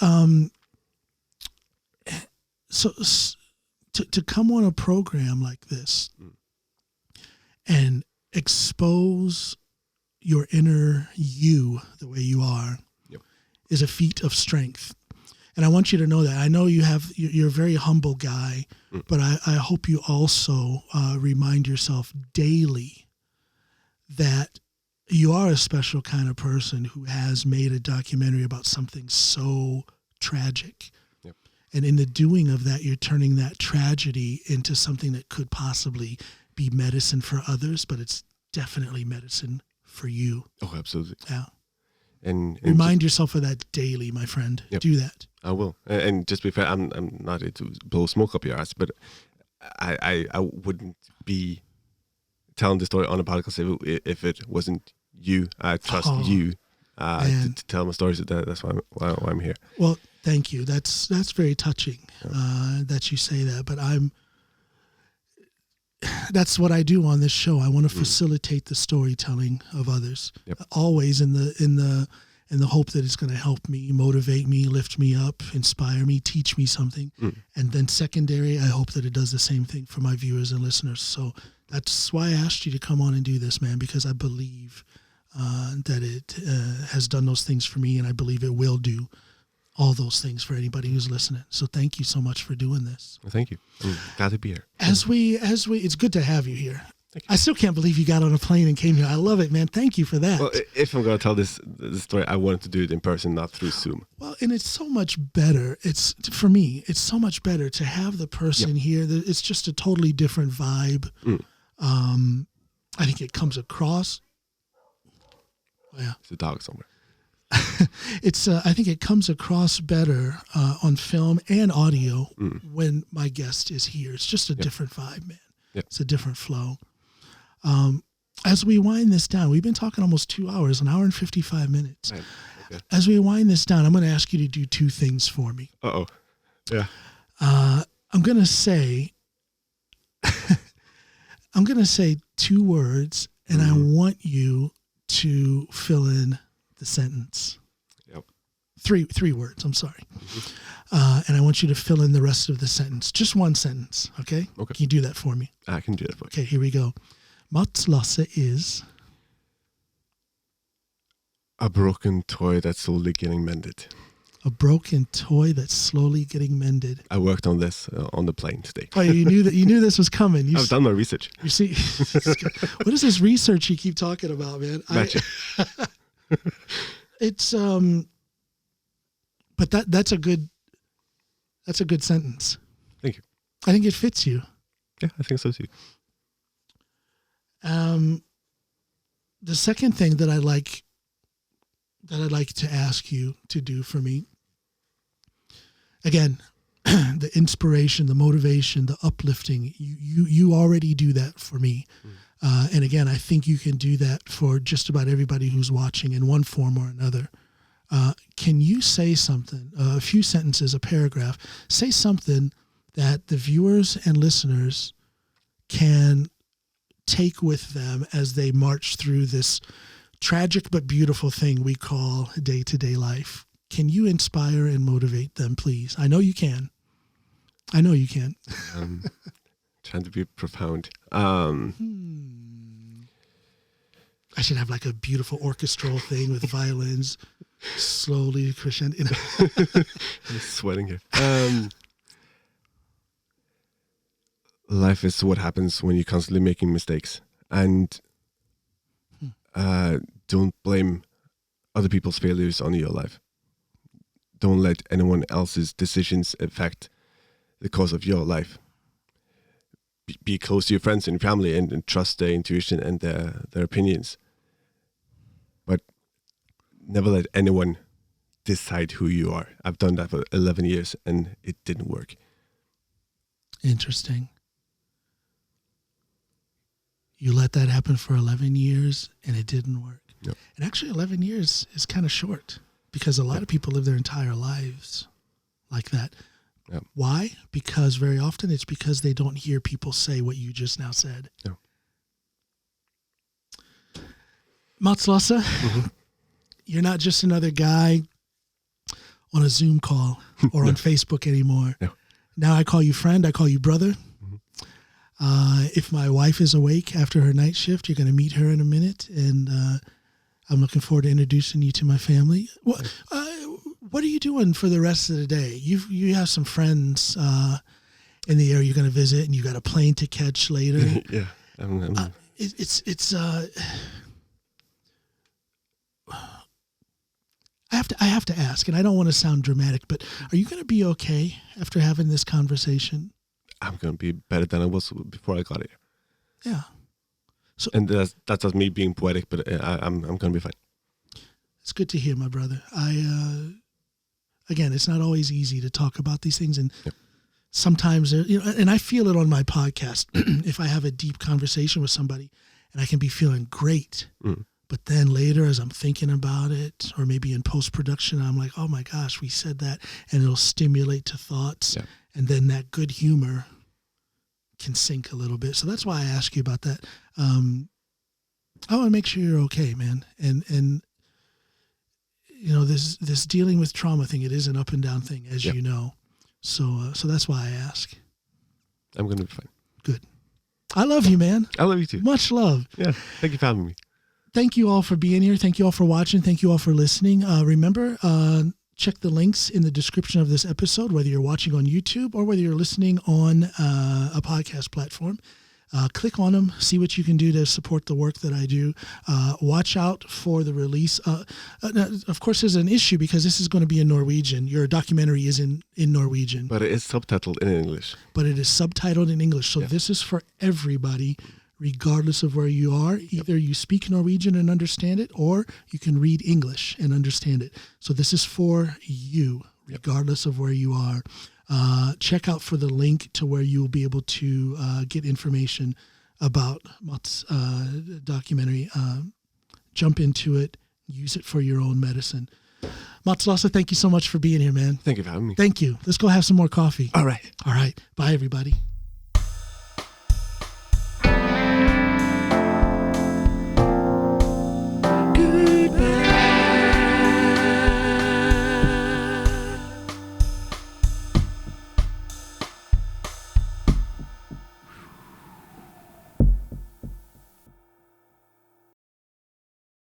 S1: so to come on a program like this and expose your inner you the way you are is a feat of strength. And I want you to know that. I know you're a very humble guy, but I hope you also remind yourself daily that you are a special kind of person who has made a documentary about something so tragic. Yep. And in the doing of that, you're turning that tragedy into something that could possibly be medicine for others, but it's definitely medicine for you.
S2: Oh, absolutely.
S1: Yeah.
S2: And
S1: remind yourself of that daily, my friend.
S2: Yep.
S1: Do that.
S2: I will. And just to be fair, I'm not here to blow smoke up your ass, but I wouldn't be telling the story on a podcast if it wasn't you. I trust you to tell my stories. That's why I'm here.
S1: Well, thank you. That's very touching that you say that. But that's what I do on this show. I want to facilitate the storytelling of others. Yep. Always in the hope that it's going to help me, motivate me, lift me up, inspire me, teach me something. And then secondary, I hope that it does the same thing for my viewers and listeners. So that's why I asked you to come on and do this, man, because I believe that it has done those things for me, and I believe it will do all those things for anybody who's listening. So thank you so much for doing this.
S2: Well, thank you. I'm glad to be here.
S1: As we, it's good to have you here. I still can't believe you got on a plane and came here. I love it, man. Thank you for that.
S2: Well, if I'm going to tell this story, I wanted to do it in person, not through Zoom.
S1: Well, and it's so much better. For me, it's so much better to have the person here. It's just a totally different vibe. I think it comes across. Oh, yeah.
S2: It's a dog somewhere.
S1: I think it comes across better on film and audio when my guest is here. It's just a different vibe, man. Yep. It's a different flow. As we wind this down, we've been talking almost 2 hours, 1 hour and 55 minutes.
S2: Right. Okay.
S1: As we wind this down, I'm going to ask you to do 2 things for me.
S2: Uh-oh. Yeah.
S1: I'm gonna say two words, and I want you to fill in the sentence.
S2: Yep.
S1: Three words. I'm sorry. And I want you to fill in the rest of the sentence. Just one sentence. Okay.
S2: Okay.
S1: Can you do that for me?
S2: I can do that for you.
S1: Okay. Here we go. Mats Lasse is
S2: A broken toy that's slowly getting mended.
S1: a broken toy that's slowly getting mended.
S2: I worked on this on the plane today.
S1: Oh, you knew this was coming.
S2: I've done my research.
S1: You see, what is this research you keep talking about, man?
S2: Gotcha.
S1: It's but that's a good sentence.
S2: Thank you.
S1: I think it fits you.
S2: Yeah, I think so too.
S1: The second thing that I'd like to ask you to do for me, again, the inspiration, the motivation, the uplifting, you already do that for me. And again, I think you can do that for just about everybody who's watching in one form or another. Can you say something, a few sentences, a paragraph, say something that the viewers and listeners can take with them as they march through this tragic but beautiful thing we call day-to-day life? Can you inspire and motivate them, please? I know you can.
S2: Trying to be profound.
S1: I should have like a beautiful orchestral thing with violins slowly crescendo.
S2: I'm sweating here. Life is what happens when you're constantly making mistakes, and don't blame other people's failures on your life. Don't let anyone else's decisions affect the course of your life. Be close to your friends and family and trust their intuition and their opinions. But never let anyone decide who you are. I've done that for 11 years and it didn't work.
S1: Interesting. You let that happen for 11 years and it didn't work.
S2: Yep.
S1: And actually 11 years is kind of short because a lot of people live their entire lives like that.
S2: Yep.
S1: Why? Because very often it's because they don't hear people say what you just now said.
S2: Yep.
S1: Mats Lasse, you're not just another guy on a Zoom call or on Facebook anymore.
S2: No.
S1: Now I call you friend, I call you brother. If my wife is awake after her night shift, you're going to meet her in a minute, and I'm looking forward to introducing you to my family. What are you doing for the rest of the day? You have some friends in the area you're going to visit, and you got a plane to catch later.
S2: Yeah,
S1: I have to ask, and I don't want to sound dramatic, but are you going to be okay after having this conversation?
S2: I'm going to be better than I was before I got here.
S1: Yeah. So,
S2: and that's not me being poetic, but I'm going to be fine.
S1: It's good to hear, my brother. Again, it's not always easy to talk about these things, and sometimes, and I feel it on my podcast. If I have a deep conversation with somebody, and I can be feeling great, but then later, as I'm thinking about it, or maybe in post-production, I'm like, oh my gosh, we said that, and it'll stimulate to thoughts. Yeah. And then that good humor can sink a little bit. So that's why I ask you about that. I want to make sure you're okay, man. And this dealing with trauma thing, it is an up and down thing, as you know. So that's why I ask.
S2: I'm going to be fine.
S1: Good. I love you, man.
S2: I love you too.
S1: Much love.
S2: Yeah. Thank you for having me.
S1: Thank you all for being here. Thank you all for watching. Thank you all for listening. Remember, check the links in the description of this episode, whether you're watching on YouTube or whether you're listening on a podcast platform. Click on them, see what you can do to support the work that I do. Watch out for the release. Of course, there's an issue because this is going to be in Norwegian. Your documentary is in Norwegian.
S2: But it is subtitled in English.
S1: But it is subtitled in English. So this is for everybody, regardless of where you are. Either you speak Norwegian and understand it, or you can read English and understand it. So this is for you, regardless of where you are. Check out for the link to where you will be able to get information about Mats' documentary. Jump into it, use it for your own medicine. Mats Lasse, thank you so much for being here, man.
S2: Thank you for having me.
S1: Thank you. Let's go have some more coffee.
S2: All right.
S1: All right. Bye, everybody.